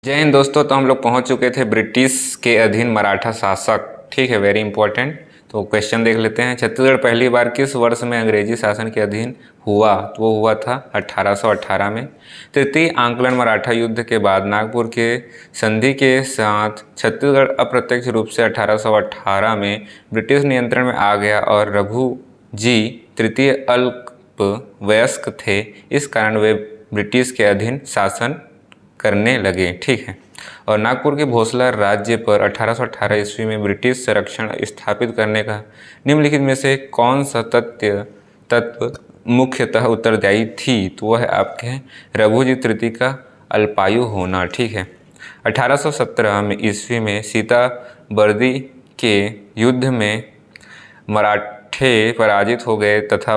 जय हिंद दोस्तों। तो हम लोग पहुंच चुके थे ब्रिटिश के अधीन मराठा शासक। ठीक है, वेरी इंपॉर्टेंट। तो क्वेश्चन देख लेते हैं। छत्तीसगढ़ पहली बार किस वर्ष में अंग्रेजी शासन के अधीन हुआ? तो वो हुआ था 1818 में। तृतीय आंकलन मराठा युद्ध के बाद नागपुर के संधि के साथ छत्तीसगढ़ अप्रत्यक्ष रूप से 1818 में ब्रिटिश नियंत्रण में आ गया और रघु जी तृतीय अल्प वयस्क थे। इस कारण वे ब्रिटिश के अधीन शासन करने लगे। ठीक है। और नागपुर के भोसला राज्य पर 1818 ईस्वी में ब्रिटिश संरक्षण स्थापित करने का निम्नलिखित में से कौन सा तत्व मुख्यतः उत्तरदायी थी? तो वह है आपके रघु जी तृतीय का अल्पायु होना। ठीक है। 1817 में ईस्वी में सीताबर्दी के युद्ध में मराठे पराजित हो गए तथा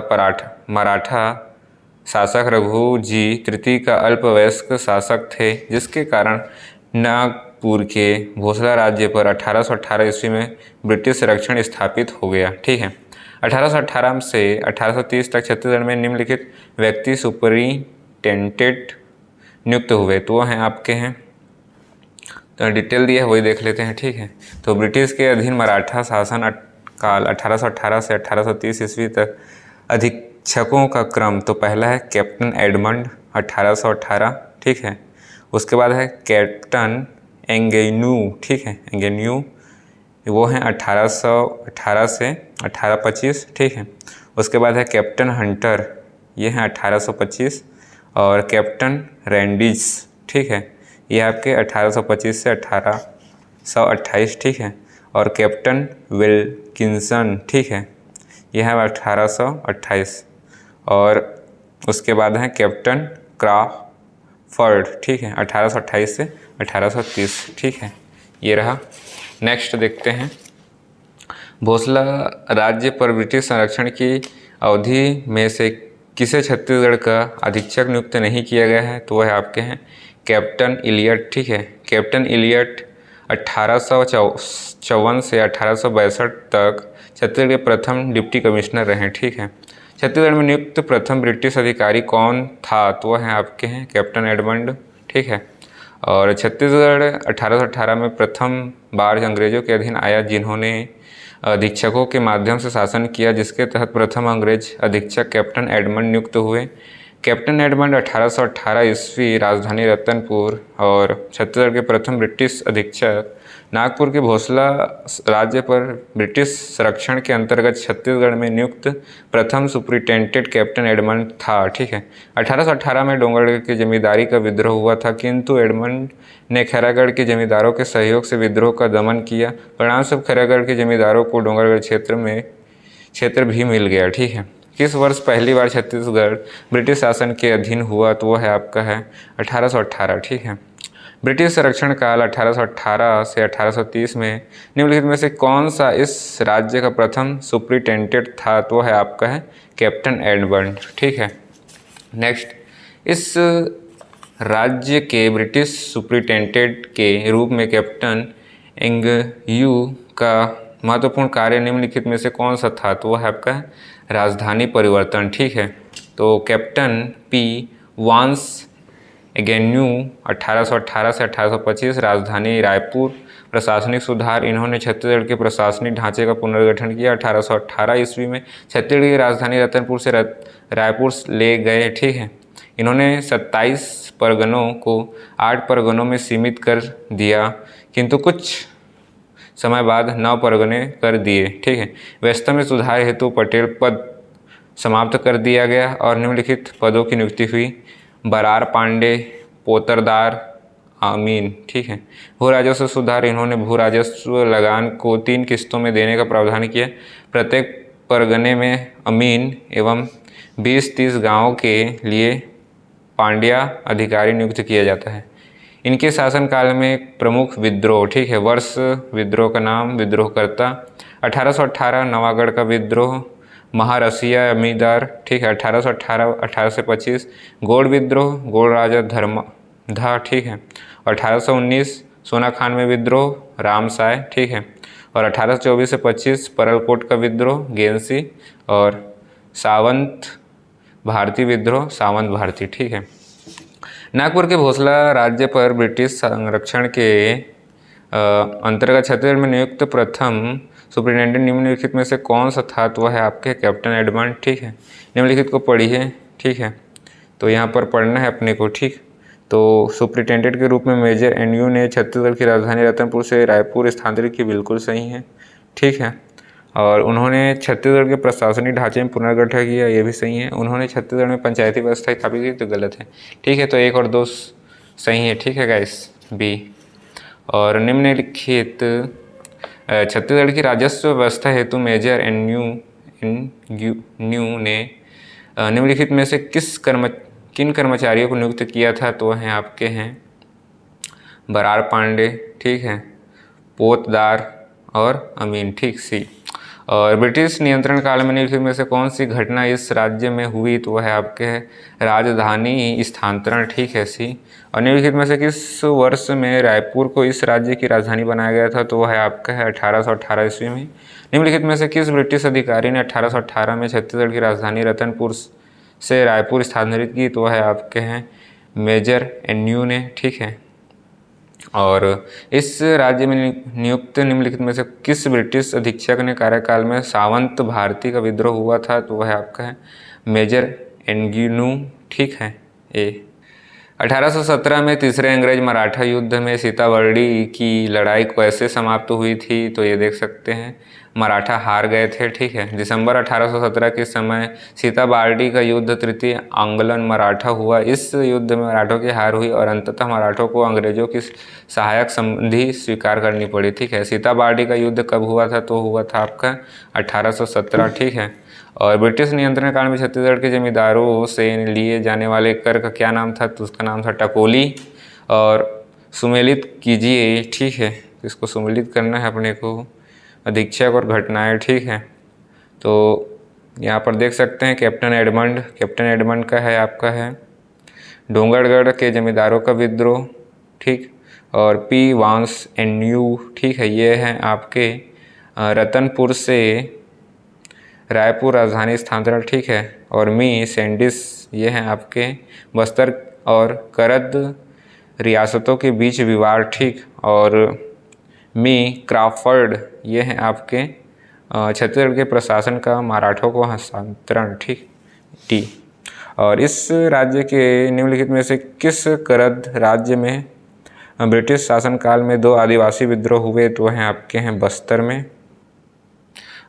मराठा शासक रघु जी तृतीय का अल्पवयस्क शासक थे, जिसके कारण नागपुर के भोसला राज्य पर 1818 ईस्वी में ब्रिटिश संरक्षण स्थापित हो गया। ठीक है। 1818 से 1830 तक छत्तीसगढ़ में निम्नलिखित व्यक्ति सुपरिटेंडेंट नियुक्त हुए। तो वह हैं आपके हैं, तो डिटेल दिया है वही देख लेते हैं। ठीक है। तो ब्रिटिश के अधीन मराठा शासन काल 1818 से 1830 ईस्वी तक अधीक्षकों का क्रम। तो पहला है कैप्टन एडमंड 1818। ठीक है। उसके बाद है कैप्टन एंगेन्यू। ठीक है, एंगेन्यू वो हैं 1818 से 1825। ठीक है। उसके बाद है कैप्टन हंटर, ये हैं 1825। और कैप्टन रैंडिस, ठीक है, ये आपके 1825 से 1828। ठीक है। और कैप्टन विल्किंसन, ठीक है, यह है 1828। और उसके बाद है कैप्टन क्राफर्ड, ठीक है, 1828 से 1830। ठीक है, ये रहा। नेक्स्ट देखते हैं। भोसला राज्य पर ब्रिटिश संरक्षण की अवधि में से किसे छत्तीसगढ़ का अधीक्षक नियुक्त नहीं किया गया है? तो वह आपके हैं कैप्टन इलियट। ठीक है। कैप्टन इलियट 1854 से 1862 तक छत्तीसगढ़ के प्रथम डिप्टी कमिश्नर रहे। ठीक है। छत्तीसगढ़ में नियुक्त प्रथम ब्रिटिश अधिकारी कौन था? तो वह हैं आपके हैं कैप्टन एडमंड। ठीक है। और छत्तीसगढ़ 1818 में प्रथम बार अंग्रेजों के अधीन आया, जिन्होंने अधीक्षकों के माध्यम से शासन किया, जिसके तहत प्रथम अंग्रेज अधीक्षक कैप्टन एडमंड नियुक्त हुए। कैप्टन एडमंड 1818 ईस्वी राजधानी रतनपुर और छत्तीसगढ़ के प्रथम ब्रिटिश अधीक्षक नागपुर के भोसला राज्य पर ब्रिटिश संरक्षण के अंतर्गत छत्तीसगढ़ में नियुक्त प्रथम सुपरिटेंडेंट कैप्टन एडमंड था। ठीक है। 1818 में डोंगरगढ़ की जमींदारी का विद्रोह हुआ था, किंतु एडमंड ने खैरागढ़ के जमींदारों के सहयोग से विद्रोह का दमन किया। परिणामस्वरूप खैरागढ़ के जमींदारों को डोंगरगढ़ क्षेत्र भी मिल गया। ठीक है। किस वर्ष पहली बार छत्तीसगढ़ ब्रिटिश शासन के अधीन हुआ? तो वह है आपका है 1818। ठीक है। ब्रिटिश संरक्षण काल 1818 से 1830 में निम्नलिखित में से कौन सा इस राज्य का प्रथम सुपरिटेंडेंट था? तो है आपका है कैप्टन एडमंड। ठीक है। नेक्स्ट, इस राज्य के ब्रिटिश सुपरिटेंडेंट के रूप में कैप्टन एंगयू का महत्वपूर्ण कार्य निम्नलिखित में से कौन सा था? तो वह आपका है राजधानी परिवर्तन। ठीक है। तो कैप्टन पी वांस एगेन्यू 1818 से 1825 राजधानी रायपुर प्रशासनिक सुधार, इन्होंने छत्तीसगढ़ के प्रशासनिक ढांचे का पुनर्गठन किया। 1818 ईस्वी में छत्तीसगढ़ की राजधानी रतनपुर से रायपुर ले गए। ठीक है। इन्होंने 27 परगनों को 8 परगनों में सीमित कर दिया, किंतु कुछ समय बाद 9 परगने कर दिए। ठीक है। व्यवस्था में सुधार हेतु पटेल पद समाप्त कर दिया गया और निम्नलिखित पदों की नियुक्ति हुई। बरार पांडे, पोतरदार, आमीन। ठीक है। भू राजस्व सुधार, इन्होंने भू राजस्व लगान को 3 किस्तों में देने का प्रावधान किया। प्रत्येक परगने में अमीन एवं 20-30 गाँव के लिए पांड्या अधिकारी नियुक्त किया जाता है। इनके शासनकाल में प्रमुख विद्रोह, ठीक है, वर्ष विद्रोह का नाम, विद्रोहकर्ता 1818 नवागढ़ का विद्रोह, महारसिया जमींदार, ठीक है, 1818 18 से 25 गोड़ विद्रोह, गोड़ राजा धर्मधा, ठीक है, और 1819 सोनाखान में विद्रोह, रामसाय, ठीक है, और 1824 से 25 परलकोट का विद्रोह, गेंसी, और सावंत भारती विद्रोह, सावंत भारती। ठीक है। नागपुर के भोसला राज्य पर ब्रिटिश संरक्षण के अंतर्गत छत्तीसगढ़ में नियुक्त प्रथम सुप्रिटेंडेंट निम्नलिखित में से कौन सा था? तो वह है आपके कैप्टन एडमंड। ठीक है, निम्नलिखित को पढ़िए। ठीक है, तो यहाँ पर पढ़ना है अपने को। ठीक, तो सुप्रिटेंडेंट के रूप में मेजर एनयू ने छत्तीसगढ़ की राजधानी रतनपुर से रायपुर स्थानांतरित की। बिल्कुल सही है। ठीक है, और उन्होंने छत्तीसगढ़ के प्रशासनिक ढांचे में पुनर्गठन किया। ये भी सही है। उन्होंने छत्तीसगढ़ में पंचायती व्यवस्था स्थापित की। तो गलत है। ठीक है, तो 1 और 2 सही है। ठीक है गाइस, बी। और निम्नलिखित छत्तीसगढ़ की राजस्व व्यवस्था हेतु मेजर एनयू ने निम्नलिखित में से किन कर्मचारियों को नियुक्त किया था? तो हैं आपके हैं बरार पांडे। ठीक है, पोतदार और अमीन। ठीक, सी। और ब्रिटिश नियंत्रण काल में निम्नलिखित में से कौन सी घटना इस राज्य में हुई? तो वह है आपके है राजधानी स्थानांतरण। ठीक है, सी। और निम्नलिखित में से किस वर्ष में रायपुर को इस राज्य की राजधानी बनाया गया था? तो वह है आपका है 1818 ईस्वी में। निम्नलिखित में से किस ब्रिटिश अधिकारी ने 1818 में छत्तीसगढ़ की राजधानी रतनपुर से रायपुर स्थानांतरित की? तो वह है आपके हैं मेजर एनयू ने। ठीक है, और इस राज्य में नियुक्त निम्नलिखित में से किस ब्रिटिश अधीक्षक ने कार्यकाल में सावंत भारती का विद्रोह हुआ था? तो वह आपका है मेजर एनग्यू। ठीक है, ए। 1817 में तीसरे अंग्रेज मराठा युद्ध में सीताबर्डी की लड़ाई कैसे समाप्त हुई थी? तो ये देख सकते हैं, मराठा हार गए थे। ठीक है, दिसंबर 1817 के समय सीताबर्डी का युद्ध तृतीय आंग्लन मराठा हुआ। इस युद्ध में मराठों की हार हुई और अंततः मराठों को अंग्रेजों की सहायक संधि स्वीकार करनी पड़ी। ठीक है, सीताबर्डी का युद्ध कब हुआ था? तो हुआ था आपका 1817। ठीक है, और ब्रिटिश नियंत्रण काल में छत्तीसगढ़ के जमींदारों से लिए जाने वाले कर का क्या नाम था? तो उसका नाम था टकोली। और सुमेलित कीजिए। ठीक है, इसको सुमेलित करना है अपने को, अधीक्षक और घटनाएं। ठीक है, तो यहाँ पर देख सकते हैं कैप्टन एडमंड का है आपका है डोंगरगढ़ के जमींदारों का विद्रोह। ठीक, और पी वांस एनयू। ठीक है, ये हैं आपके रतनपुर से रायपुर राजधानी स्थानांतरण। ठीक है, और मी सैंडिस ये हैं आपके बस्तर और करद रियासतों के बीच विवाद। ठीक, और मी क्राफर्ड ये हैं आपके छत्तीसगढ़ के प्रशासन का मराठों को हस्तांतरण। ठीक, टी। और इस राज्य के निम्नलिखित में से किस करद राज्य में ब्रिटिश शासनकाल में 2 आदिवासी विद्रोह हुए? तो हैं आपके हैं बस्तर में।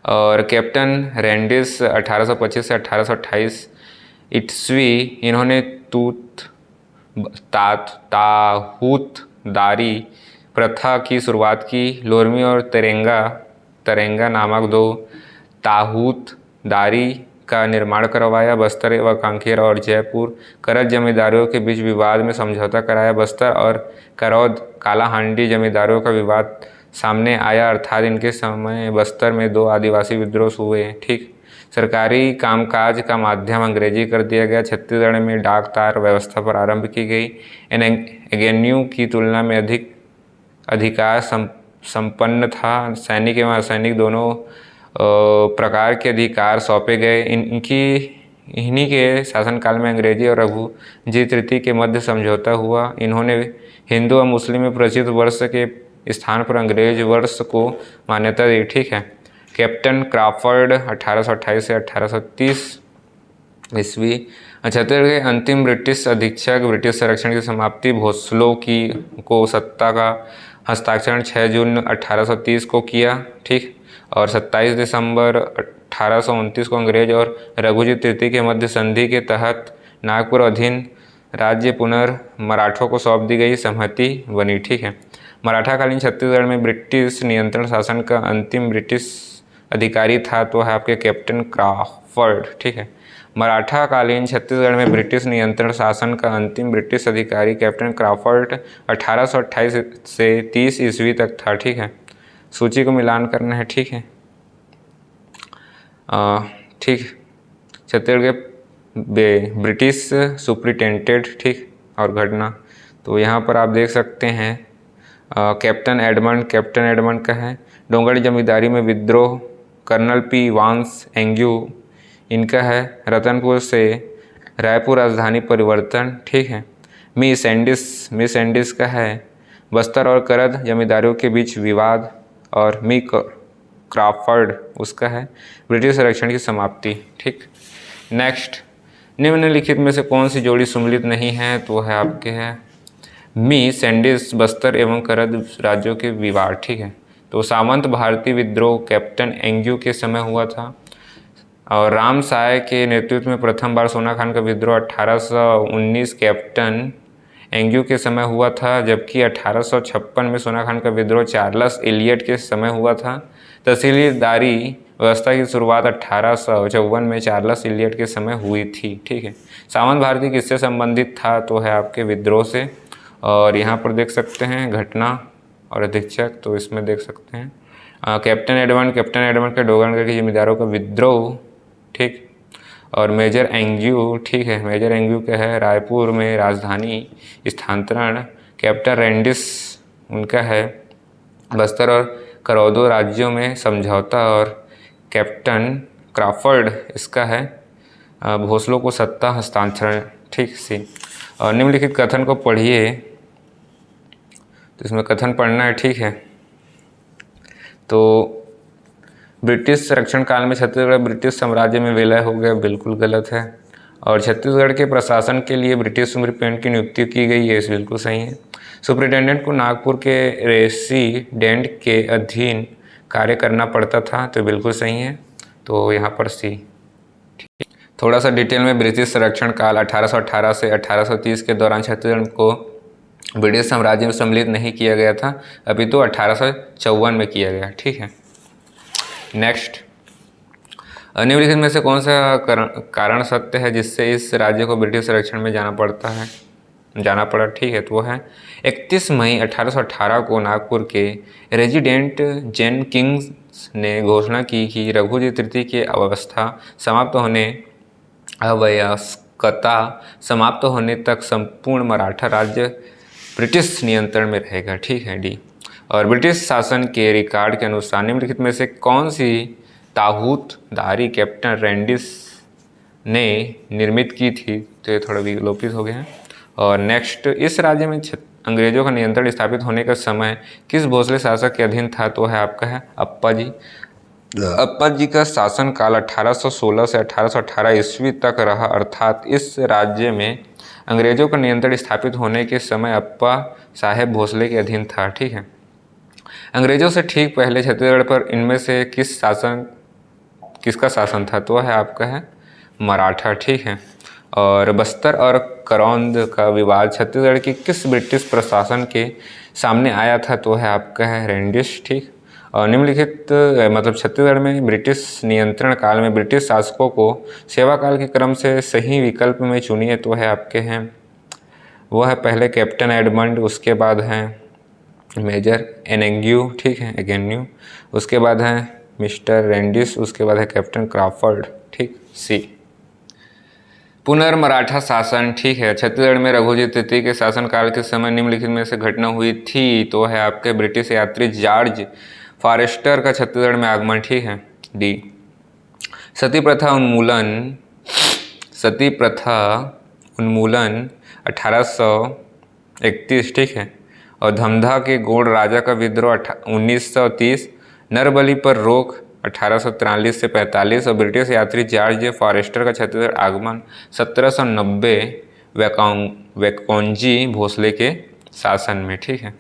और कैप्टन रैंडिस 1825 से 1828 ईस्वी इन्होंने ताहूतदारी प्रथा की शुरुआत की। लोरमी और तरेंगा नामक 2 ताहूतदारी का निर्माण करवाया। बस्तर व कांकेर और जयपुर करद जमींदारों के बीच विवाद में समझौता कराया। बस्तर और करौद कालाहांडी जमींदारों का विवाद सामने आया, अर्थात इनके समय बस्तर में 2 आदिवासी विद्रोह हुए। ठीक, सरकारी कामकाज का माध्यम अंग्रेजी कर दिया गया। छत्तीसगढ़ में डाक तार व्यवस्था प्रारंभ की गई। एगेन्यू की तुलना में अधिक अधिकार संपन्न था। सैनिक एवं असैनिक दोनों प्रकार के अधिकार सौंपे गए। इन्हीं के शासनकाल में अंग्रेजी और रघुजी तृतीय के मध्य समझौता हुआ। इन्होंने हिंदू और मुस्लिम में प्रचलित वर्ष के स्थान पर अंग्रेज वर्ष को मान्यता दी। ठीक है, कैप्टन क्राफर्ड 1828 से 1830 ईस्वी। छत्तीसगढ़ के अंतिम ब्रिटिश अधीक्षक ब्रिटिश संरक्षण की समाप्ति भोसलों को सत्ता का हस्ताक्षर 6 जून 1830 को किया। ठीक, और 27 दिसंबर 1829 को अंग्रेज और रघुजी तृतीय के मध्य संधि के तहत नागपुर अधीन राज्य मराठों को सौंप दी गई सहमति बनी। ठीक है, मराठाकालीन छत्तीसगढ़ में ब्रिटिश नियंत्रण शासन का अंतिम ब्रिटिश अधिकारी था तो है आपके कैप्टन क्राफर्ड। ठीक है, मराठाकालीन छत्तीसगढ़ में ब्रिटिश नियंत्रण शासन का अंतिम ब्रिटिश अधिकारी कैप्टन क्राफर्ड 1828 से 30 ईस्वी तक था। ठीक है, सूची को मिलान करना है। ठीक है, ठीक, छत्तीसगढ़ के ब्रिटिश सुप्रिटेंडेंट। ठीक, और घटना तो यहाँ पर आप देख सकते हैं कैप्टन एडमंड का है डोंगरगढ़ जमींदारी में विद्रोह। कर्नल पी वांस एंग्यू इनका है रतनपुर से रायपुर राजधानी परिवर्तन। ठीक है, मिस एंडिस का है बस्तर और करद जमींदारों के बीच विवाद, और मी क्राफर्ड उसका है ब्रिटिश संरक्षण की समाप्ति। ठीक, नेक्स्ट, निम्नलिखित में से कौन सी जोड़ी सम्मिलित नहीं है? तो है आपके है मी सैंडिस बस्तर एवं करद राज्यों के विवाद। ठीक है, तो सामंत भारतीय विद्रोह कैप्टन एंग्यू के समय हुआ था, और राम साय के नेतृत्व में प्रथम बार सोना खान का विद्रोह 1819 कैप्टन एंग्यू के समय हुआ था, जबकि 1856 में सोना खान का विद्रोह चार्ल्स एलियट के समय हुआ था। तहसीलदारी व्यवस्था की शुरुआत 1854 में चार्ल्स एलियट के समय हुई थी। ठीक है, सामंत भारतीय किससे संबंधित था? तो है आपके विद्रोह से, और यहाँ पर देख सकते हैं घटना और अधीक्षक, तो इसमें देख सकते हैं कैप्टन एडमंड के डोगनगढ़ के जमींदारों का विद्रोह। ठीक, और मेजर एंग्यू, ठीक है, मेजर एंग्यू का है रायपुर में राजधानी स्थानांतरण। कैप्टन रैंडिस उनका है बस्तर और करौदो राज्यों में समझौता, और कैप्टन क्राफर्ड इसका है भोसलों को सत्ता हस्तांतरण। ठीक सी, और निम्नलिखित कथन को पढ़िए, तो इसमें कथन पढ़ना है। ठीक है, तो ब्रिटिश संरक्षण काल में छत्तीसगढ़ ब्रिटिश साम्राज्य में विलय हो गया, बिल्कुल गलत है। और छत्तीसगढ़ के प्रशासन के लिए ब्रिटिश सुपरिटेंडेंट की नियुक्ति की गई है, बिल्कुल सही है। सुपरिटेंडेंट को नागपुर के रेसिडेंट के अधीन कार्य करना पड़ता था, तो बिल्कुल सही है, तो यहाँ पर सी। थोड़ा सा डिटेल में, ब्रिटिश संरक्षण काल 1818 से 1830 के दौरान छत्तीसगढ़ को ब्रिटिश साम्राज्य में सम्मिलित नहीं किया गया था, अभी तो 1854 में किया गया। ठीक है, नेक्स्ट, निम्नलिखित में से कौन सा कारण सत्य है जिससे इस राज्य को ब्रिटिश संरक्षण में जाना पड़ा? ठीक है, तो वो है 31 मई 1818 को नागपुर के रेजिडेंट जेनकिंग्स ने घोषणा की कि रघुजी तृतीय की अवयस्कता समाप्त होने तक संपूर्ण मराठा राज्य ब्रिटिश नियंत्रण में रहेगा। ठीक है, डी। और ब्रिटिश शासन के रिकॉर्ड के अनुसार निम्नलिखित में से कौन सी ताबूतदारी कैप्टन रैंडिस ने निर्मित की थी? तो ये थोड़ा विलोपित हो गया है। और नेक्स्ट, इस राज्य में अंग्रेजों का नियंत्रण स्थापित होने का समय किस भोसले शासक के अधीन था? तो है आपका है अप्पा जी। अप्पा जी का शासनकाल 1816 से 1818 ईस्वी तक रहा, अर्थात इस राज्य में अंग्रेजों का नियंत्रण स्थापित होने के समय अप्पा साहेब भोसले के अधीन था। ठीक है, अंग्रेजों से ठीक पहले छत्तीसगढ़ पर इनमें से किसका शासन था? तो है आपका है मराठा। ठीक है, और बस्तर और करौंद का विवाद छत्तीसगढ़ की किस ब्रिटिश प्रशासन के सामने आया था? तो है आपका है रैंडिस। ठीक, और निम्नलिखित मतलब छत्तीसगढ़ में ब्रिटिश नियंत्रण काल में ब्रिटिश शासकों को सेवा काल के क्रम से सही विकल्प में चुनिए। तो है आपके हैं वो है पहले कैप्टन एडमंड, उसके बाद हैं मेजर एनेंग्यू। ठीक है, एगेन्यू, उसके बाद है मिस्टर रैंडिस, उसके बाद है कैप्टन क्राफर्ड। ठीक, सी। पुनर्मराठा शासन। ठीक है, छत्तीसगढ़ में रघुजी तृतीय के शासनकाल के समय निम्नलिखित में से घटना हुई थी? तो है आपके ब्रिटिश यात्री जॉर्ज फॉरेस्टर का छत्तीसगढ़ में आगमन। ठीक है, डी। सती प्रथा उन्मूलन 1831। ठीक है, और धमधा के गोंड राजा का विद्रोह 1930, नरबली पर रोक 1843 से 45, और ब्रिटिश यात्री जॉर्ज फॉरेस्टर का छत्तीसगढ़ आगमन 1790 वेकोंजी भोसले के शासन में। ठीक है,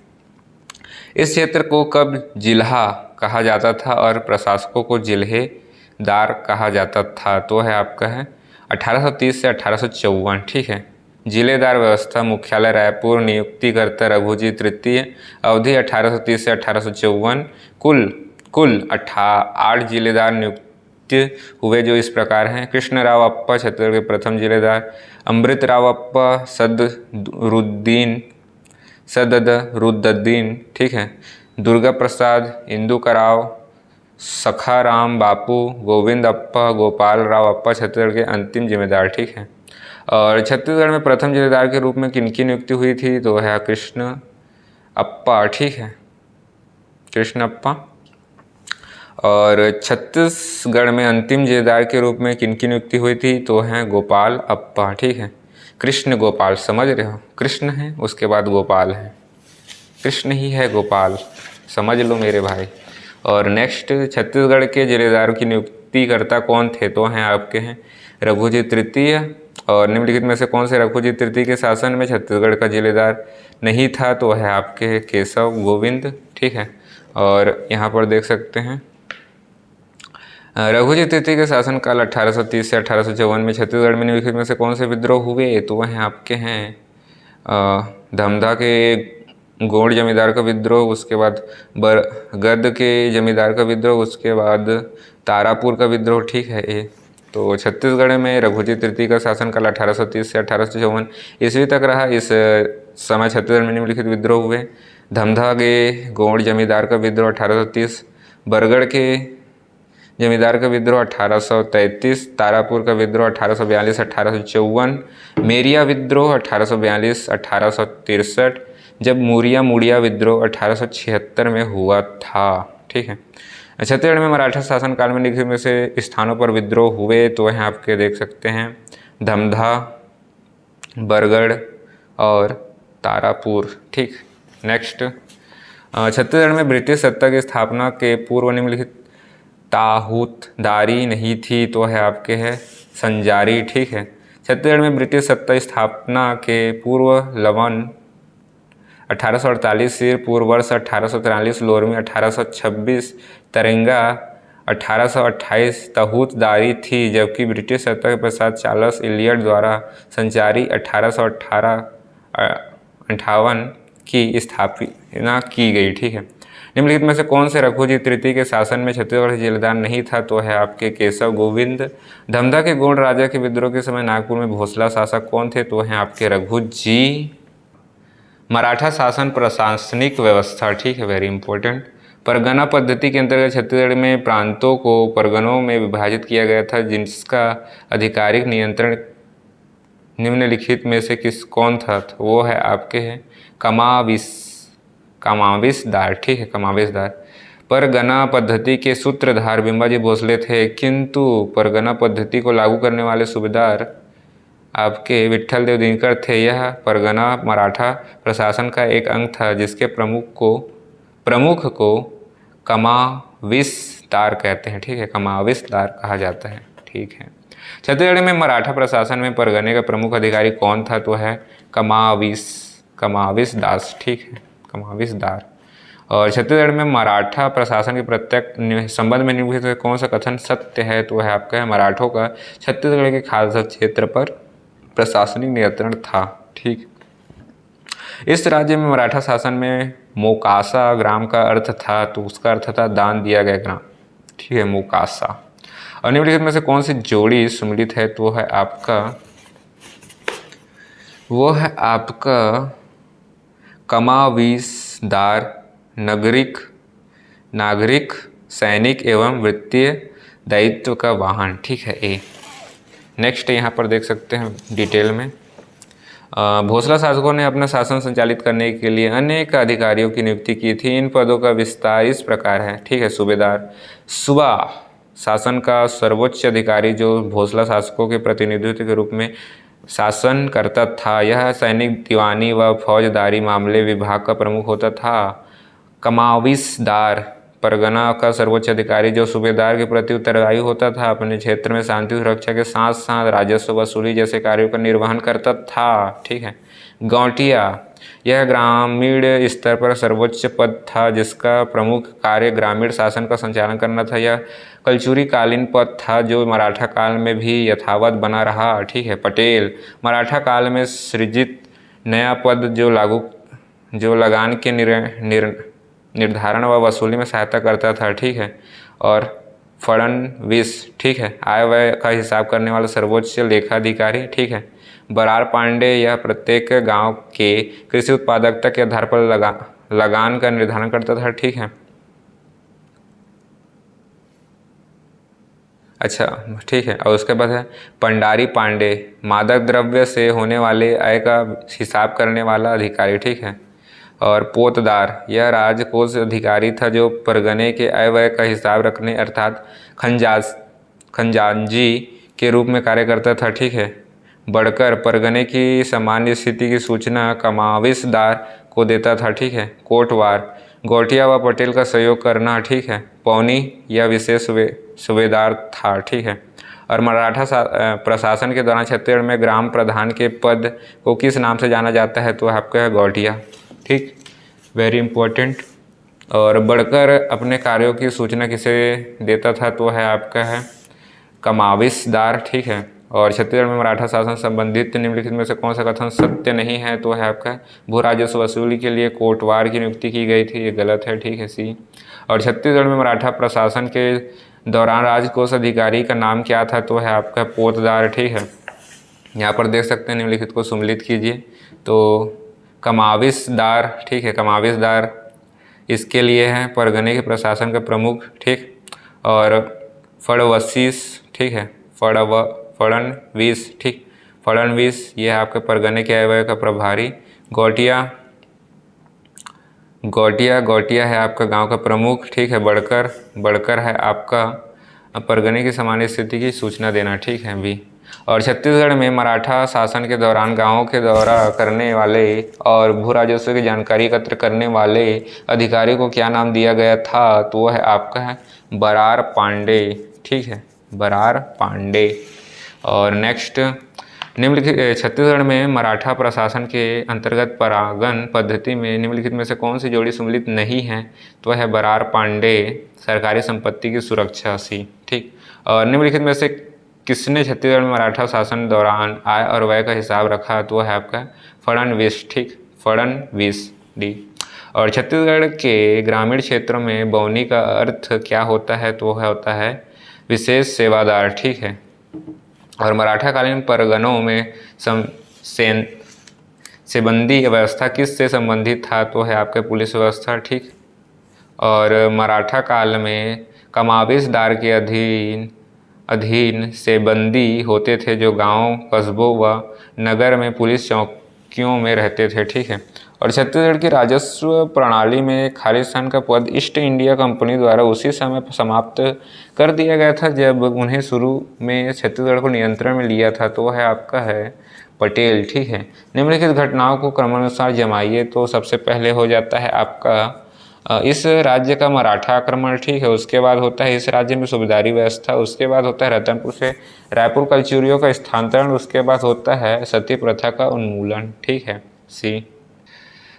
इस क्षेत्र को कब जिल्हा कहा जाता था और प्रशासकों को जिल्हेदार कहा जाता था? तो है आपका है 1830 से 1854। ठीक है, जिलेदार व्यवस्था, मुख्यालय रायपुर, नियुक्तिकर्ता रघुजी तृतीय, अवधि 1830 से 1854, कुल 8 जिलेदार नियुक्त हुए, जो इस प्रकार हैं। कृष्णराव अप्पा छत्तीसगढ़ के प्रथम जिलेदार, अमृतराव अप्पा सदरुद्दीन। ठीक है, दुर्गा प्रसाद, इंदुकराव, सखाराम बापू, गोविंद अप्पा, गोपाल राव अप्पा छत्तीसगढ़ के अंतिम जिम्मेदार। ठीक है, और छत्तीसगढ़ में प्रथम जिलेदार के रूप में किनकी नियुक्ति हुई थी? तो है कृष्ण अप्पा। ठीक है, कृष्ण अप्पा। और छत्तीसगढ़ में अंतिम जिलेदार के रूप में किनकी नियुक्ति हुई थी? तो है गोपाल अप्पा। ठीक है, कृष्ण गोपाल, समझ रहे हो, कृष्ण है उसके बाद गोपाल है, कृष्ण ही है गोपाल, समझ लो मेरे भाई। और नेक्स्ट, छत्तीसगढ़ के जिलेदार की नियुक्तिकर्ता कौन थे, तो हैं आपके हैं रघुजी तृतीय। और निम्नलिखित में से कौन से रघुजी तृतीय के शासन में छत्तीसगढ़ का जिलेदार नहीं था, तो है आपके केशव गोविंद, ठीक है। और यहाँ पर देख सकते हैं रघुजी तृतीय के शासनकाल 1830 से 1854 में छत्तीसगढ़ में निम्नलिखित में से कौन से विद्रोह हुए, तो वह आपके हैं धमधा के गोंड जमींदार का विद्रोह, उसके बाद बरगद के जमींदार का विद्रोह, उसके बाद तारापुर का विद्रोह, ठीक है ये। तो छत्तीसगढ़ में रघुजी तृतीय का शासनकाल 1830 से 1854 ईस्वी तक रहा। इस समय छत्तीसगढ़ में निम्नलिखित विद्रोह हुए: धमधा के गोंड जमींदार का विद्रोह 1830, बरगढ़ के जमींदार का विद्रोह 1833, तारापुर का विद्रोह 1842-1854, मेरिया विद्रोह 1842-1863, जब मुड़िया विद्रोह 1876 में हुआ था, ठीक है। छत्तीसगढ़ में मराठा शासनकाल में निम्नलिखित में से स्थानों पर विद्रोह हुए, तो वह आपके देख सकते हैं धमधा, बरगढ़ और तारापुर, ठीक। नेक्स्ट, छत्तीसगढ़ में ब्रिटिश सत्ता की स्थापना के पूर्व निम्नलिखित ताहूतदारी नहीं थी, तो है आपके है संजारी, ठीक है। छत्तीसगढ़ में ब्रिटिश सत्ता स्थापना के पूर्व लवन 1848, सिरपुर वर्ष 1843, लोरमी 1826, तरेंगा 1828 ताहूतदारी थी, जबकि ब्रिटिश सत्ता के पश्चात चार्ल्स इलियट द्वारा संचारी 1858 की स्थापना की गई, ठीक है। निम्नलिखित में से कौन से रघुजी तृतीय के शासन में छत्तीसगढ़ जिलेदार नहीं था, तो है आपके केशव गोविंद। धमधा के गोंड राजा के विद्रोह के समय नागपुर में भोसला शासक कौन थे, तो हैं आपके रघुजी। मराठा शासन प्रशासनिक व्यवस्था, ठीक है, वेरी इंपॉर्टेंट। परगना पद्धति के अंतर्गत छत्तीसगढ़ में प्रांतों को परगनों में विभाजित किया गया था, जिसका आधिकारिक नियंत्रण निम्नलिखित में से कौन था, तो वो है आपके हैं कमाविसदार, ठीक है, कमाविसदार। परगना पद्धति के सूत्रधार बिंबाजी भोसले थे, किंतु परगना पद्धति को लागू करने वाले सूबेदार आपके विट्ठल देव दिनकर थे। यह परगना मराठा प्रशासन का एक अंग था, जिसके प्रमुख को कमाविसदार कहते हैं, ठीक है, कमाविसदार कहा जाता है, ठीक है। छत्तीसगढ़ में मराठा प्रशासन में परगने का प्रमुख अधिकारी कौन था, तो है कमाविसदास, ठीक है, कमाविसदार। और छत्तीसगढ़ में मराठा प्रशासन के प्रत्येक संबंध में निम्नलिखित कौन सा कथन सत्य है, तो है आपका है मराठों का छत्तीसगढ़ के खालसा क्षेत्र पर प्रशासनिक नियंत्रण था, ठीक। इस राज्य में मराठा शासन में मोकासा ग्राम का अर्थ था, तो उसका अर्थ था दान दिया गया ग्राम, ठीक है, मोकासा। और निम्नलिखित में से कौन सी जोड़ी सुमिलित है, तो वो है आपका कमाविसदार नागरिक सैनिक एवं वित्तीय दायित्व का वाहन, ठीक है, ए। नेक्स्ट यहाँ पर देख सकते हैं डिटेल में भोसला शासकों ने अपना शासन संचालित करने के लिए अनेक अधिकारियों की नियुक्ति की थी। इन पदों का विस्तार इस प्रकार है, ठीक है। सूबेदार, सूबा शासन का सर्वोच्च अधिकारी जो भोसला शासकों के प्रतिनिधित्व के रूप में शासन करता था। यह सैनिक, दीवानी व फौजदारी मामले विभाग का प्रमुख होता था। कमाविसदार, परगना का सर्वोच्च अधिकारी जो सूबेदार के प्रति उत्तरदायी होता था। अपने क्षेत्र में शांति सुरक्षा के साथ साथ राजस्व वसूली जैसे कार्यों का निर्वहन करता था, ठीक है। गौटिया, यह ग्रामीण स्तर पर सर्वोच्च पद था जिसका प्रमुख कार्य ग्रामीण शासन का संचालन करना था। यह कलचुरी कालीन पद था जो मराठा काल में भी यथावत बना रहा, ठीक है। पटेल, मराठा काल में सृजित नया पद जो लगान के निर्धारण व वसूली में सहायता करता था, ठीक है। और फडणवीस, ठीक है, आय व्यय का हिसाब करने वाला सर्वोच्च लेखाधिकारी, ठीक है। बरार पांडे, यह प्रत्येक गांव के कृषि उत्पादकता के आधार पर लगान का निर्धारण करता था, ठीक है। अच्छा, ठीक है। और उसके बाद है पंडारी पांडे, मादक द्रव्य से होने वाले आय का हिसाब करने वाला अधिकारी, ठीक है। और पोतदार, यह राजकोष अधिकारी था जो परगने के आय व्यय का हिसाब रखने अर्थात खजांची के रूप में कार्य करता था, ठीक है। बढ़कर परगने की सामान्य स्थिति की सूचना कमाविसदार को देता था, ठीक है। कोटवार गौटिया व पटेल का सहयोग करना, ठीक है। पौनी या विशेष सूबेदार था, ठीक है। और मराठा प्रशासन के दौरान छत्तीसगढ़ में ग्राम प्रधान के पद को किस नाम से जाना जाता है, तो आपका है गौटिया, ठीक, वेरी इंपॉर्टेंट। और बढ़कर अपने कार्यों की सूचना किसे देता था, तो है आपका है कमाविसदार, ठीक है। और छत्तीसगढ़ में मराठा शासन संबंधित निम्नलिखित में से कौन सा कथन सत्य नहीं है, तो है आपका भू राजस्व वसूली के लिए कोटवार की नियुक्ति की गई थी, ये गलत है, ठीक है, सी। और छत्तीसगढ़ में मराठा प्रशासन के दौरान राजकोष अधिकारी का नाम क्या था, तो है आपका पोतदार, ठीक है। यहाँ पर देख सकते हैं निम्नलिखित को सम्मिलित कीजिए, तो कमाविसदार, ठीक है, कमाविसदार इसके लिए है परगने के प्रशासन का प्रमुख, ठीक। और फड़वसीस, ठीक है, फड़नवीस, ठीक, फड़नवीस ये है आपके परगने के आयव्यय का प्रभारी। गौटिया है आपका गांव का प्रमुख, ठीक है। बढ़कर है आपका परगने की सामान्य स्थिति की सूचना देना, ठीक है, बी। और छत्तीसगढ़ में मराठा शासन के दौरान गांवों के दौरा करने वाले और भू राजस्व की जानकारी एकत्र करने वाले अधिकारी को क्या नाम दिया गया था, तो वह है आपका है बरार पांडे, ठीक है, बरार पांडे। और नेक्स्ट, निम्नलिखित छत्तीसगढ़ में मराठा प्रशासन के अंतर्गत परागण पद्धति में निम्नलिखित में से कौन सी जोड़ी सम्मिलित नहीं है, तो वह है बरार पांडे सरकारी संपत्ति की सुरक्षा, सी, ठीक। और निम्नलिखित में से किसने छत्तीसगढ़ में मराठा शासन दौरान आय और व्यय का हिसाब रखा, तो वह है आपका फड़नवीस, ठीक, फड़नवीस, डी। और छत्तीसगढ़ के ग्रामीण क्षेत्रों में बौनी का अर्थ क्या होता है, तो वह होता है विशेष सेवादार, ठीक है। और मराठा कालीन परगनों में सेबंदी व्यवस्था किस से संबंधित था, तो है आपके पुलिस व्यवस्था, ठीक। और मराठा काल में कमाविसदार के अधीन सेबंदी होते थे जो गांव, कस्बों व नगर में पुलिस चौकियों में रहते थे, ठीक है। और छत्तीसगढ़ की राजस्व प्रणाली में खालिस्तान का पद ईस्ट इंडिया कंपनी द्वारा उसी समय समाप्त कर दिया गया था जब उन्हें शुरू में छत्तीसगढ़ को नियंत्रण में लिया था, तो वह है आपका है पटेल, ठीक है। निम्नलिखित घटनाओं को क्रमानुसार जमाइए, तो सबसे पहले हो जाता है आपका इस राज्य का मराठा आक्रमण, ठीक है। उसके बाद होता है इस राज्य में सूबेदारी व्यवस्था, उसके बाद होता है रतनपुर से रायपुर कलचुरियों का स्थानांतरण, उसके बाद होता है सती प्रथा का उन्मूलन, ठीक है, सी।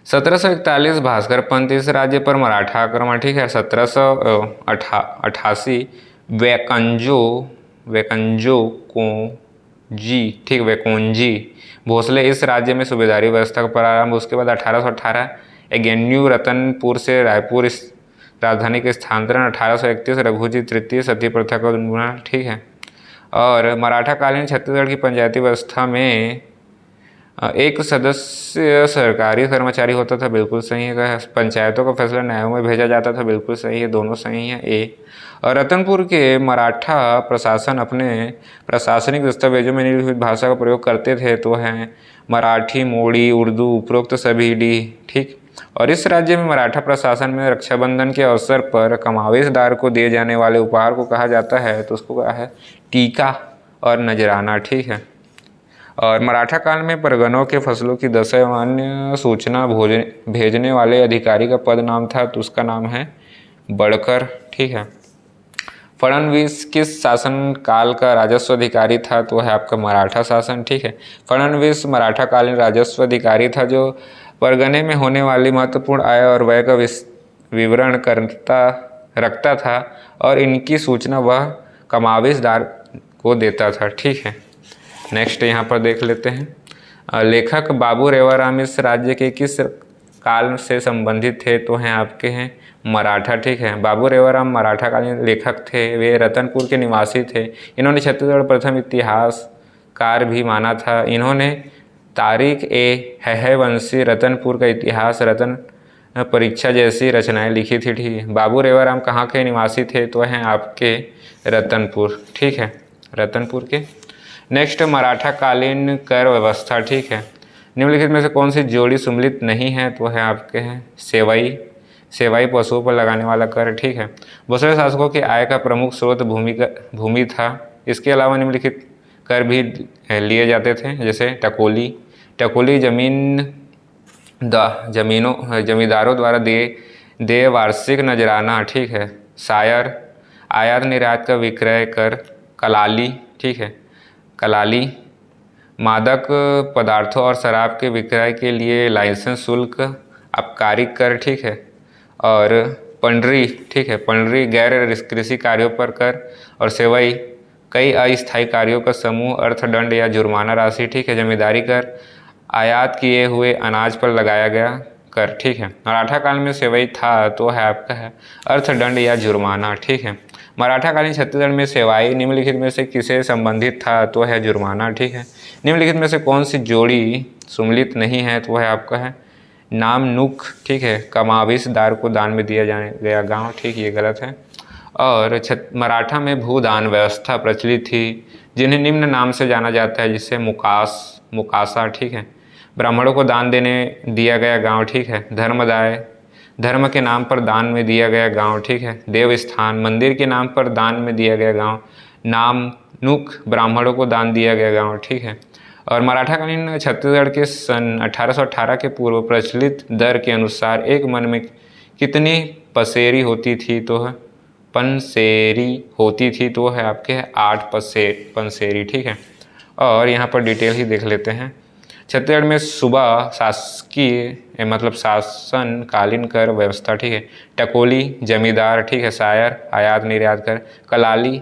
1741 भास्कर पंत इस राज्य पर मराठा आक्रमण, ठीक है। 1788 वैकंजो कोंजी, ठीक, वैकोंजी भोसले इस राज्य में सूबेदारी व्यवस्था का प्रारंभ। उसके बाद 1818 एगेन्यू रतनपुर से रायपुर इस राजधानी के स्थानांतरण। 1831 रघुजी तृतीय सती प्रथा का उन्मूलन, ठीक है। और मराठा कालीन छत्तीसगढ़ की पंचायती व्यवस्था में एक सदस्य सरकारी कर्मचारी होता था, बिल्कुल सही है। पंचायतों का फैसला न्यायों में भेजा जाता था, बिल्कुल सही है, दोनों सही हैं, ए। और रतनपुर के मराठा प्रशासन अपने प्रशासनिक दस्तावेजों में निम्नलिखित भाषा का प्रयोग करते थे, तो हैं मराठी, मोड़ी, उर्दू, उपरोक्त सभी, डी, ठीक। और इस राज्य में मराठा प्रशासन में रक्षाबंधन के अवसर पर कमाविसदार को दिए जाने वाले उपहार को कहा जाता है, तो उसको कहा है टीका और नजराना, ठीक है। और मराठा काल में परगनों के फसलों की दशा एवं अन्य सूचना भेजने वाले अधिकारी का पद नाम था, तो उसका नाम है बढ़कर, ठीक है। फड़नवीस किस शासन काल का राजस्व अधिकारी था, तो है आपका मराठा शासन, ठीक है। फड़नवीस मराठा कालीन राजस्व अधिकारी था जो परगने में होने वाली महत्वपूर्ण आय और व्यय का विवरण रखता था और इनकी सूचना वह कमाविसदार को देता था, ठीक है। नेक्स्ट यहाँ पर देख लेते हैं, लेखक बाबू रेवाराम इस राज्य के किस काल से संबंधित थे, तो हैं आपके हैं मराठा, ठीक है। बाबू रेवाराम मराठा कालीन लेखक थे, वे रतनपुर के निवासी थे। इन्होंने छत्तीसगढ़ प्रथम इतिहासकार भी माना था। इन्होंने तारीख ए हयवंशी, रतनपुर का इतिहास, रतन परीक्षा जैसी रचनाएं लिखी थी, ठीक है। बाबू रेवाराम कहाँ के निवासी थे, तो हैं आपके रतनपुर, ठीक है, रतनपुर के। नेक्स्ट, मराठा कालीन कर व्यवस्था, ठीक है। निम्नलिखित में से कौन सी जोड़ी सम्मिलित नहीं है, तो है आपके हैं सेवाई पशुओं पर लगाने वाला कर, ठीक है। भोसले शासकों की आय का प्रमुख स्रोत भूमि था। इसके अलावा निम्नलिखित कर भी लिए जाते थे, जैसे टकोली। टकोली जमींदारों द्वारा दे वार्षिक नजराना, ठीक है। शायर, आयात निर्यात का विक्रय कर। कलाली, ठीक है, कलाली, मादक पदार्थों और शराब के विक्रय के लिए लाइसेंस शुल्क, आबकारी कर, ठीक है। और पंडरी, ठीक है, पंडरी गैर कृषि कार्यों पर कर। और सेवई, कई अस्थायी कार्यों का समूह, अर्थदंड या जुर्माना राशि, ठीक है। जमींदारी कर, आयात किए हुए अनाज पर लगाया गया कर, ठीक है। मराठा काल में सेवई था तो है आपका है अर्थदंड या जुर्माना, ठीक है। मराठा कालीन छत्तीसगढ़ में सेवाई निम्नलिखित में से किसे संबंधित था तो है जुर्माना, ठीक है। निम्नलिखित में से कौन सी जोड़ी सुमलित नहीं है तो है आपका है नाम नुक, ठीक है। कमाविशदार को दान में दिया जाने गया गांव, ठीक, ये गलत है। और मराठा में भूदान व्यवस्था प्रचलित थी, जिन्हें निम्न नाम से जाना जाता है, जिससे मुकासा, ठीक है। ब्राह्मणों को दान देने दिया गया गांव, ठीक है। धर्मदाय, धर्म के नाम पर दान में दिया गया गांव, ठीक है। देवस्थान, मंदिर के नाम पर दान में दिया गया गांव। नामनुक, ब्राह्मणों को दान दिया गया गांव, ठीक है। और मराठाकालीन छत्तीसगढ़ के सन 1818 के पूर्व प्रचलित दर के अनुसार एक मन में कितनी पसेरी होती थी तो है पनसेरी होती थी तो है आपके 8 पनसेरी, ठीक है। और यहाँ पर डिटेल ही देख लेते हैं। छत्तीसगढ़ में सुबह शासकीय मतलब शासनकालीन कर व्यवस्था, ठीक है। टकोली जमींदार, ठीक है। शायर आयात निर्यात कर। कलाली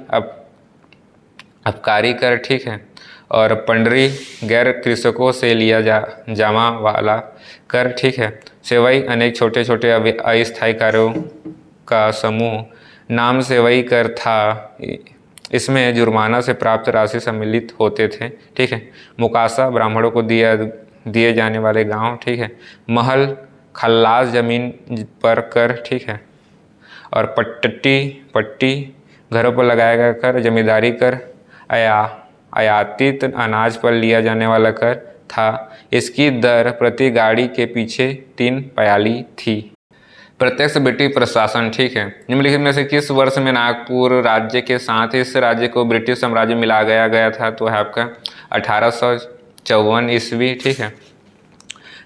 आबकारी कर, ठीक है। और पंडरी गैर कृषकों से लिया जामा वाला कर, ठीक है। सेवई अनेक छोटे छोटे अस्थायी कार्यों का समूह, नाम सेवई कर था, इसमें जुर्माना से प्राप्त राशि सम्मिलित होते थे, ठीक है। मुकासा ब्राह्मणों को दिए जाने वाले गांव, ठीक है। महल खल्लास जमीन पर कर, ठीक है। और पट्टी घरों पर लगाया गया कर। जमींदारी कर आयातित अनाज पर लिया जाने वाला कर था, इसकी दर प्रति गाड़ी के पीछे 3 प्याली थी। प्रत्यक्ष ब्रिटिश प्रशासन, ठीक है। निम्नलिखित में से किस वर्ष में नागपुर राज्य के साथ इस राज्य को ब्रिटिश साम्राज्य मिला गया था तो है आपका 1854 ईस्वी, ठीक है।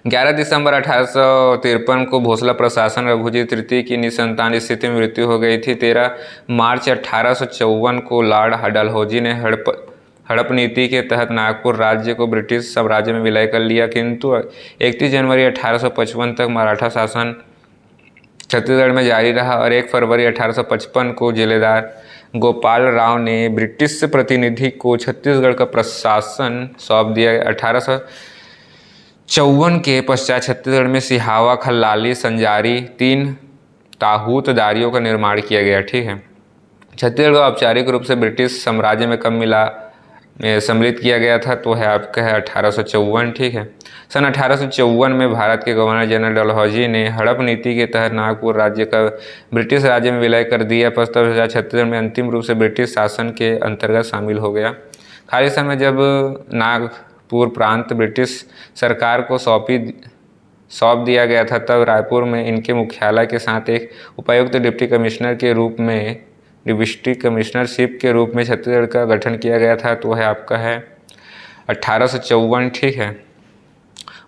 11 दिसंबर 1853 को भोसला प्रशासन रघुजी तृतीय की निसंतान स्थिति में मृत्यु हो गई थी। 13 मार्च 1854 को लॉर्ड डलहौजी ने हड़प नीति के तहत नागपुर राज्य को ब्रिटिश साम्राज्य में विलय कर लिया, किंतु 31 जनवरी 1855 तक मराठा शासन छत्तीसगढ़ में जारी रहा और 1 फरवरी 1855 को जिलेदार गोपाल राव ने ब्रिटिश प्रतिनिधि को छत्तीसगढ़ का प्रशासन सौंप दिया। 1854 के पश्चात छत्तीसगढ़ में सिहावा, खल्लाली, संजारी 3 ताहूतदारियों का निर्माण किया गया, ठीक है। छत्तीसगढ़ को औपचारिक रूप से ब्रिटिश साम्राज्य में कब सम्मिलित किया गया था तो है आपका है 1854, ठीक है। सन 1854 में भारत के गवर्नर जनरल डलहौजी ने हड़प नीति के तहत नागपुर राज्य का ब्रिटिश राज्य में विलय कर दिया। पश्चात छत्तीसगढ़ में अंतिम रूप से ब्रिटिश शासन के अंतर्गत शामिल हो गया। खालिस्तान में जब नागपुर प्रांत ब्रिटिश सरकार को सौंप दिया गया था, तब रायपुर में इनके मुख्यालय के साथ एक उपायुक्त डिप्टी कमिश्नरशिप के रूप में छत्तीसगढ़ का गठन किया गया था तो है आपका है 1854, ठीक है।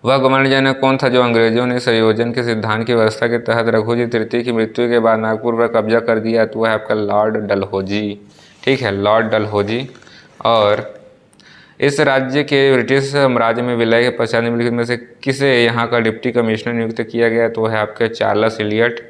वह गवर्नर जनरल कौन था जो अंग्रेजों ने संयोजन के सिद्धांत की व्यवस्था के तहत रघुजी तृतीय की मृत्यु के बाद नागपुर पर कब्जा कर दिया तो है आपका लॉर्ड डलहौजी, ठीक है, लॉर्ड डलहौजी। और इस राज्य के ब्रिटिश साम्राज्य में विलय के पश्चात निम्नलिखित में से किसे यहाँ का डिप्टी कमिश्नर नियुक्त किया गया तो है आपके चार्ल्स इलियट।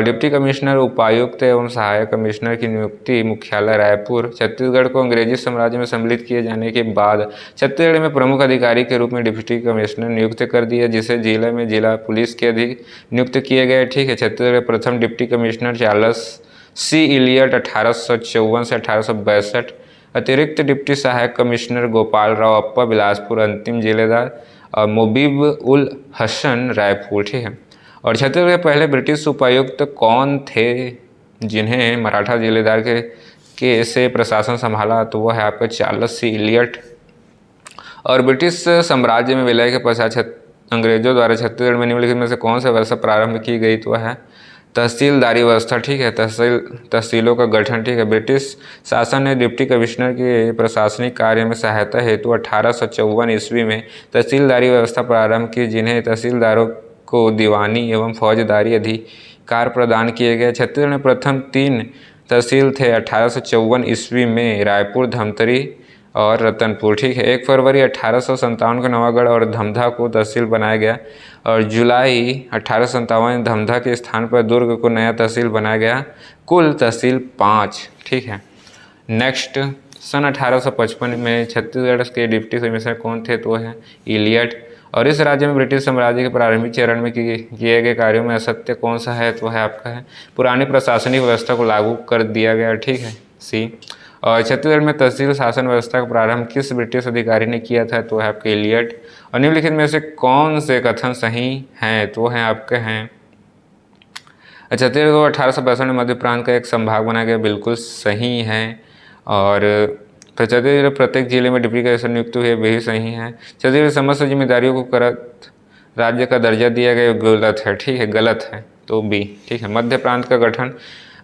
डिप्टी कमिश्नर, उपायुक्त एवं सहायक कमिश्नर की नियुक्ति मुख्यालय रायपुर। छत्तीसगढ़ को अंग्रेजी साम्राज्य में सम्मिलित किए जाने के बाद छत्तीसगढ़ में प्रमुख अधिकारी के रूप में डिप्टी कमिश्नर नियुक्त कर दिया, जिसे जिले में जिला पुलिस के अधिक नियुक्त किए गए, ठीक है। छत्तीसगढ़ के प्रथम डिप्टी कमिश्नर चार्ल्स सी इलियट 1854 से 1862। अतिरिक्त डिप्टी सहायक कमिश्नर गोपाल राव अप्पा बिलासपुर। अंतिम जिलेदार मुबीब उल हसन रायपुर, ठीक है। और छत्तीसगढ़ के पहले ब्रिटिश उपायुक्त कौन थे जिन्हें मराठा जिलेदार के से प्रशासन संभाला तो वह है आपका चार्ल्स सी इलियट। और ब्रिटिश साम्राज्य में विलय के पश्चात अंग्रेजों द्वारा छत्तीसगढ़ में निम्नलिखित में से कौन सा व्यवस्था प्रारंभ की गई तो वह है तहसीलदारी व्यवस्था, ठीक है, तहसीलों का गठन, ठीक है। ब्रिटिश शासन ने डिप्टी कमिश्नर के प्रशासनिक कार्य में सहायता हेतु 1854 ईस्वी में तहसीलदारी व्यवस्था प्रारंभ की, जिन्हें तहसीलदारों को दीवानी एवं फौजदारी अधिकार प्रदान किए गए। छत्तीसगढ़ में प्रथम 3 तहसील थे 1854 ईस्वी में रायपुर, धमतरी और रतनपुर, ठीक है। 1 फरवरी 1857 को नवागढ़ और धमधा को तहसील बनाया गया और जुलाई 1857 धमधा के स्थान पर दुर्ग को नया तहसील बनाया गया। कुल तहसील 5, ठीक है। नेक्स्ट, सन 1855 में छत्तीसगढ़ के डिप्टी कमिश्नर कौन थे? तो है इलियट। और इस राज्य में ब्रिटिश साम्राज्य के प्रारंभिक चरण में किए गए कार्यों में असत्य कौन सा है? तो है आपका है पुरानी प्रशासनिक व्यवस्था को लागू कर दिया गया, ठीक है, सी। और छत्तीसगढ़ में तहसील शासन व्यवस्था का प्रारंभ किस ब्रिटिश अधिकारी ने किया था? तो है आपके इलियट। और निम्नलिखित में से कौन से कथन सही हैं? तो हैं आपके हैं छत्तीसगढ़ को 1862 में मध्य प्रांत का एक संभाग बनाया गया, बिल्कुल सही है। और छत्तीसगढ़ प्रत्येक जिले में डिप्टी कमिश्नर नियुक्त हुए, भी सही है। छत्तीसगढ़ समस्त जिम्मेदारियों को करत राज्य का दर्जा दिया गया, गलत है, ठीक है, गलत है, तो बी, ठीक है। मध्य प्रांत का गठन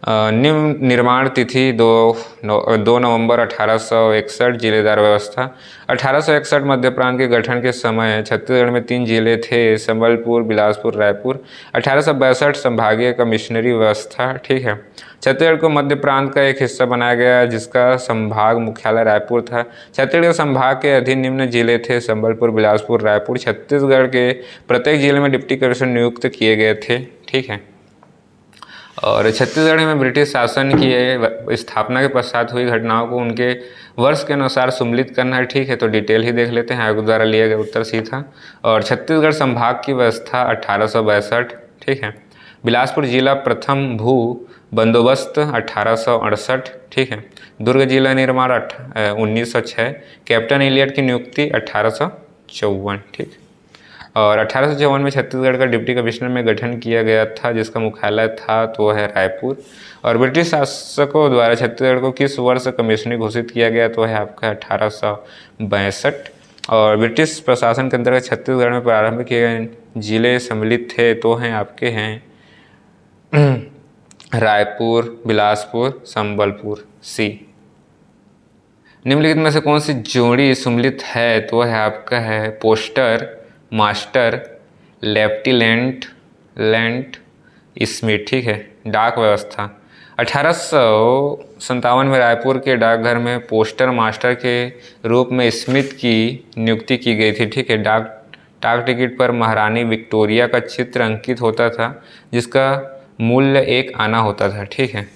निम्न निर्माण तिथि 2 नवंबर 1861। जिलेदार व्यवस्था 1861 मध्य प्रांत के गठन के समय छत्तीसगढ़ में 3 जिले थे, संबलपुर, बिलासपुर, रायपुर। 1862 संभागीय कमिश्नरी व्यवस्था, ठीक है। छत्तीसगढ़ को मध्य प्रांत का एक हिस्सा बनाया गया जिसका संभाग मुख्यालय रायपुर था। छत्तीसगढ़ संभाग के अधीन निम्न जिले थे, संबलपुर, बिलासपुर, रायपुर। छत्तीसगढ़ के प्रत्येक जिले में डिप्टी कमिश्नर नियुक्त किए गए थे, ठीक है। और छत्तीसगढ़ में ब्रिटिश शासन की स्थापना के पश्चात हुई घटनाओं को उनके वर्ष के अनुसार सम्मिलित करना है, ठीक है। तो डिटेल ही देख लेते हैं, आयोग द्वारा लिया गया उत्तर सी था। और छत्तीसगढ़ संभाग की व्यवस्था 1862, ठीक है। बिलासपुर जिला प्रथम भू बंदोबस्त 1868, ठीक है। दुर्ग जिला निर्माण 1906। कैप्टन इलियट की नियुक्ति 1854, ठीक। और 1854 में छत्तीसगढ़ का डिप्टी कमिश्नर में गठन किया गया था जिसका मुख्यालय था तो है रायपुर। और ब्रिटिश शासकों द्वारा छत्तीसगढ़ को किस वर्ष कमिश्नरी घोषित किया गया? तो है आपका 1862। और ब्रिटिश प्रशासन के अंतर्गत छत्तीसगढ़ में प्रारंभ किए गए जिले सम्मिलित थे तो हैं आपके हैं रायपुर, बिलासपुर, संबलपुर, सी। निम्नलिखित में से कौन सी जोड़ी सम्मिलित है? तो है आपका है poster master, lieutenant lent Smith, ठीक है। डाक व्यवस्था 1857 में रायपुर के डाकघर में पोस्टर मास्टर के रूप में स्मिथ की नियुक्ति की गई थी, ठीक है। डाक टिकट पर महारानी विक्टोरिया का चित्र अंकित होता था जिसका मूल्य 1 आना होता था, ठीक है।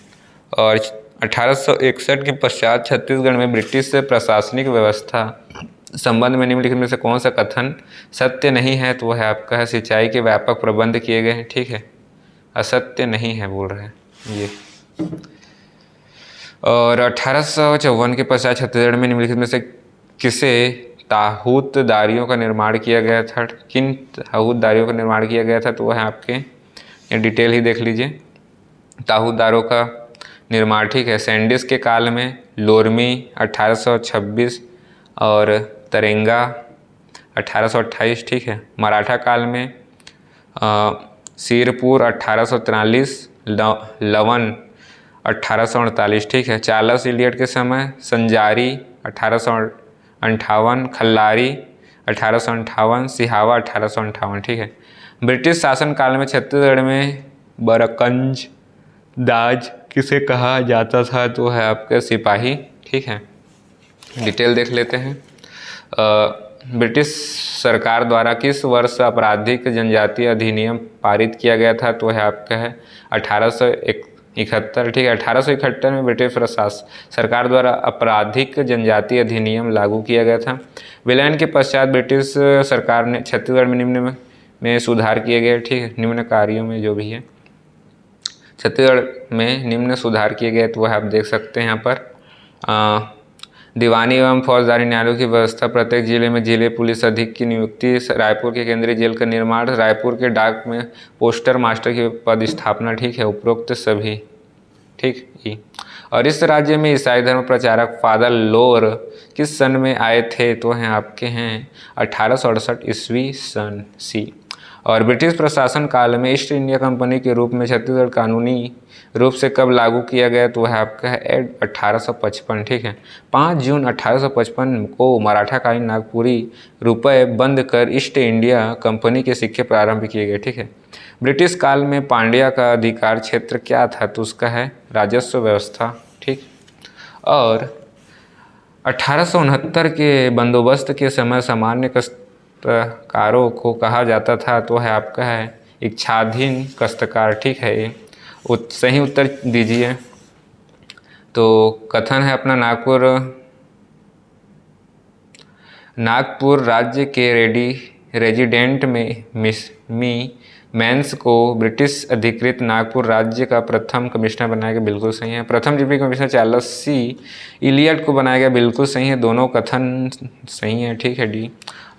और 1861 के पश्चात छत्तीसगढ़ में ब्रिटिश प्रशासनिक व्यवस्था संबंध में निम्नलिखित में से कौन सा कथन सत्य नहीं है? तो है आपका है सिंचाई के व्यापक प्रबंध किए गए हैं, ठीक है। असत्य नहीं है बोल रहे हैं ये। और 1854 के पश्चात छत्तीसगढ़ में निम्नलिखित में से किसे ताहूतदारियों का निर्माण किया गया था? किन ताहूतदारियों का निर्माण किया गया था? तो वह है आपके, ये डिटेल ही देख लीजिए। ताहूतदारों का निर्माण, ठीक है, सैंडिस के काल में, लोरमी 1826 और तरेंगा 1828, ठीक है। मराठा काल में सिरपुर 1843, लवन 1848, ठीक है। चार्ल्स इलियट के समय संजारी 1858, खल्लारी 1858, सिहावा 1858, ठीक है। ब्रिटिश शासन काल में छत्तीसगढ़ में बरकंज दाज किसे कहा जाता था? तो है आपके सिपाही, ठीक है। डिटेल देख लेते हैं। ब्रिटिश सरकार द्वारा किस वर्ष आपराधिक जनजातीय अधिनियम पारित किया गया था? तो है आपका है 1871, ठीक है। 1871 में ब्रिटिश सरकार द्वारा आपराधिक जनजातीय अधिनियम लागू किया गया था। विलयन के पश्चात ब्रिटिश सरकार ने छत्तीसगढ़ में निम्न में सुधार किए गए, ठीक है। निम्न कार्यों में जो भी है छत्तीसगढ़ में निम्न सुधार किए गए, तो वह आप देख सकते हैं यहाँ पर। दीवानी एवं फौजदारी न्यायालयों की व्यवस्था, प्रत्येक जिले में जिले पुलिस अधीक्षक की नियुक्ति, रायपुर के केंद्रीय जेल का निर्माण, रायपुर के डाक में पोस्टर मास्टर की पद स्थापना, ठीक है। उपरोक्त सभी, ठीक। और इस राज्य में ईसाई धर्म प्रचारक फादर लोर किस सन में आए थे? तो हैं आपके हैं 1868 ईस्वी सन, सी। और ब्रिटिश प्रशासन काल में ईस्ट इंडिया कंपनी के रूप में छत्तीसगढ़ कानूनी रूप से कब लागू किया गया, तो वह आपका है 1855। ठीक है, 5 जून 1855 को मराठाकालीन नागपुरी रुपये बंद कर ईस्ट इंडिया कंपनी के सिक्के प्रारंभ किए गए। ठीक है, ब्रिटिश काल में पांड्या का अधिकार क्षेत्र क्या था, तो उसका है राजस्व व्यवस्था। ठीक, और 1869 के बंदोबस्त के समय सामान्य काश्तकारों को कहा जाता था, तो है आपका है इच्छाधीन काश्तकार। ठीक है, ये सही उत्तर दीजिए। तो कथन है अपना नागपुर राज्य के रेजिडेंट में मी मैंस को ब्रिटिश अधिकृत नागपुर राज्य का प्रथम कमिश्नर बनाया गया, बिल्कुल सही है। प्रथम डिप्टी कमिश्नर चार्ल्स सी इलियट को बनाया गया, बिल्कुल सही है, दोनों कथन सही है। ठीक है, डी।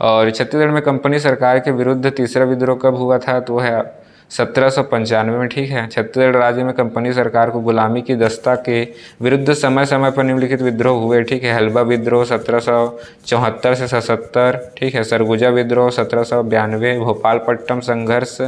और छत्तीसगढ़ में कंपनी सरकार के विरुद्ध तीसरा विद्रोह कब हुआ था, तो है 1795 में। ठीक है, छत्तीसगढ़ राज्य में कंपनी सरकार को गुलामी की दस्ता के विरुद्ध समय समय पर निम्नलिखित विद्रोह हुए। ठीक है, हलबा विद्रोह 1774 से 77। ठीक है, सरगुजा विद्रोह 1792, भोपालपट्टम संघर्ष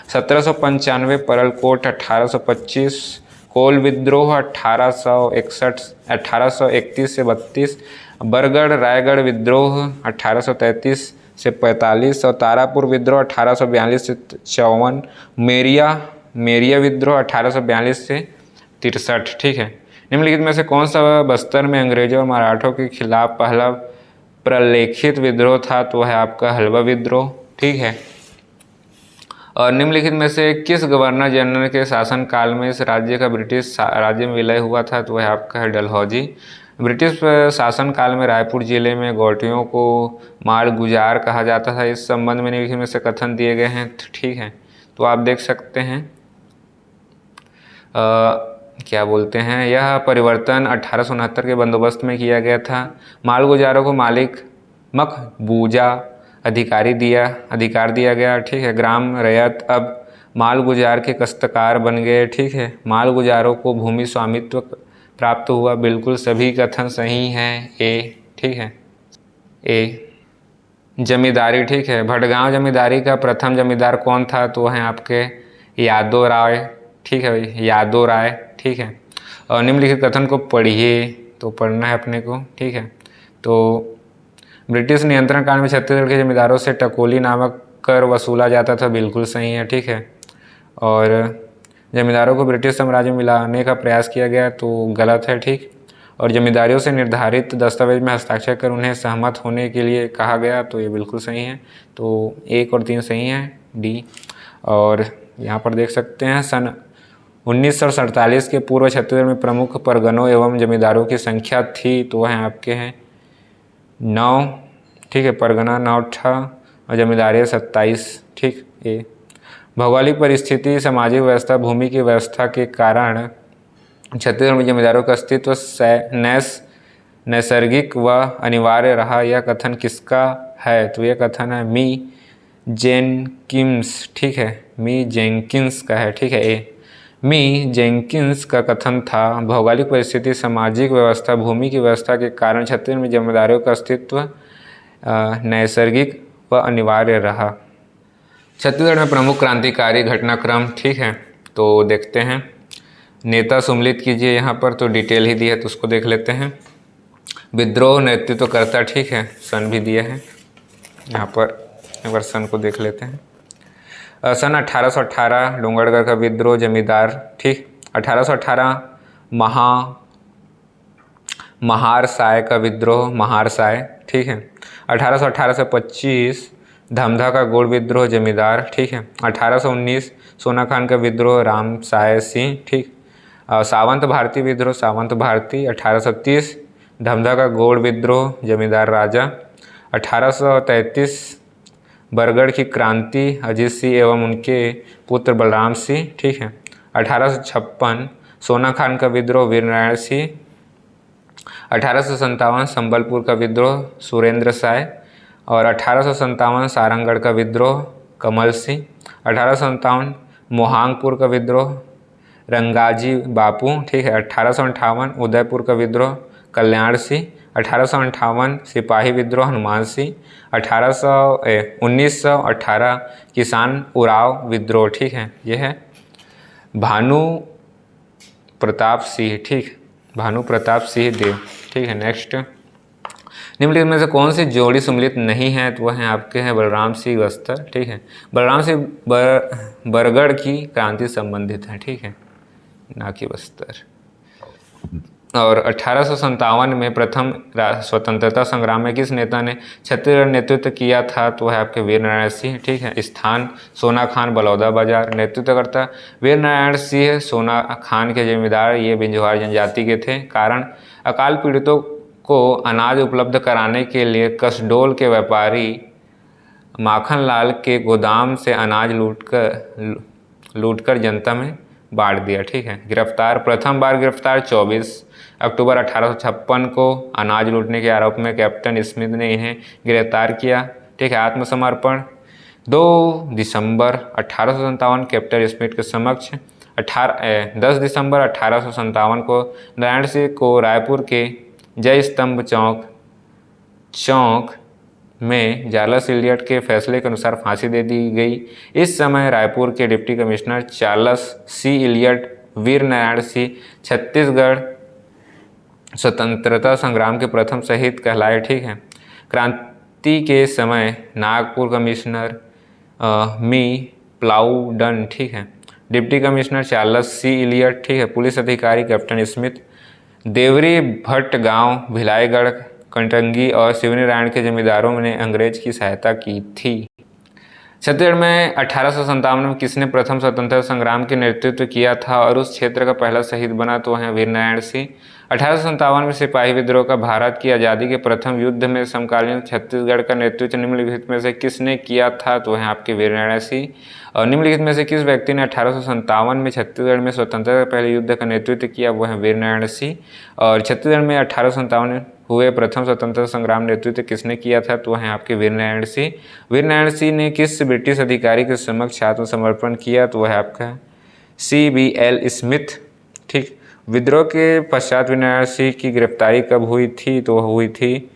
1795, परलकोट 1825, कोल विद्रोह 1831 से 32, बरगढ़ रायगढ़ विद्रोह 1833 से 45 और तारापुर विद्रोह 1842 से 54, मेरिया विद्रोह 1842 से 63। ठीक है, निम्नलिखित में से कौन सा बस्तर में अंग्रेजों और मराठों के खिलाफ पहला प्रलेखित विद्रोह था, तो है आपका हलवा विद्रोह। ठीक है, और निम्नलिखित में से किस गवर्नर जनरल के शासनकाल में इस राज्य का ब्रिटिश राज्य में विलय हुआ था, तो वह आपका है डलहौजी। ब्रिटिश शासनकाल में रायपुर जिले में गौटियों को माल गुजार कहा जाता था। इस संबंध में निम्नलिखित में से कथन दिए गए हैं। ठीक है, तो आप देख सकते हैं क्या बोलते हैं, यह परिवर्तन 1869 के बंदोबस्त में किया गया था। माल गुजारों को मालिक मकबूजा अधिकार दिया गया। ठीक है, ग्राम रैयत अब माल गुजार के काश्तकार बन गए। ठीक है, माल गुजारों को भूमि स्वामित्व प्राप्त हुआ, बिल्कुल सभी कथन सही हैं। ए। ठीक है, ए। जमींदारी। ठीक है, भटगांव जमींदारी का प्रथम जमींदार कौन था, तो वह हैं आपके यादव राय। ठीक है भाई, यादव राय। ठीक है, और निम्नलिखित कथन को पढ़िए, तो पढ़ना है अपने को। ठीक है, तो ब्रिटिश नियंत्रण काल में छत्तीसगढ़ के जमींदारों से टकोली नामक कर वसूला जाता था, बिल्कुल सही है। ठीक है, और जमींदारों को ब्रिटिश साम्राज्य में मिलाने का प्रयास किया गया, तो गलत है। ठीक, और जमींदारियों से निर्धारित दस्तावेज में हस्ताक्षर कर उन्हें सहमत होने के लिए कहा गया, तो ये बिल्कुल सही है। तो 1 और 3 सही हैं, डी। और यहाँ पर देख सकते हैं सन 1947 के पूर्व छत्तीसगढ़ में प्रमुख परगनों एवं जमींदारों की संख्या थी, तो वह आपके हैं 9। ठीक है, परगना 9 था और जमींदारी 27। ठीक, ए। भौगोलिक परिस्थिति, सामाजिक व्यवस्था, भूमि की व्यवस्था के कारण छत्तीसगढ़ में जमींदारों का अस्तित्व नैसर्गिक व अनिवार्य रहा, यह कथन किसका है, तो यह कथन है मी जेनकिंस। ठीक है, मी जेनकिंस का है। ठीक है, ए। मी जेनकिंस का कथन था, भौगोलिक परिस्थिति, सामाजिक व्यवस्था, भूमि की व्यवस्था के कारण छत्तीसगढ़ में जमींदारों का अस्तित्व नैसर्गिक व अनिवार्य रहा। छत्तीसगढ़ में प्रमुख क्रांतिकारी घटनाक्रम। ठीक है, तो देखते हैं, नेता सम्मिलित कीजिए। यहाँ पर तो डिटेल ही दी है, तो उसको देख लेते हैं। विद्रोह नेतृत्वकर्ता। ठीक है, सन भी दिया है यहाँ पर, एक बार सन को देख लेते हैं। सन 1818 डोंगरगढ़ का विद्रोह, जमींदार। ठीक, 1818 महारसाय का विद्रोह, महारसाय। ठीक है, 1818 से 25 धमधा का गोड़ विद्रोह, जमींदार। ठीक है, 1819 सोनाखान का विद्रोह, रामसाय सिंह। ठीक, सावंत भारती विद्रोह, सावंत भारती। 1830 धमधा का गोड़ विद्रोह, जमींदार राजा। 1833 बरगढ़ की क्रांति, अजीत सिंह एवं उनके पुत्र बलराम सिंह। ठीक है, 1856 सोनाखान का विद्रोह, वीरनारायण सिंह। 1857 संबलपुर का विद्रोह, सुरेंद्र साय। और 1857 सारंगगढ़ का विद्रोह, कमल सिंह। 1857 मोहांगपुर का विद्रोह, रंगाजी बापू। ठीक है, 1858 उदयपुर का विद्रोह, कल्याण सिंह। 1858 सिपाही विद्रोह हनुमान सिंह, 1918 किसान उराव विद्रोह, ठीक है, यह है भानु प्रताप सिंह, ठीक, भानु प्रताप सिंह देव, ठीक है। नेक्स्ट, निम्नलिखित में से कौन सी जोड़ी सम्मिलित नहीं है, तो वह है आपके हैं बलराम सिंह बस्तर, ठीक है, बलराम सिंह बरगढ़ की क्रांति संबंधित है, ठीक है, ना कि बस्तर। और 1857 में प्रथम स्वतंत्रता संग्राम में किस नेता ने छत्तीसगढ़ नेतृत्व किया था, तो है आपके वीर नारायण सिंह, ठीक है। स्थान सोना खान बलौदा बाजार, नेतृत्वकर्ता वीर नारायण सिंह सोना खान के जमींदार ये बिंजवार जनजाति के थे। कारण अकाल पीड़ितों को अनाज उपलब्ध कराने के लिए कसडोल के व्यापारी माखनलाल के गोदाम से अनाज लूटकर जनता में बांट दिया, ठीक है। गिरफ्तार, प्रथम बार गिरफ्तार 24 अक्टूबर 1856 को अनाज लूटने के आरोप में कैप्टन स्मिथ ने इन्हें गिरफ्तार किया, ठीक है। आत्मसमर्पण 2 दिसंबर 1857 कैप्टन स्मिथ के समक्ष 10 दिसंबर 1857 को नारायण सिंह को रायपुर के जय स्तंभ चौक में चार्ल्स इलियट के फैसले के अनुसार फांसी दे दी गई। इस समय रायपुर के डिप्टी कमिश्नर चार्ल्स सी इलियट वीर नारायण सिंह छत्तीसगढ़ स्वतंत्रता संग्राम के प्रथम शहीद कहलाए, ठीक है। क्रांति के समय नागपुर कमिश्नर मी प्लाउडन, ठीक है। डिप्टी कमिश्नर चार्ल्स सी इलियट, ठीक है। पुलिस अधिकारी कैप्टन स्मिथ, देवरी भट्टगांव भिलाईगढ़ कंटंगी और शिवनारायण के जमींदारों ने अंग्रेज की सहायता की थी। छत्तीसगढ़ में 1857 में किसने प्रथम स्वतंत्रता संग्राम के नेतृत्व किया था और उस क्षेत्र का पहला शहीद बना, तो है वीर नारायण सिंह। 1857 में सिपाही विद्रोह का भारत की आज़ादी के प्रथम युद्ध में समकालीन छत्तीसगढ़ का नेतृत्व निम्नलिखित में से किसने किया था, तो है आपके वीर नारायण सिंह। और निम्नलिखित में से किस व्यक्ति ने 1857 में छत्तीसगढ़ में स्वतंत्रता के पहले युद्ध का नेतृत्व किया, वो है वीर नारायण सिंह। और छत्तीसगढ़ में 1857 में हुए प्रथम स्वतंत्रता संग्राम नेतृत्व किसने किया था, तो हैं आपके वीर नारायण सिंह। वीर नारायण सिंह ने किस ब्रिटिश अधिकारी के समक्ष आत्मसमर्पण किया, तो वह आपका CBL स्मिथ, ठीक। विद्रोह के पश्चात वीर नारायण सिंह की गिरफ्तारी कब हुई थी, तो वह हुई थी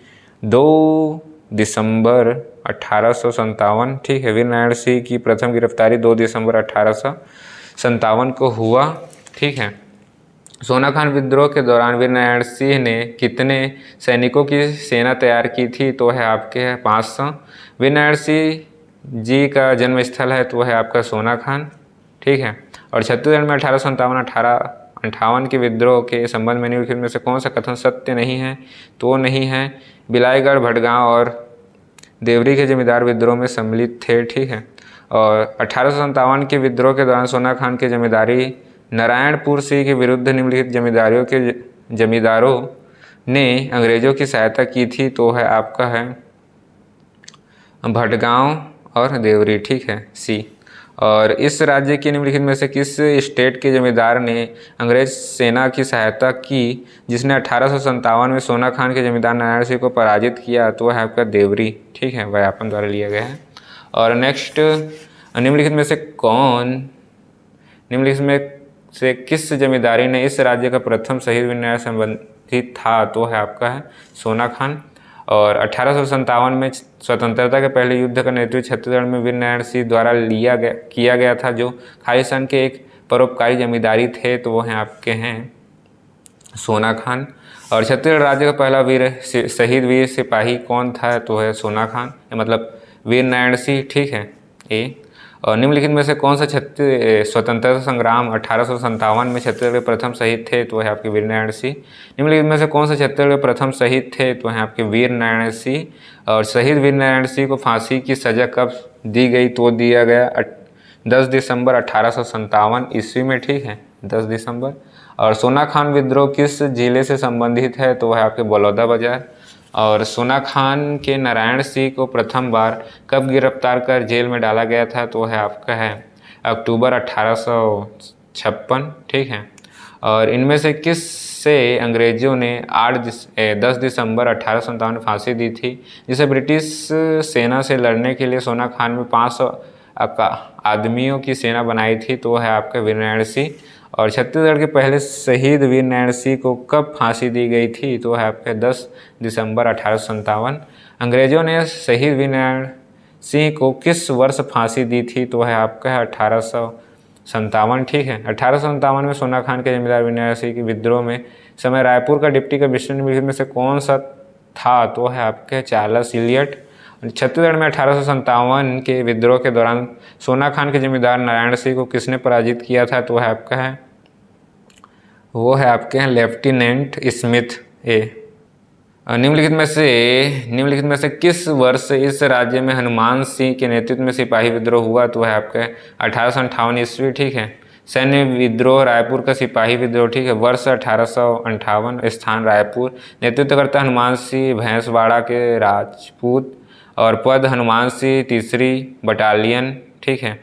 2 दिसंबर 1857, ठीक है। वीर नारायण सिंह की प्रथम गिरफ्तारी 2 दिसंबर 1857 को हुआ, ठीक है। सोनाखान विद्रोह के दौरान वीर नारायण सिंह ने कितने सैनिकों की सेना तैयार की थी, तो है आपके 500। वीर नारायण सिंह जी का जन्म स्थल है, तो वह है आपका सोनाखान, ठीक है। और छत्तीसगढ़ में 1857 के विद्रोह के संबंध में निम्नलिखित में से कौन सा कथन सत्य नहीं है, तो वो नहीं है बिलाईगढ़ भटगांव और देवरी के जमींदार विद्रोह में सम्मिलित थे, ठीक है। और 1857 के विद्रोह के दौरान सोनाखान की जमींदारी नारायणपुर सिंह के विरुद्ध निम्नलिखित जमींदारों ने अंग्रेजों की सहायता की थी, तो है आपका है भटगांव और देवरी, ठीक है, सी। और इस राज्य के निम्नलिखित में से किस स्टेट के जमींदार ने अंग्रेज सेना की सहायता की जिसने 1857 में सोनाखान के जमींदार नारायण सिंह को पराजित किया, तो वह है आपका देवरी, ठीक है, व्यापन द्वारा लिया गया है। और नेक्स्ट, निम्नलिखित में से किस जमींदारी ने इस राज्य का प्रथम शहीद वीर नारायण संबंधित था, तो है आपका है सोनाखान। और 1857 में स्वतंत्रता के पहले युद्ध का नेतृत्व छत्तीसगढ़ में वीर नारायण सिंह द्वारा किया गया था, जो खालिस्तान के एक परोपकारी जमींदारी थे, तो वो हैं आपके हैं सोनाखान। और छत्तीसगढ़ राज्य का पहला शहीद वीर सिपाही कौन था, तो है सोनाखान, मतलब वीर नारायण सिंह, ठीक है, ए। और निम्नलिखित में से कौन सा स्वतंत्रता संग्राम 1857 में छत्तीसगढ़ के प्रथम शहीद थे, तो है आपके वीर नारायण सिंह। निम्नलिखित में से कौन सा छत्तीसगढ़ के प्रथम शहीद थे, तो है आपके वीर नारायण सिंह। और शहीद वीर नारायण सिंह को फांसी की सजा कब दी गई, तो दिया गया 10 दिसंबर 1857 ईस्वी में, ठीक है, 10 दिसंबर। और सोनाखान विद्रोह किस जिले से संबंधित है, तो वह आपके बलौदा बाजार। और सोनाखान के नारायण सिंह को प्रथम बार कब गिरफ्तार कर जेल में डाला गया था, तो है आपका है अक्टूबर 1856, ठीक है। और इनमें से किस से अंग्रेजों ने 10 दिसंबर 1857 में फांसी दी थी, जिसे ब्रिटिश सेना से लड़ने के लिए सोनाखान में 500 आदमियों की सेना बनाई थी तो वह है आपका वीरनारायण सिंह। और छत्तीसगढ़ के पहले शहीद वीरनारायण सिंह को कब फांसी दी गई थी तो है आपके 10 दिसंबर 1857। अंग्रेजों ने शहीद वीरनारायण सिंह को किस वर्ष फांसी दी थी तो है आपका 1857। ठीक है, 1857 में सोना खान के जमींदार वीरनारायण सिंह के विद्रोह में समय रायपुर का डिप्टी कमिश्नर में से कौन सा था तो है आपके चार्ल्स इलियट। छत्तीसगढ़ में 1857 के विद्रोह के दौरान सोना खान के जमींदार नारायण सिंह को किसने पराजित किया था तो वो है आपके हैं लेफ्टिनेंट स्मिथ ए। निम्नलिखित में से किस वर्ष इस राज्य में हनुमान सिंह के नेतृत्व में सिपाही विद्रोह हुआ तो है आपका 1858 ईस्वी। ठीक है, सैन्य विद्रोह रायपुर का सिपाही विद्रोह। ठीक है, वर्ष 1858, स्थान रायपुर, नेतृत्वकर्ता हनुमान सिंह भैंसवाड़ा के राजपूत और पद हनुमान सिंह 3री बटालियन ठीक है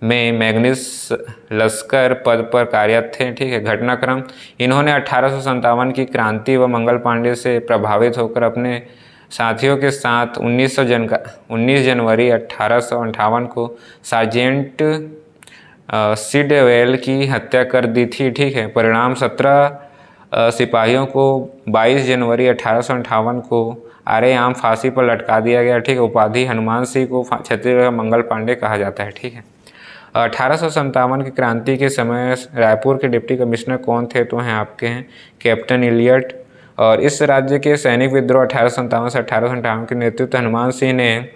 में मैग्निस लश्कर पद पर कार्यरत थे। ठीक है, घटनाक्रम इन्होंने 1857 की क्रांति व मंगल पांडे से प्रभावित होकर अपने साथियों के साथ 19 जनवरी 1858 को सार्जेंट सिडवेल की हत्या कर दी थी। ठीक है, परिणाम 17 सिपाहियों को 22 जनवरी 1858 को आरेआम फांसी पर लटका दिया गया। ठीक है, उपाधि हनुमान सिंह को छत्तीसगढ़ मंगल पांडे कहा जाता है। ठीक है, 1857 की क्रांति के समय रायपुर के डिप्टी कमिश्नर कौन थे तो हैं आपके हैं कैप्टन इलियट। और इस राज्य के सैनिक विद्रोह 1857 से 1858 के नेतृत्व हनुमान सिंह ने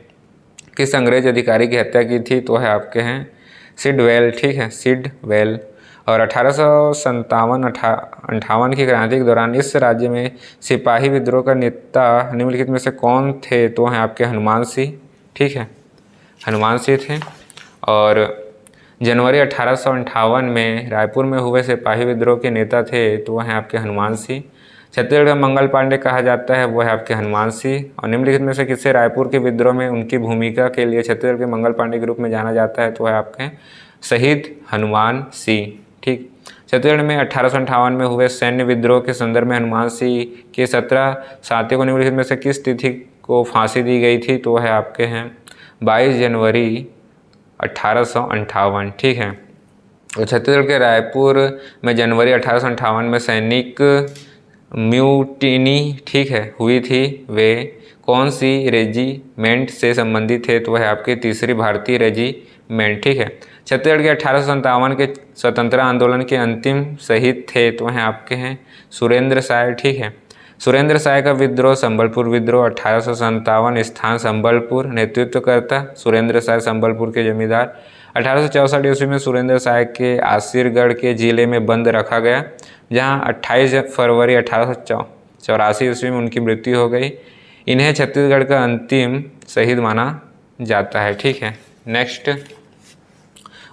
किस अंग्रेज अधिकारी की हत्या की थी तो है आपके हैं सिडवेल। ठीक है, सिडवेल। और 1857-58 की क्रांति के दौरान इस राज्य में सिपाही विद्रोह का नेता निम्नलिखित में से कौन थे तो हैं आपके हनुमान सिंह। ठीक है, हनुमान सिंह थे। और जनवरी 1858 में रायपुर में हुए सिपाही विद्रोह के नेता थे तो वह हैं आपके हनुमान सिंह। छत्तीसगढ़ का मंगल पांडे कहा जाता है वो है आपके हनुमान सिंह। और निम्नलिखित में से किसे रायपुर के विद्रोह में उनकी भूमिका के लिए छत्तीसगढ़ के मंगल पांडे के रूप में जाना जाता है तो वह आपके शहीद हनुमान सिंह। ठीक, छत्तीसगढ़ में 1858 में हुए सैन्य विद्रोह के संदर्भ में हनुमान सिंह के 17 साथियों को निम्नलिखित में से किस तिथि को फांसी दी गई थी तो वह आपके हैं 22 जनवरी 1858। ठीक है, तो छत्तीसगढ़ के रायपुर में जनवरी 1858 में सैनिक म्यूटिनी ठीक है हुई थी। वे कौन सी रेजिमेंट से संबंधित थे तो वह आपके 3री भारतीय रेजिमेंट। ठीक है, छत्तीसगढ़ के 1857 के स्वतंत्रता आंदोलन के अंतिम शहीद थे तो वह आपके हैं सुरेंद्र साय। ठीक है, सुरेंद्र साय का विद्रोह संबलपुर विद्रोह 1857, स्थान संबलपुर, नेतृत्वकर्ता सुरेंद्र साय संबलपुर के जमींदार। 1864 ईस्वी में सुरेंद्र साय के आसिरगढ़ के जिले में बंद रखा गया जहां 28 फरवरी 1884 ईस्वी में उनकी मृत्यु हो गई। इन्हें छत्तीसगढ़ का अंतिम शहीद माना जाता है। ठीक है, नेक्स्ट,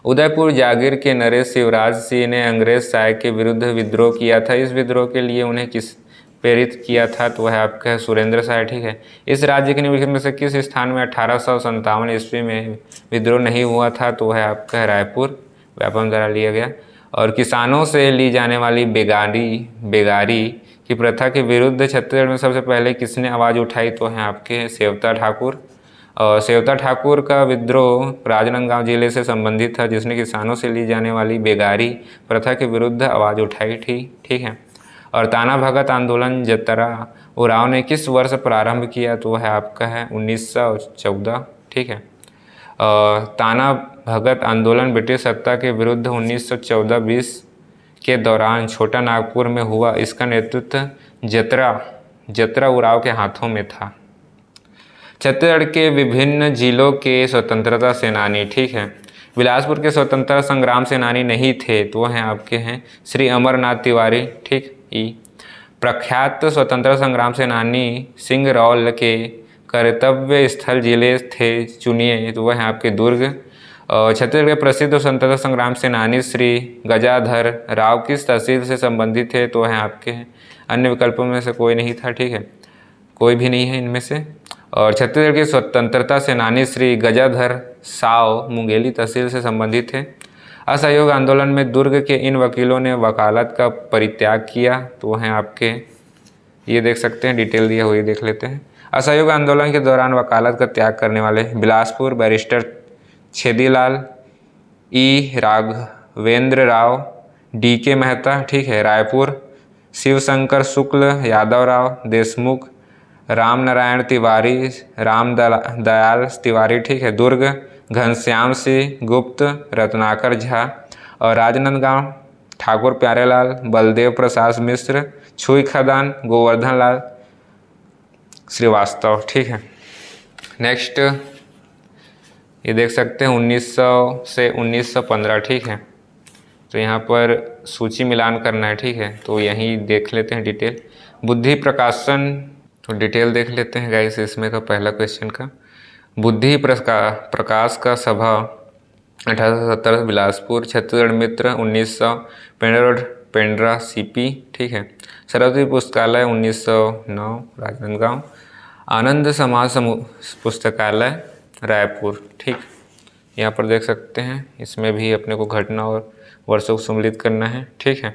उदयपुर जागीर के नरेश शिवराज सिंह ने अंग्रेज साय के विरुद्ध विद्रोह किया था। इस विद्रोह के लिए उन्हें किस प्रेरित किया था तो वह आपका है सुरेंद्र साय। ठीक है, इस राज्य के निम्नलिखित में से किस स्थान में 1857 ईस्वी में विद्रोह नहीं हुआ था तो वह आपका है रायपुर, व्यापम द्वारा लिया गया। और किसानों से ली जाने वाली बेगारी की प्रथा के विरुद्ध छत्तीसगढ़ में सबसे पहले किसने आवाज़ उठाई तो हैं आपके सेवता ठाकुर। और सेवता ठाकुर का विद्रोह राजनांदगांव जिले से संबंधित था जिसने किसानों से ली जाने वाली बेगारी प्रथा के विरुद्ध आवाज़ उठाई थी। ठीक है, और ताना भगत आंदोलन जतरा उराव ने किस वर्ष प्रारंभ किया तो वह आपका है 1914। ठीक है, ताना भगत आंदोलन ब्रिटिश सत्ता के विरुद्ध 1914-20 के दौरान छोटा नागपुर में हुआ। इसका नेतृत्व जतरा उराव के हाथों में था। छत्तीसगढ़ के विभिन्न जिलों के स्वतंत्रता सेनानी। ठीक है, बिलासपुर के स्वतंत्रता संग्राम सेनानी नहीं थे तो वह हैं आपके हैं श्री अमरनाथ तिवारी। ठीक, प्रख्यात स्वतंत्रता संग्राम सेनानी सिंगरौल के कर्तव्य स्थल जिले थे चुनिए तो वह हैं आपके दुर्ग। छत्तीसगढ़ के प्रसिद्ध स्वतंत्रता संग्राम सेनानी श्री गजाधर राव किस तहसील से संबंधित थे तो वह आपके हैं अन्य विकल्पों में से कोई नहीं था। ठीक है, कोई भी नहीं है इनमें से। और छत्तीसगढ़ के स्वतंत्रता सेनानी श्री गजाधर साव मुंगेली तहसील से संबंधित थे। असहयोग आंदोलन में दुर्ग के इन वकीलों ने वकालत का परित्याग किया तो वह हैं आपके, ये देख सकते हैं, डिटेल दिया हुई देख लेते हैं। असहयोग आंदोलन के दौरान वकालत का त्याग करने वाले बिलासपुर बैरिस्टर छेदीलाल, ई राघवेंद्र राव, DK मेहता, ठीक है, रायपुर, शिवशंकर शुक्ल, यादव राव, देशमुख, राम नारायण तिवारी, राम दयाल तिवारी, ठीक है, दुर्ग, घनश्याम सिंह गुप्त, रत्नाकर झा, और राजनांदगांव ठाकुर प्यारेलाल, बलदेव प्रसाद मिश्र, छुई खदान गोवर्धन लाल श्रीवास्तव, ठीक है। नेक्स्ट ये देख सकते हैं 1900 से 1915, ठीक है। तो यहाँ पर सूची मिलान करना है, ठीक है, तो यहीं देख लेते हैं डिटेल। बुद्धि प्रकाशन, तो डिटेल देख लेते हैं गाइस इसमें का पहला क्वेश्चन का। बुद्धि प्रकाश का सभा 1870 बिलासपुर, छत्तीसगढ़ मित्र 1900 पेंड्रा CP, ठीक है। सरस्वती पुस्तकालय 1909 राजनांदगांव, आनंद समाज पुस्तकालय रायपुर, ठीक। यहाँ पर देख सकते हैं इसमें भी अपने को घटना और वर्षों को सम्मिलित करना है, ठीक है।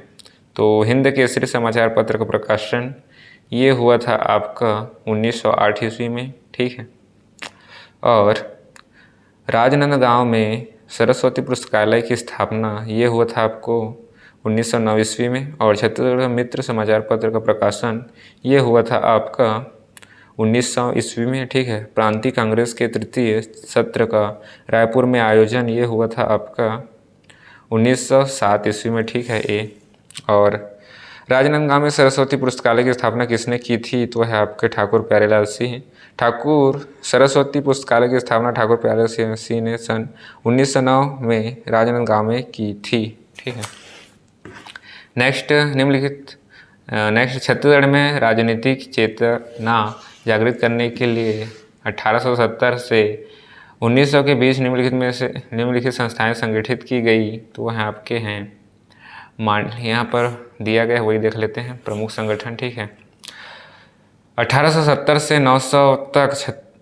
तो हिंद केसरी समाचार पत्र का प्रकाशन ये हुआ था आपका 1908 ईस्वी में, ठीक है। और राजनांदगांव में सरस्वती पुस्तकालय की स्थापना ये हुआ था आपको 1909 ईस्वी में। और छत्तीसगढ़ मित्र समाचार पत्र का प्रकाशन ये हुआ था आपका 1900 ईस्वी में, ठीक है। प्रांतीय कांग्रेस के तृतीय सत्र का रायपुर में आयोजन ये हुआ था आपका 1907 ईस्वी में, ठीक है ए। और राजनांदगांव में सरस्वती पुस्तकालय की स्थापना किसने की थी, तो है आपके ठाकुर प्यारेलाल सिंह। ठाकुर सरस्वती पुस्तकालय की स्थापना ठाकुर प्यारेलाल सिंह ने सन 1909 में राजनांदगांव में की थी, ठीक है। नेक्स्ट छत्तीसगढ़ में राजनीतिक चेतना जागृत करने के लिए 1870 से 1900 के बीच निम्नलिखित संस्थाएं संगठित की गई, तो वह आपके हैं यहाँ पर दिया गया वही देख लेते हैं प्रमुख संगठन, ठीक है। 1870 से 900 तक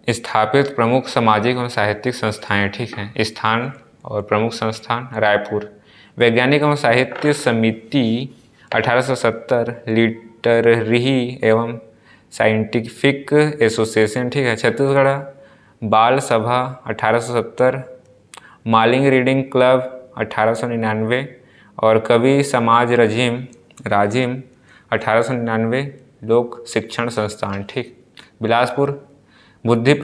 स्थापित प्रमुख सामाजिक एवं साहित्यिक संस्थाएं, ठीक हैं। स्थान और प्रमुख संस्थान रायपुर, वैज्ञानिक एवं साहित्य समिति 1870, लिटरेरी एवं साइंटिफिक एसोसिएशन, ठीक है। छत्तीसगढ़ बाल सभा 1870, मालिंग रीडिंग क्लब 1899 और कवि समाज राजिम 1899 लोक शिक्षण संस्थान, ठीक। बिलासपुर बुद्धि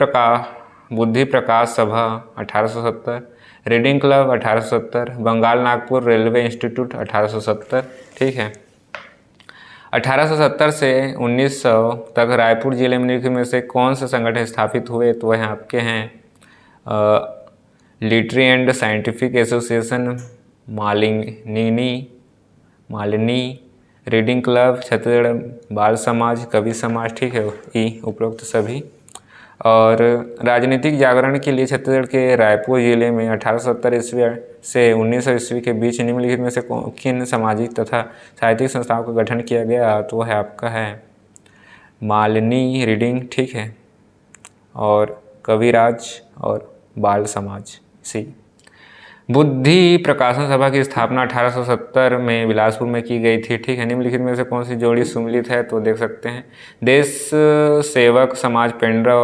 Prakash Sabha 1870, reading club 1870, Bengal Nagpur railway institute 1870, ठीक है। 1870 से 1900 तक रायपुर जिले में से कौन से संगठन स्थापित हुए, तो वह आपके हैं literary and scientific association, Malini reading club, Chhattisgarh बाल समाज, कवि समाज, ठीक है ई उपरोक्त सभी। और राजनीतिक जागरण के लिए छत्तीसगढ़ के रायपुर जिले में 1870 ईस्वी से 1900 ईस्वी के बीच निम्नलिखित में से किन सामाजिक तथा साहित्यिक संस्थाओं का गठन किया गया, तो है आपका है मालिनी रीडिंग, ठीक है, और कविराज और बाल समाज सी। बुद्धि प्रकाशन सभा की स्थापना 1870 में बिलासपुर में की गई थी, ठीक है। निम्नलिखित में से कौन सी जोड़ी सुमिलित है, तो देख सकते हैं देश सेवक समाज पेंड्रा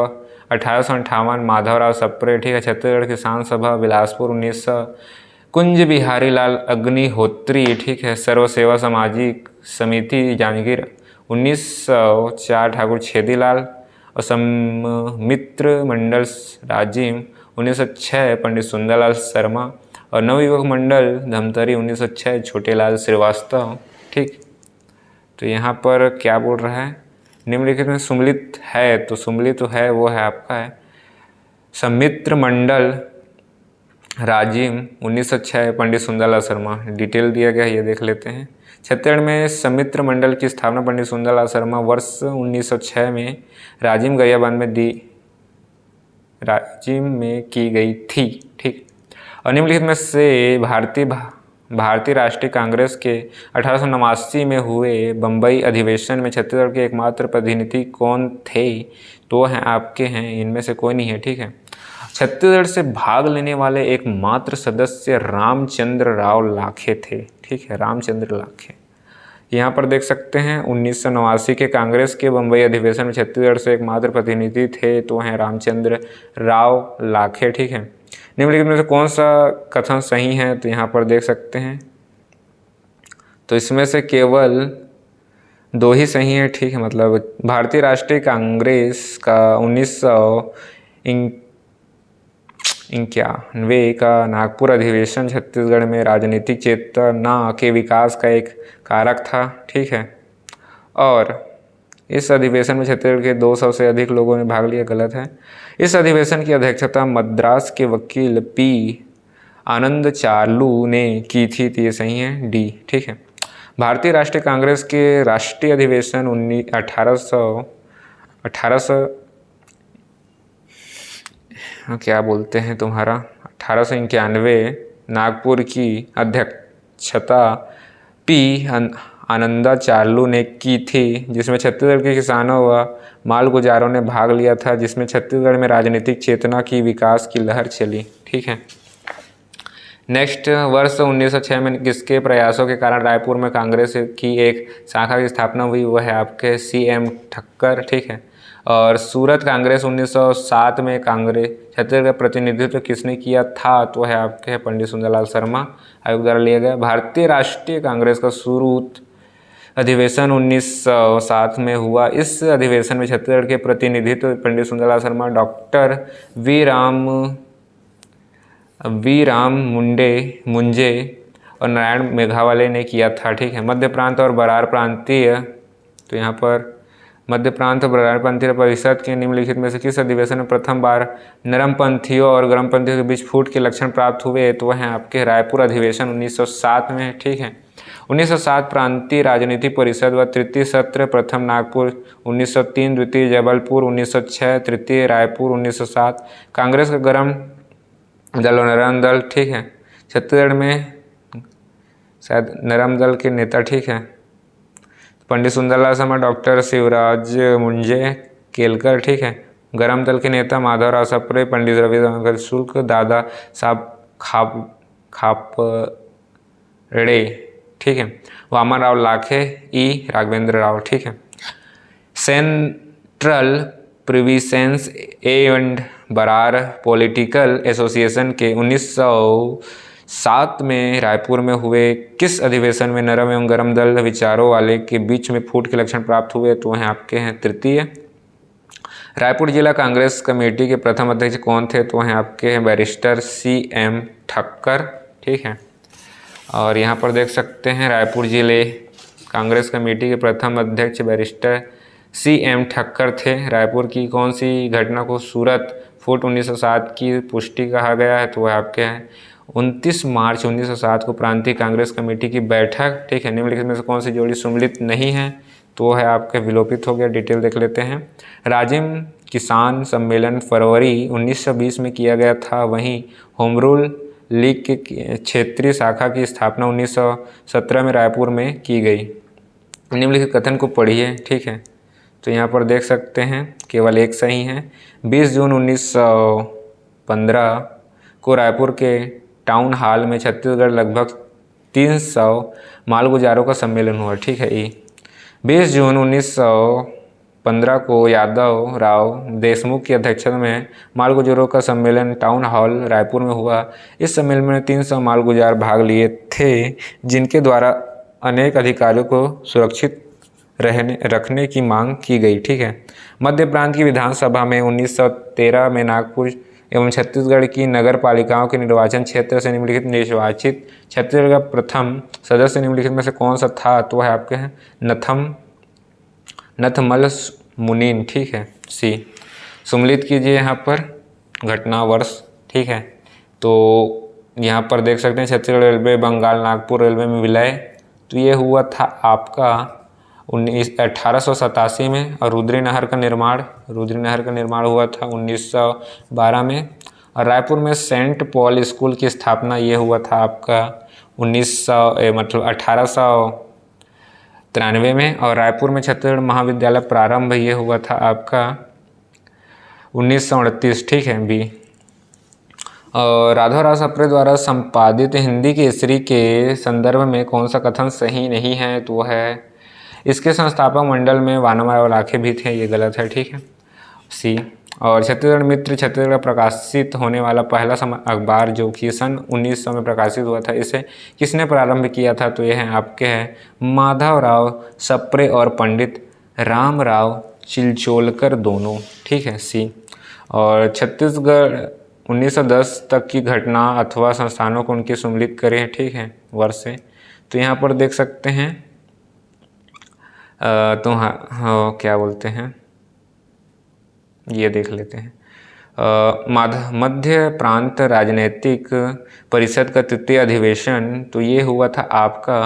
1858, माधवराव सप्रे, ठीक है। छत्तीसगढ़ किसान सभा बिलासपुर 1900, कुंज बिहारी लाल अग्निहोत्री, ठीक है। सर्व सेवा सामाजिक समिति जांजगीर 1904, ठाकुर छेदीलाल, और समित्र मंडल राजिम 1906, पंडित सुंदरलाल शर्मा, और नवयुवक मंडल धमतरी 1906, छोटेलाल श्रीवास्तव, ठीक। तो यहाँ पर क्या बोल रहा है, निम्नलिखित में सुमिलित है, तो सुमिलित तो है वो है आपका है समित्र मंडल राजिम 1906, पंडित सुंदरलाल शर्मा। डिटेल दिया गया ये देख लेते हैं। छत्तीसगढ़ में समित्र मंडल की स्थापना पंडित सुंदरलाल शर्मा वर्ष 1906 में राजिम गरियाबंद में की गई थी, ठीक। और निम्नलिखित में से भारतीय राष्ट्रीय कांग्रेस के 1889 में हुए बम्बई अधिवेशन में छत्तीसगढ़ के एकमात्र प्रतिनिधि कौन थे, तो हैं आपके हैं इनमें से कोई नहीं है, ठीक है। छत्तीसगढ़ से भाग लेने वाले एकमात्र सदस्य रामचंद्र राव लाखे थे, ठीक है, रामचंद्र लाखे। यहाँ पर देख सकते हैं 1989 के कांग्रेस के बम्बई अधिवेशन में छत्तीसगढ़ से एकमात्र प्रतिनिधि थे, तो हैं रामचंद्र राव लाखे, ठीक है। निम्नलिखित में से कौन सा कथन सही है, तो यहाँ पर देख सकते हैं, तो इसमें से केवल 2 ही सही है, ठीक है। मतलब भारतीय राष्ट्रीय कांग्रेस का 1991 का नागपुर अधिवेशन छत्तीसगढ़ में राजनीतिक चेतना के विकास का एक कारक था, ठीक है। और इस अधिवेशन में छत्तीसगढ़ के 200 से अधिक लोगों ने भाग लिया, गलत है। इस अधिवेशन की अध्यक्षता मद्रास के वकील पी आनंद चार्लू ने की थी, तो ये सही है, डी, ठीक है। भारतीय राष्ट्रीय कांग्रेस के राष्ट्रीय अधिवेशन 1800 क्या बोलते हैं तुम्हारा 1891 नागपुर की अध्यक्षता पी आनंदा चार्लू ने की थी, जिसमें छत्तीसगढ़ के किसानों व मालगुजारों ने भाग लिया था, जिसमें छत्तीसगढ़ में राजनीतिक चेतना की विकास की लहर चली, ठीक है। नेक्स्ट, वर्ष 1906 में किसके प्रयासों के कारण रायपुर में कांग्रेस की एक शाखा की स्थापना हुई, वह है आपके CM ठक्कर, ठीक है। और सूरत कांग्रेस 1907 में कांग्रेस छत्तीसगढ़ का प्रतिनिधित्व किसने किया था, तो वह है आपके पंडित सुंदरलाल शर्मा आयोग द्वारा लिया गया। भारतीय राष्ट्रीय कांग्रेस का सूरत अधिवेशन 1907 में हुआ। इस अधिवेशन में छत्तीसगढ़ के प्रतिनिधित्व पंडित सुंदरलाल शर्मा, डॉक्टर वी राम मुंजे और नारायण मेघावाले ने किया था, ठीक है। मध्य प्रांत और बरार प्रांतीय, तो यहाँ पर मध्य प्रांत और बरार प्रांतीय परिषद के निम्नलिखित में से किस अधिवेशन में प्रथम बार नरमपंथियों और गर्मपंथियों के बीच फूट के लक्षण प्राप्त हुए, तो वह है आपके रायपुर अधिवेशन 1907 में, ठीक है। 1907 प्रांतीय राजनीतिक परिषद व तृतीय सत्र, प्रथम नागपुर 1903, द्वितीय जबलपुर 1906, तृतीय रायपुर 1907। कांग्रेस का गर्म दल और नरम दल, ठीक है। छत्तीसगढ़ में शायद नरम दल के नेता, ठीक है, पंडित सुंदरलाल शर्मा, डॉक्टर शिवराज मुंजे केलकर, ठीक है। गरम दल के नेता माधवराव सप्रे, पंडित रविशंकर शुक्ल, दादा साहब खापड़े, ठीक है। वामन राव लाखे, ई राघवेंद्र राव, ठीक है। Central province and Berar political association के 1907 में रायपुर में हुए किस अधिवेशन में नरम एवं गरम दल विचारों वाले के बीच में फूट के लक्षण प्राप्त हुए, तो वह आपके हैं तृतीय। रायपुर जिला कांग्रेस कमेटी के प्रथम अध्यक्ष कौन थे, तो वह आपके हैं बैरिस्टर CM ठक्कर, ठीक है। और यहाँ पर देख सकते हैं रायपुर जिले कांग्रेस कमेटी के प्रथम अध्यक्ष बैरिस्टर CM ठक्कर थे। रायपुर की कौन सी घटना को सूरत फूट 1907 की पुष्टि कहा गया है, तो वह आपके हैं 29 मार्च 1907 को प्रांतीय कांग्रेस कमेटी की बैठक, ठीक है। निम्नलिखित में से कौन सी जोड़ी सम्मिलित नहीं है, तो है आपके विलोपित हो गया। डिटेल देख लेते हैं। राजिम किसान सम्मेलन फरवरी 1920 में किया गया था, वहीं होम रूल लीग के क्षेत्रीय शाखा की स्थापना 1917 में रायपुर में की गई। निम्नलिखित कथन को पढ़िए, ठीक है। तो यहाँ पर देख सकते हैं केवल एक सही है। 20 जून 1915 को रायपुर के टाउन हॉल में छत्तीसगढ़ लगभग 300 मालगुजारों का सम्मेलन हुआ, ठीक है। 20 जून 1915 को यादव राव देशमुख की अध्यक्षता में मालगुजारों का सम्मेलन टाउन हॉल रायपुर में हुआ। इस सम्मेलन में 300 मालगुजार भाग लिए थे, जिनके द्वारा अनेक अधिकारियों को सुरक्षित रखने की मांग की गई, ठीक है। मध्य प्रांत की विधानसभा में 1913 में नागपुर एवं छत्तीसगढ़ की नगर पालिकाओं के निर्वाचन क्षेत्र से निम्नलिखित निर्वाचित छत्तीसगढ़ का प्रथम सदस्य निम्नलिखित में से कौन सा था, तो वह आपके हैं नथमल मुनीन, ठीक है। सी सम्मिलित कीजिए यहाँ पर घटना वर्ष, ठीक है। तो यहाँ पर देख सकते हैं छत्तीसगढ़ रेलवे बंगाल नागपुर रेलवे में विलय, तो ये हुआ था आपका 1887 में। और रुद्री नहर का निर्माण हुआ था 1912 में। और रायपुर में सेंट पॉल स्कूल की स्थापना ये हुआ था आपका 1893 में। और रायपुर में छत्तीसगढ़ महाविद्यालय प्रारंभ ये हुआ था आपका 1938, ठीक है बी। और राघवराव सप्रे द्वारा संपादित हिंदी केसरी के संदर्भ में कौन सा कथन सही नहीं है, तो वह है इसके संस्थापक मंडल में वामनराव लाखे भी थे, ये गलत है, ठीक है। सी और छत्तीसगढ़ मित्र छत्तीसगढ़ प्रकाशित होने वाला पहला अखबार जो कि सन 1900 में प्रकाशित हुआ था, इसे किसने प्रारंभ किया था? तो यह है आपके हैं माधवराव सप्रे और पंडित रामराव चिलचोलकर दोनों, ठीक है सी। और छत्तीसगढ़ 1910 तक की घटना अथवा संस्थानों को उनकी सम्मिलित करें, ठीक है वर्ष से। तो यहाँ पर देख सकते हैं तो हाँ क्या बोलते हैं, ये देख लेते हैं। मध्य प्रांत राजनीतिक परिषद का तृतीय अधिवेशन तो ये हुआ था आपका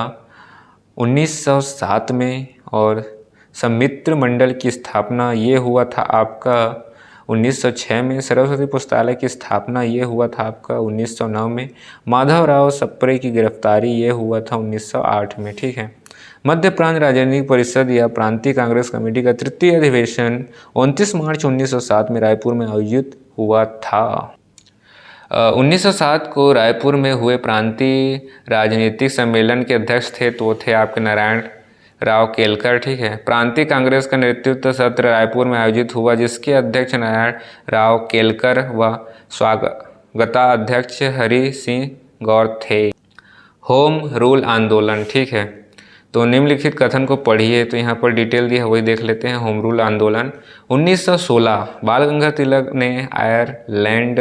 1907 में, और समित्र मंडल की स्थापना ये हुआ था आपका 1906 में। सरस्वती पुस्तकालय की स्थापना ये हुआ था आपका 1909 में। माधवराव सप्रे की गिरफ्तारी ये हुआ था 1908 में, ठीक है। मध्य प्रांत राजनीतिक परिषद या प्रांतीय कांग्रेस कमेटी का तृतीय अधिवेशन 29 मार्च 1907 में रायपुर में आयोजित हुआ था। 1907 को रायपुर में हुए प्रांतीय राजनीतिक सम्मेलन के अध्यक्ष थे तो थे आपके नारायण राव केलकर, ठीक है। प्रांतीय कांग्रेस का नेतृत्व सत्र रायपुर में आयोजित हुआ जिसके अध्यक्ष नारायण राव केलकर व स्वागता अध्यक्ष हरि सिंह गौर थे। होम रूल आंदोलन, ठीक है। तो निम्नलिखित कथन को पढ़िए, तो यहाँ पर डिटेल दिया है वही देख लेते हैं। होम रूल आंदोलन 1916 बाल गंगाधर तिलक ने आयरलैंड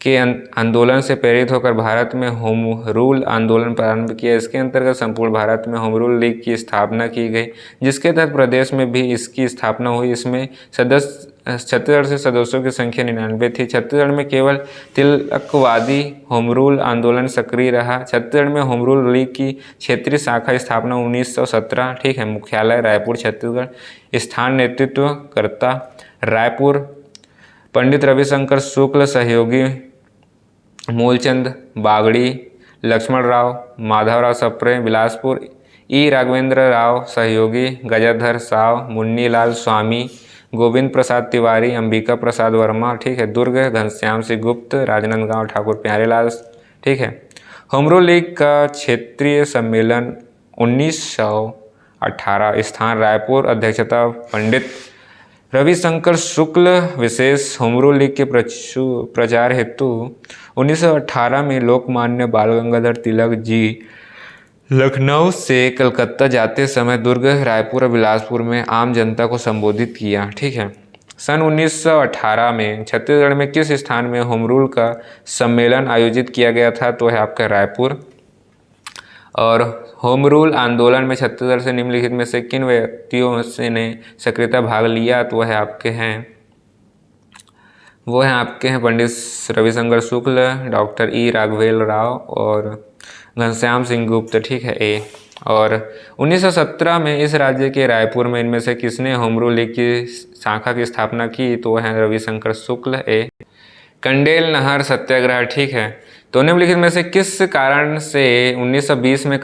के आंदोलन से प्रेरित होकर भारत में होम रूल आंदोलन प्रारंभ किया। इसके अंतर्गत संपूर्ण भारत में होम रूल लीग की स्थापना की गई जिसके तहत प्रदेश में भी इसकी स्थापना हुई। इसमें सदस्य छत्तीसगढ़ से सदस्यों की संख्या 99 थी। छत्तीसगढ़ में केवल तिलकवादी होम रूल आंदोलन सक्रिय रहा। छत्तीसगढ़ में होम रूल लीग की क्षेत्रीय शाखा स्थापना 1917, ठीक है। मुख्यालय रायपुर छत्तीसगढ़। स्थान नेतृत्वकर्ता रायपुर पंडित रविशंकर शुक्ल, सहयोगी मूलचंद बागड़ी, लक्ष्मण राव, माधवराव सप्रे बिलासपुर, ई राघवेंद्र राव सहयोगी, गजाधर साव, मुन्नीलाल स्वामी, गोविंद प्रसाद तिवारी, अंबिका प्रसाद वर्मा, ठीक है। दुर्ग घनश्याम सिंह गुप्त, राजनांदगांव ठाकुर प्यारेलाल, ठीक है। होम रूल लीग का क्षेत्रीय सम्मेलन 1918, स्थान रायपुर, अध्यक्षता पंडित रविशंकर शुक्ल। विशेष होम रूल लीग के प्रचार हेतु 1918 में लोकमान्य बाल गंगाधर तिलक जी लखनऊ से कलकत्ता जाते समय दुर्ग, रायपुर और बिलासपुर में आम जनता को संबोधित किया, ठीक है। सन 1918 में छत्तीसगढ़ में किस स्थान में होम रूल का सम्मेलन आयोजित किया गया था? तो है आपका रायपुर। और होम रूल आंदोलन में छत्तीसगढ़ से निम्नलिखित में से किन व्यक्तियों से ने सक्रियता भाग लिया? तो वह आपके हैं पंडित रविशंकर शुक्ल, डॉक्टर ई राघवेल राव और घनश्याम सिंह गुप्त, ठीक है ए। और 1917 में इस राज्य के रायपुर में इनमें से किसने होम रूल लीग की शाखा की स्थापना की? तो वह है रविशंकर शुक्ल ए। कंडेल नहर सत्याग्रह, ठीक है। तो निम्नलिखित में से किस कारण से 1920 में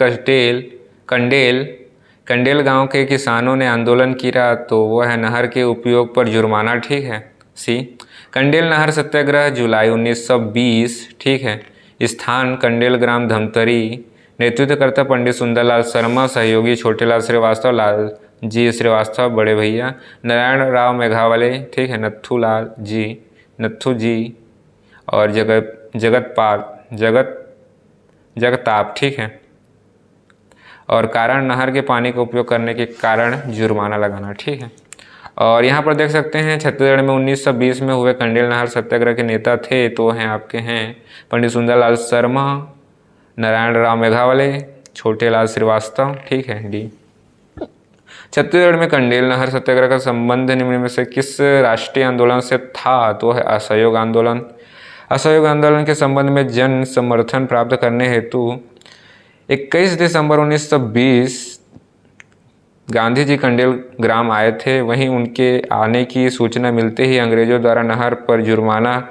कंडेल गांव के किसानों ने आंदोलन किया? तो वह है नहर के उपयोग पर जुर्माना, ठीक है सी। कंडेल नहर सत्याग्रह जुलाई 1920, ठीक है। स्थान कंडेल ग्राम धमतरी। नेतृत्वकर्ता पंडित सुंदरलाल शर्मा, सहयोगी छोटेलाल श्रीवास्तव, लाल जी श्रीवास्तव बड़े भैया, नारायण राव मेघावले, ठीक है, नत्थू जी और जगताप, ठीक है। और कारण नहर के पानी का उपयोग करने के कारण जुर्माना लगाना, ठीक है। और यहाँ पर देख सकते हैं छत्तीसगढ़ में 1920 में हुए कंडेल नहर सत्याग्रह के नेता थे तो हैं आपके हैं पंडित सुंदरलाल शर्मा, नारायण राव मेघावले, छोटेलाल श्रीवास्तव, ठीक है डी। छत्तीसगढ़ में कंडेल नहर सत्याग्रह का संबंध निम्न में से किस राष्ट्रीय आंदोलन से था? तो है असहयोग आंदोलन। असहयोग आंदोलन के संबंध में जन समर्थन प्राप्त करने हेतु 21 दिसंबर 1920 गांधी जी कंडेल ग्राम आए थे। वहीं उनके आने की सूचना मिलते ही अंग्रेजों द्वारा नहर पर जुर्माना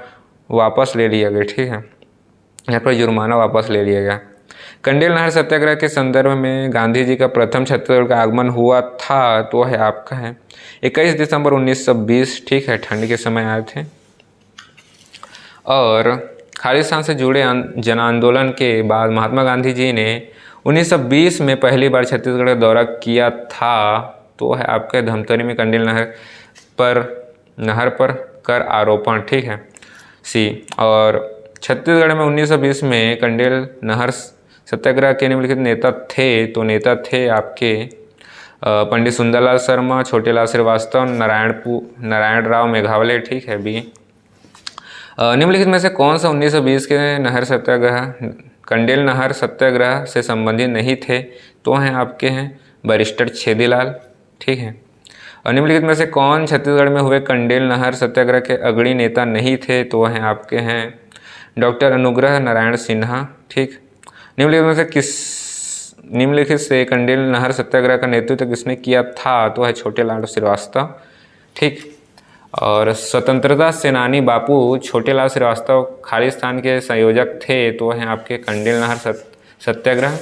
वापस ले लिया गया, ठीक है। यहाँ पर जुर्माना वापस ले लिया गया। कंडेल नहर सत्याग्रह के संदर्भ में गांधी जी का प्रथम छत्तीसगढ़ का आगमन हुआ था तो है आपका है 21 दिसंबर 1920, ठीक है। ठंड के समय आए थे। और खालिस्तान से जुड़े जन आंदोलन के बाद महात्मा गांधी जी ने 1920 में पहली बार छत्तीसगढ़ का दौरा किया था तो है आपके धमतरी में कंडेल नहर पर कर आरोपण, ठीक है सी। और छत्तीसगढ़ में 1920 में कंडेल नहर सत्याग्रह के निम्नलिखित नेता थे, तो नेता थे आपके पंडित सुंदरलाल शर्मा, छोटेलाल श्रीवास्तव, नारायण राव मेघावले, ठीक है बी। निम्नलिखित में से कौन सा 1920 के नहर सत्याग्रह कंडेल नहर सत्याग्रह से संबंधित नहीं थे, तो हैं आपके हैं बैरिस्टर छेदीलाल, ठीक है। और निम्नलिखित में से कौन छत्तीसगढ़ में हुए कंडेल नहर सत्याग्रह के अग्रणी नेता नहीं थे, तो हैं आपके हैं डॉक्टर अनुग्रह नारायण सिन्हा, ठीक। निम्नलिखित से कंडेल नहर सत्याग्रह का नेतृत्व किसने किया था, तो है छोटेलाल श्रीवास्तव, ठीक। और स्वतंत्रता सेनानी बापू छोटेलाल श्रीवास्तव खालिस्तान के संयोजक थे, तो हैं आपके कंडेल नहर सत्याग्रह।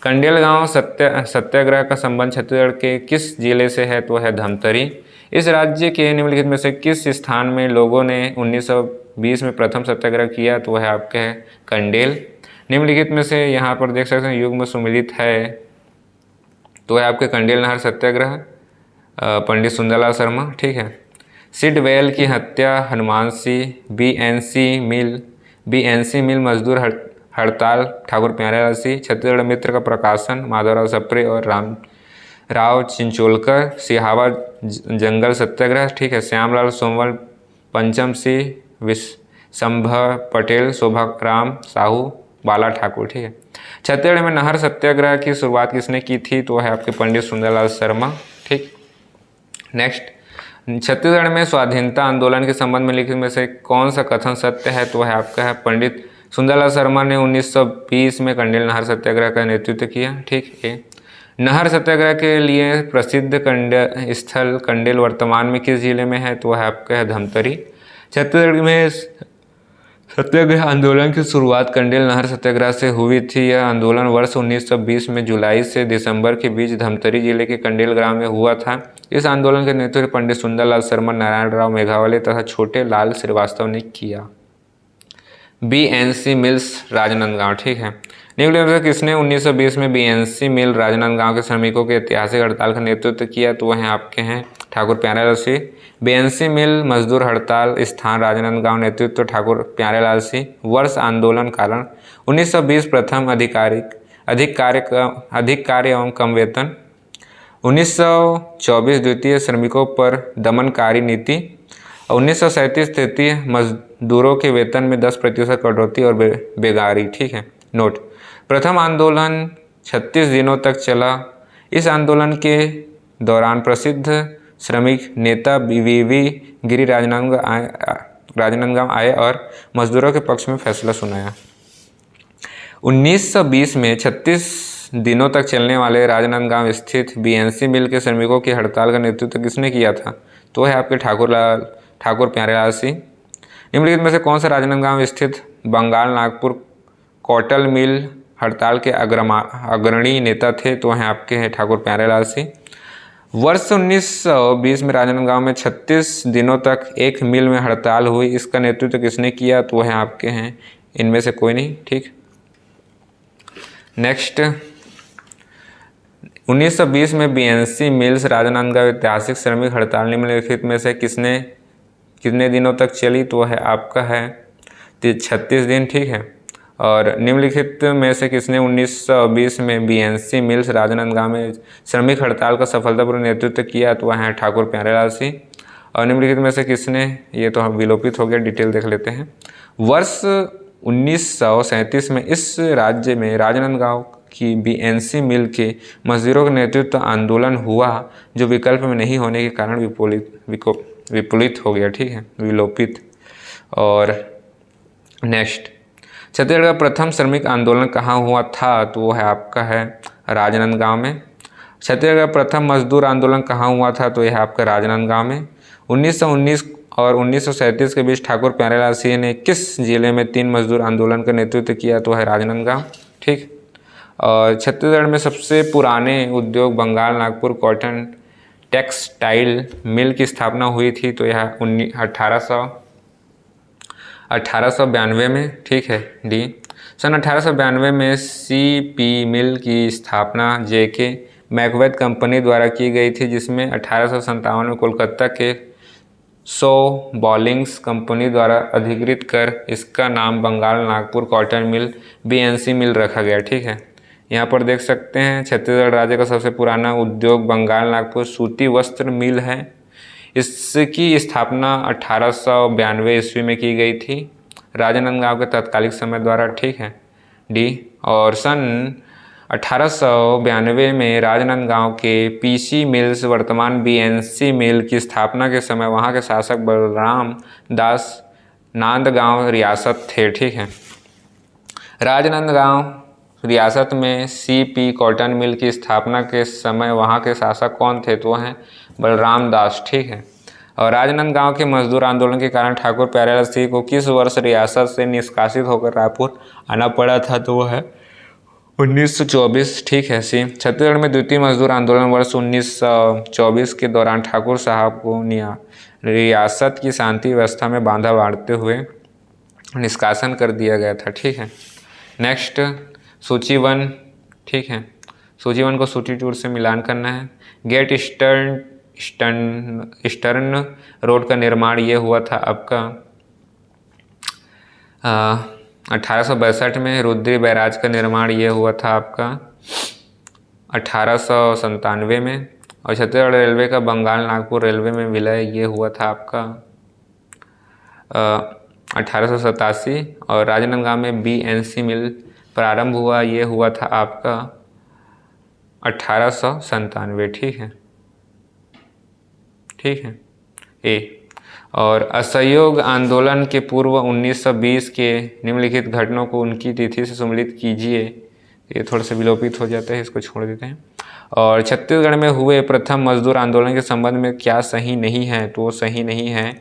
कंडेल गांव सत्याग्रह का संबंध छत्तीसगढ़ के किस जिले से है, तो है धमतरी। इस राज्य के निम्नलिखित में से किस स्थान में लोगों ने 1920 में प्रथम सत्याग्रह किया, तो है आपके है कंडेल। निम्नलिखित में से यहाँ पर देख सकते हैं युग्म सुमिलित है, तो है आपके कंडेल नहर सत्याग्रह पंडित सुंदरलाल शर्मा, ठीक है। सिडवेल की हत्या हनुमान सिंह, बीएनसी मिल मजदूर हड़ताल ठाकुर प्यारेलाल सिंह, छत्तीसगढ़ मित्र का प्रकाशन माधवराव सप्रे और राव चिंचोलकर, सिहावा जंगल सत्याग्रह, ठीक है श्यामलाल सोमवाल, पंचम सिंह, विशंभर पटेल, शोभाराम साहू, बाला ठाकुर, ठीक है। छत्तीसगढ़ में नहर सत्याग्रह की शुरुआत किसने की थी, तो है आपके पंडित सुंदरलाल शर्मा, ठीक। नेक्स्ट, छत्तीसगढ़ में स्वाधीनता आंदोलन के संबंध में लिखित में से कौन सा कथन सत्य है, तो है आपका है पंडित सुंदरलाल शर्मा ने 1920 में कंडेल नहर सत्याग्रह का नेतृत्व किया, ठीक है। नहर सत्याग्रह के लिए प्रसिद्ध स्थल कंडेल वर्तमान में किस जिले में है, तो है आपका है धमतरी। छत्तीसगढ़ में सत्याग्रह आंदोलन की शुरुआत कंडेल नहर सत्याग्रह से हुई थी। यह आंदोलन वर्ष 1920 में जुलाई से दिसंबर के बीच धमतरी जिले के कंडेल ग्राम में हुआ था। इस आंदोलन के नेतृत्व पंडित सुंदरलाल शर्मा, नारायण राव मेघावले तथा छोटे लाल श्रीवास्तव ने किया। बीएनसी मिल्स राजनांदगांव, ठीक है। निम्नलिखित में किसने 1920 में बीएनसी मिल राजनांदगांव के श्रमिकों के ऐतिहासिक हड़ताल का नेतृत्व किया, तो वह आपके हैं ठाकुर प्यारेलाल सिंह। बीएनसी मिल मजदूर हड़ताल स्थान राजनांदगांव, नेतृत्व ठाकुर प्यारेलाल सिंह। वर्ष आंदोलन कारण 1920 प्रथम अधिक कार्य एवं कम वेतन। 1924 द्वितीय श्रमिकों पर दमनकारी नीति। 1937 तृतीय मजदूरों के वेतन में 10% कटौती और बेगारी, ठीक है। नोट, प्रथम आंदोलन 36 दिनों तक चला। इस आंदोलन के दौरान प्रसिद्ध श्रमिक नेता वीवी गिरी राजनांदगांव आए और मजदूरों के पक्ष में फैसला सुनाया। 1920 में 36 दिनों तक चलने वाले राजनांदगांव स्थित बीएनसी मिल के श्रमिकों की हड़ताल का नेतृत्व किसने किया था, तो है आपके ठाकुर प्यारेलाल सिंह। निम्नलिखित में से कौन सा राजनांदगांव स्थित बंगाल नागपुर कॉटल मिल हड़ताल के अग्रणी नेता थे, तो हैं आपके हैं ठाकुर प्यारेलाल सिंह। वर्ष 1920 में राजनांदगांव में 36 दिनों तक एक मिल में हड़ताल हुई। इसका नेतृत्व किसने किया, तो हैं आपके हैं इनमें से कोई नहीं, ठीक। नेक्स्ट, 1920 में बीएनसी मिल्स राजनांदगांव ऐतिहासिक श्रमिक हड़ताल निम्नलिखित में से कितने दिनों तक चली, तो है आपका है 36 दिन, ठीक है। और निम्नलिखित में से किसने 1920 में बीएनसी मिल्स राजनांदगांव में श्रमिक हड़ताल का सफलतापूर्वक नेतृत्व किया, तो वह है ठाकुर प्यारेलाल सिंह। और निम्नलिखित में से किसने, ये तो हम विलोपित हो गया, डिटेल देख लेते हैं। वर्ष 1937 में इस राज्य में राजनांदगांव की बीएनसी मिल के मजदूरों का नेतृत्व आंदोलन हुआ, जो विकल्प में नहीं होने के कारण विपुलित हो गया, ठीक है, विलोपित। और नेक्स्ट, छत्तीसगढ़ का प्रथम श्रमिक आंदोलन कहाँ हुआ था, तो वो है आपका है राजनांदगांव में। छत्तीसगढ़ का प्रथम मजदूर आंदोलन कहाँ हुआ था, तो यह आपका राजनांदगांव में। 1919 और 1937 के बीच ठाकुर प्यारेलाल सिंह ने किस जिले में 3 मजदूर आंदोलन का नेतृत्व किया, तो है राजनांदगांव, ठीक। और छत्तीसगढ़ में सबसे पुराने उद्योग Bengal Nagpur cotton textile mill की स्थापना हुई थी, तो यह 1892 में, ठीक है डी। सन 1892 में सीपी मिल की स्थापना JK मैकबेथ कंपनी द्वारा की गई थी, जिसमें 1857 में कोलकाता के सो बॉलिंग्स कंपनी द्वारा अधिकृत कर इसका नाम Bengal Nagpur cotton mill BNC mill रखा गया। ठीक है, यहाँ पर देख सकते हैं छत्तीसगढ़ राज्य का सबसे पुराना उद्योग बंगाल नागपुर सूती वस्त्र मिल है। इसकी स्थापना 1892 ईस्वी में की गई थी राजनांदगांव के तत्कालिक समय द्वारा। ठीक है डी। और सन 1892 में राजनांदगांव के PC मिल्स वर्तमान BNC मिल की स्थापना के समय वहाँ के शासक बलराम दास नांदगांव रियासत थे। ठीक है, राजनांदगांव रियासत में CP कॉटन मिल की स्थापना के समय वहाँ के शासक कौन थे? तो हैं बलराम दास। ठीक है, और राजनांदगांव के मजदूर आंदोलन के कारण ठाकुर प्यारेलाल सिंह को किस वर्ष रियासत से निष्कासित होकर रायपुर आना पड़ा था? तो वो है 1924। ठीक है सी। छत्तीसगढ़ में द्वितीय मजदूर आंदोलन वर्ष 1924 के दौरान ठाकुर साहब को रियासत की शांति व्यवस्था में बांधा बांधते हुए निष्कासन कर दिया गया था। ठीक है, नेक्स्ट सूची 1। ठीक है, सूची 1 को सूची 2 से मिलान करना है। गेट ईस्टर्न रोड का निर्माण ये हुआ था आपका 1862 में। रुद्री बैराज का निर्माण ये हुआ था आपका 1897 में। और छत्तीसगढ़ रेलवे का बंगाल नागपुर रेलवे में विलय ये हुआ था आपका 1887। और राजनांदगांव में BNC मिल प्रारंभ हुआ ये हुआ था आपका 1897। ठीक है, ठीक है ए। और असहयोग आंदोलन के पूर्व 1920 के निम्नलिखित घटनाओं को उनकी तिथि से सम्मिलित कीजिए। ये थोड़ा सा विलोपित हो जाता है, इसको छोड़ देते हैं। और छत्तीसगढ़ में हुए प्रथम मजदूर आंदोलन के संबंध में क्या सही नहीं है? तो सही नहीं है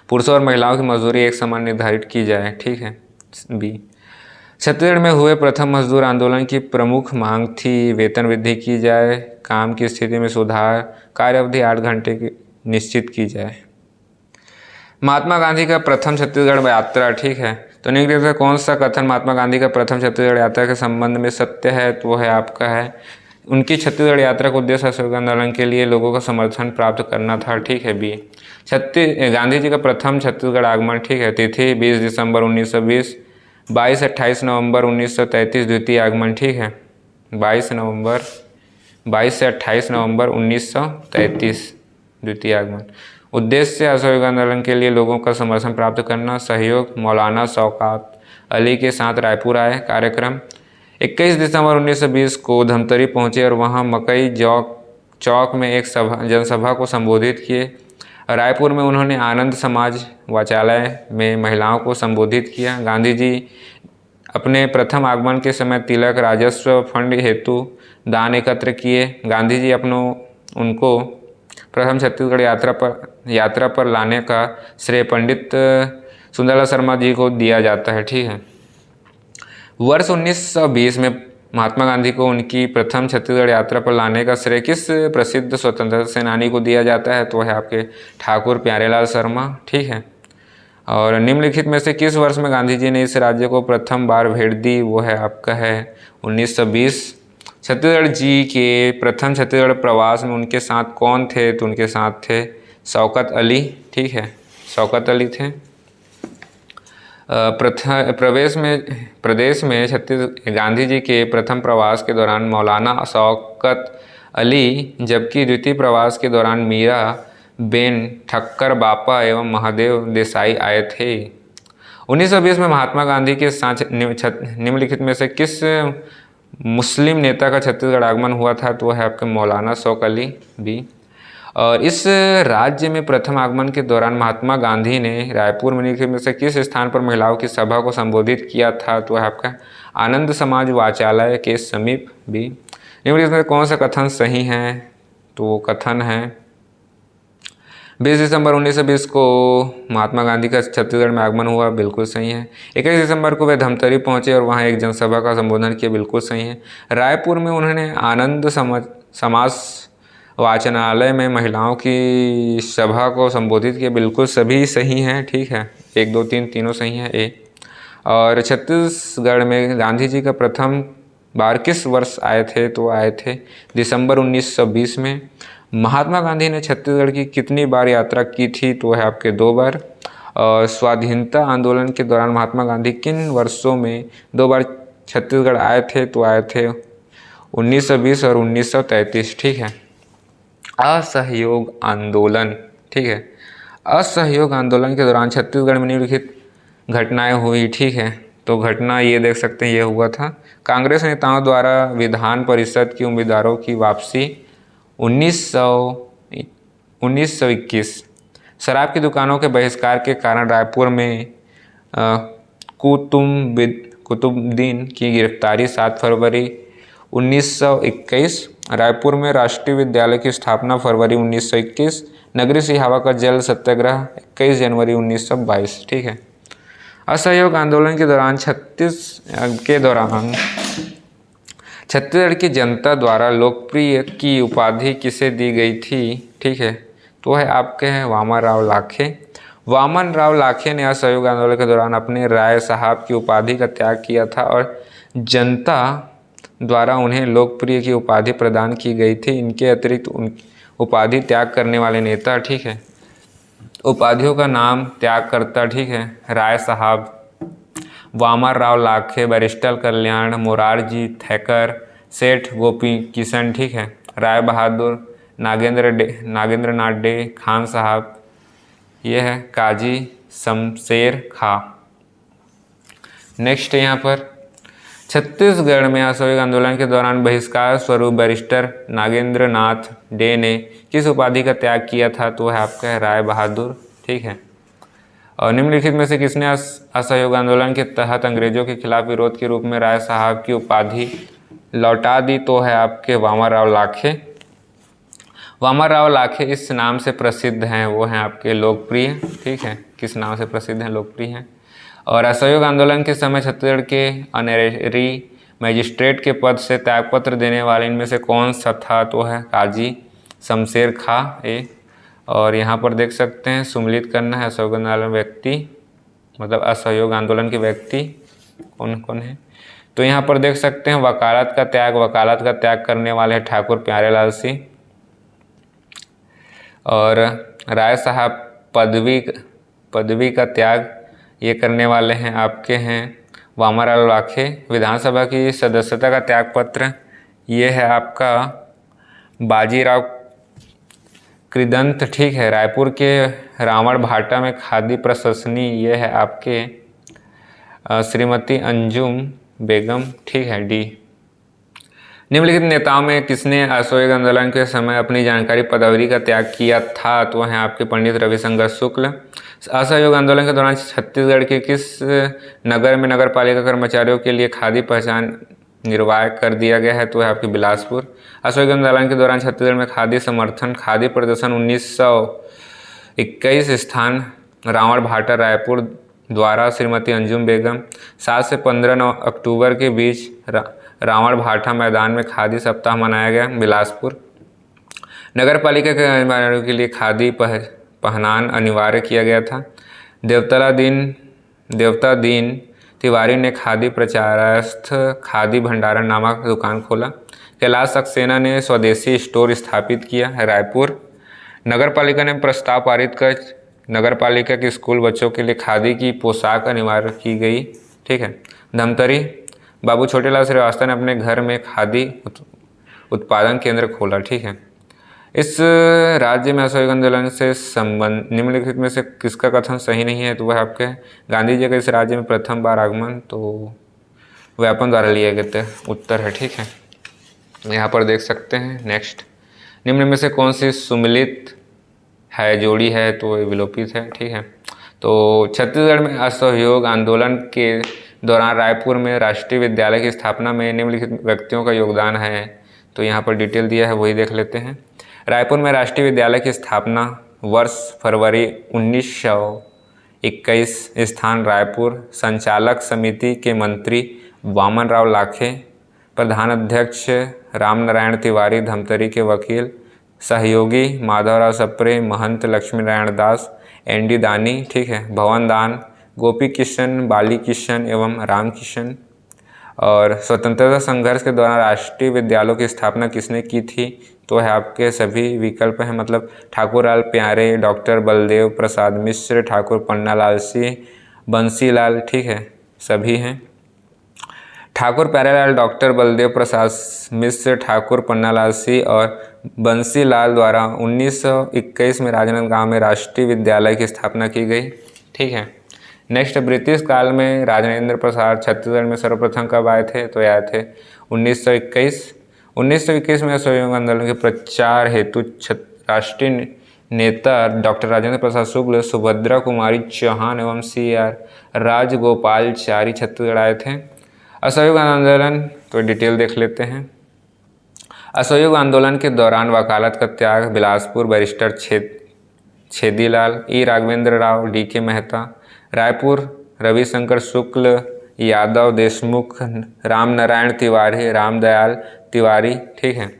पुरुषों और महिलाओं की मजदूरी एक समान निर्धारित की जाए। ठीक है बी। छत्तीसगढ़ में हुए प्रथम मजदूर आंदोलन की प्रमुख मांग थी वेतन वृद्धि की जाए, काम की स्थिति में सुधार, कार्य अवधि 8 घंटे की निश्चित की जाए। महात्मा गांधी का प्रथम छत्तीसगढ़ यात्रा। ठीक है, तो निम्नलिखित में कौन सा कथन महात्मा गांधी का प्रथम छत्तीसगढ़ यात्रा के संबंध में सत्य है? तो वो है आपका है उनकी छत्तीसगढ़ यात्रा का उद्देश्य असहयोग आंदोलन के लिए लोगों का समर्थन प्राप्त करना था। ठीक है बी। गांधी जी का प्रथम छत्तीसगढ़ आगमन। ठीक है, तिथि 20 दिसंबर 1920, 22-28 नवंबर 1933 द्वितीय आगमन। ठीक है, 22 से 28 नवंबर 1933 द्वितीय आगमन। उद्देश्य असहयोग आंदोलन के लिए लोगों का समर्थन प्राप्त करना। सहयोग मौलाना शौकत अली के साथ रायपुर आए। कार्यक्रम 21 दिसंबर 1920 को धमतरी पहुंचे और वहां मकई चौक में एक जनसभा को संबोधित किए। रायपुर में उन्होंने आनंद समाज वाचालय में महिलाओं को संबोधित किया। गांधी जी अपने प्रथम आगमन के समय तिलक राजस्व फंड हेतु दान एकत्र किए। गांधी जी उनको प्रथम छत्तीसगढ़ यात्रा पर लाने का श्रेय पंडित सुंदरलाल शर्मा जी को दिया जाता है। ठीक है, वर्ष 1920 में महात्मा गांधी को उनकी प्रथम छत्तीसगढ़ यात्रा पर लाने का श्रेय किस प्रसिद्ध स्वतंत्रता सेनानी को दिया जाता है? तो है आपके ठाकुर प्यारेलाल शर्मा। ठीक है, और निम्नलिखित में से किस वर्ष में गांधी जी ने इस राज्य को प्रथम बार भेंट दी? वो है आपका है 1920। छत्तीसगढ़ जी के प्रथम छत्तीसगढ़ प्रवास में उनके साथ कौन थे? तो उनके साथ थे शौकत अली। ठीक है, शौकत अली थे। प्रदेश में गांधी जी के प्रथम प्रवास के दौरान मौलाना शौकत अली, जबकि द्वितीय प्रवास के दौरान मीरा बेन ठक्कर बापा एवं महादेव देसाई आए थे। 1920 में महात्मा गांधी के साथ निम्नलिखित में से किस मुस्लिम नेता का छत्तीसगढ़ आगमन हुआ था? तो है आपके मौलाना शौकत अली भी। और इस राज्य में प्रथम आगमन के दौरान महात्मा गांधी ने रायपुर में से किस स्थान पर महिलाओं की सभा को संबोधित किया था? तो है आपका आनंद समाज वाचालय के समीप भी। निम्नलिखित में कौन सा कथन सही है? तो वो कथन है 20 दिसंबर 1920 को महात्मा गांधी का छत्तीसगढ़ में आगमन हुआ, बिल्कुल सही है। 21 दिसंबर को वे धमतरी पहुंचे और वहां एक जनसभा का संबोधन किया, बिल्कुल सही है। रायपुर में उन्होंने आनंद समाज वाचनालय में महिलाओं की सभा को संबोधित किया, बिल्कुल सभी सही हैं। ठीक है, 1 2 3 तीनों सही हैं ए। और छत्तीसगढ़ में गांधी जी का प्रथम बार किस वर्ष आए थे? तो आए थे दिसंबर 1920 में। महात्मा गांधी ने छत्तीसगढ़ की कितनी बार यात्रा की थी? तो है आपके 2 बार। स्वाधीनता आंदोलन के दौरान महात्मा गांधी किन वर्षों में 2 बार छत्तीसगढ़ आए थे? तो आए थे 1920 और 1933, ठीक है। असहयोग आंदोलन, ठीक है। असहयोग आंदोलन के दौरान छत्तीसगढ़ में निम्नलिखित घटनाएं हुई, ठीक है। तो घटना ये देख सकते हैं, ये हुआ था कांग्रेस नेताओं द्वारा विधान परिषद की उम्मीदवारों की वापसी 1921, शराब की दुकानों के बहिष्कार के कारण रायपुर में कुतुबुद्दीन की गिरफ्तारी 7 फरवरी 1921, रायपुर में राष्ट्रीय विद्यालय की स्थापना फरवरी 1921, नगरी सिहावा का जल सत्याग्रह 21 जनवरी 1922, ठीक है। असहयोग आंदोलन के दौरान छत्तीसगढ़ की जनता द्वारा लोकप्रिय की उपाधि किसे दी गई थी? ठीक है, तो है आपके हैं वामन राव लाखे। वामन राव लाखे ने असहयोग आंदोलन के दौरान अपने राय साहब की उपाधि का त्याग किया था और जनता द्वारा उन्हें लोकप्रिय की उपाधि प्रदान की गई थी। इनके अतिरिक्त उपाधि त्याग करने वाले नेता, ठीक है, उपाधियों का नाम त्याग करता, ठीक है, राय साहब, वामन राव लाखे, बैरिस्टर कल्याण, मोरारजी थेकर, सेठ गोपी किशन, ठीक है, राय बहादुर, नागेंद्रनाथ डे, खान साहब, ये है काजी शमशेर खां। नेक्स्ट यहाँ पर छत्तीसगढ़ में असहयोग आंदोलन के दौरान बहिष्कार स्वरूप बैरिस्टर नागेंद्रनाथ डे ने किस उपाधि का त्याग किया था? तो है आपका राय बहादुर, ठीक है। और निम्नलिखित में से किसने असहयोग आंदोलन के तहत अंग्रेजों के खिलाफ विरोध के रूप में राय साहब की उपाधि लौटा दी? तो है आपके वामन राव लाखे। वामन राव लाखे इस नाम से प्रसिद्ध हैं, वो हैं आपके लोकप्रिय, ठीक है, किस नाम से प्रसिद्ध हैं? लोकप्रिय हैं। और असहयोग आंदोलन के समय छत्तीसगढ़ के ऑनरेरी मजिस्ट्रेट के पद से त्यागपत्र देने वाले इनमें से कौन सा था? तो है काजी शमशेर खां ए। और यहाँ पर देख सकते हैं सुमिलित करना है असहयोग आंदोलन व्यक्ति, मतलब असहयोग आंदोलन के व्यक्ति कौन कौन है। तो यहाँ पर देख सकते हैं वकालत का त्याग करने वाले हैं ठाकुर प्यारेलाल सिंह। और राय साहब पदवी का त्याग ये करने वाले हैं आपके हैं वामन राव लाखे। विधानसभा की सदस्यता का त्यागपत्र ये है आपका बाजीराव कृदंत, ठीक है। रायपुर के रावण भाटा में खादी प्रशंसनी ये है आपके श्रीमती अंजुम बेगम, ठीक है, डी। निम्नलिखित नेताओं में किसने असहयोग आंदोलन के समय अपनी जानकारी पदावधि का त्याग किया था? तो हैं आपके पंडित रविशंकर शुक्ल। असहयोग आंदोलन के दौरान छत्तीसगढ़ के किस नगर में नगर पालिका कर्मचारियों के लिए खादी पहचान निर्वाह कर दिया गया है? तो है आपके बिलासपुर। असहयोग आंदोलन के दौरान छत्तीसगढ़ में खादी समर्थन खादी प्रदर्शन 1921 स्थान रावण भाटा रायपुर द्वारा श्रीमती अंजुम बेगम। 7 से 15 अक्टूबर के बीच रावण भाटा मैदान में खादी सप्ताह मनाया गया बिलासपुर। नगर पालिका के कर्मचारियों के लिए खादी पहनान अनिवार्य किया गया था। देवता दीन तिवारी ने खादी प्रचारस्थ खादी भंडारण नामक दुकान खोला। कैलाश सक्सेना ने स्वदेशी स्टोर स्थापित किया रायपुर। नगर पालिका ने प्रस्ताव पारित कर नगर पालिका के स्कूल बच्चों के लिए खादी की पोशाक अनिवार्य की गई, ठीक है। धमतरी बाबू छोटेलाल श्रीवास्तव ने अपने घर में खादी उत्पादन केंद्र खोला, ठीक है। इस राज्य में असहयोग आंदोलन से संबंध निम्नलिखित में से किसका कथन सही नहीं है? तो वह आपके गांधी जी का इस राज्य में प्रथम बार आगमन तो व्यापन द्वारा लिए गए थे, उत्तर है, ठीक है। यहाँ पर देख सकते हैं। नेक्स्ट, निम्न में से कौन सी सुमिलित है जोड़ी है? तो ये विलोपित है, ठीक है। तो छत्तीसगढ़ में असहयोग आंदोलन के दौरान रायपुर में राष्ट्रीय विद्यालय की स्थापना में निम्नलिखित व्यक्तियों का योगदान है। तो यहाँ पर डिटेल दिया है, वही देख लेते हैं। रायपुर में राष्ट्रीय विद्यालय की स्थापना वर्ष फरवरी 1921, स्थान रायपुर। संचालक समिति के मंत्री वामन राव लाखे, प्रधान अध्यक्ष रामनारायण तिवारी, धमतरी के वकील सहयोगी माधवराव सप्रे, महंत लक्ष्मी नारायण दास, एनडी दानी, ठीक है, भवन दान गोपी किशन, बाली किशन एवं राम किशन। और स्वतंत्रता संघर्ष के दौरान राष्ट्रीय विद्यालयों की स्थापना किसने की थी? तो है आपके सभी विकल्प हैं, मतलब ठाकुर लाल प्यारे, डॉक्टर बलदेव प्रसाद मिश्र, ठाकुर पन्नालाल सिंह, बंसीलाल, ठीक है, सभी हैं। ठाकुर प्यारेलाल, डॉक्टर बलदेव प्रसाद मिश्र, ठाकुर पन्नालाल सिंह और बंसीलाल द्वारा 1921 में राजनांदगांव में राष्ट्रीय विद्यालय की स्थापना की गई, ठीक है। नेक्स्ट, ब्रिटिश काल में राजेंद्र प्रसाद छत्तीसगढ़ में सर्वप्रथम कब आए थे? तो आए थे 1921 में असहयोग आंदोलन के प्रचार हेतु राष्ट्रीय नेता डॉक्टर राजेंद्र प्रसाद शुक्ल, सुभद्रा कुमारी चौहान एवं CR राजगोपालचारी छत्तीसगढ़ आए थे। असहयोग आंदोलन तो डिटेल देख लेते हैं। असहयोग आंदोलन के दौरान वकालत का त्याग, बिलासपुर बैरिस्टर छेदीलाल, राघवेंद्र राव, DK मेहता, रायपुर रविशंकर शुक्ल, यादव देशमुख, रामनारायण तिवारी, रामदयाल तिवारी, ठीक है।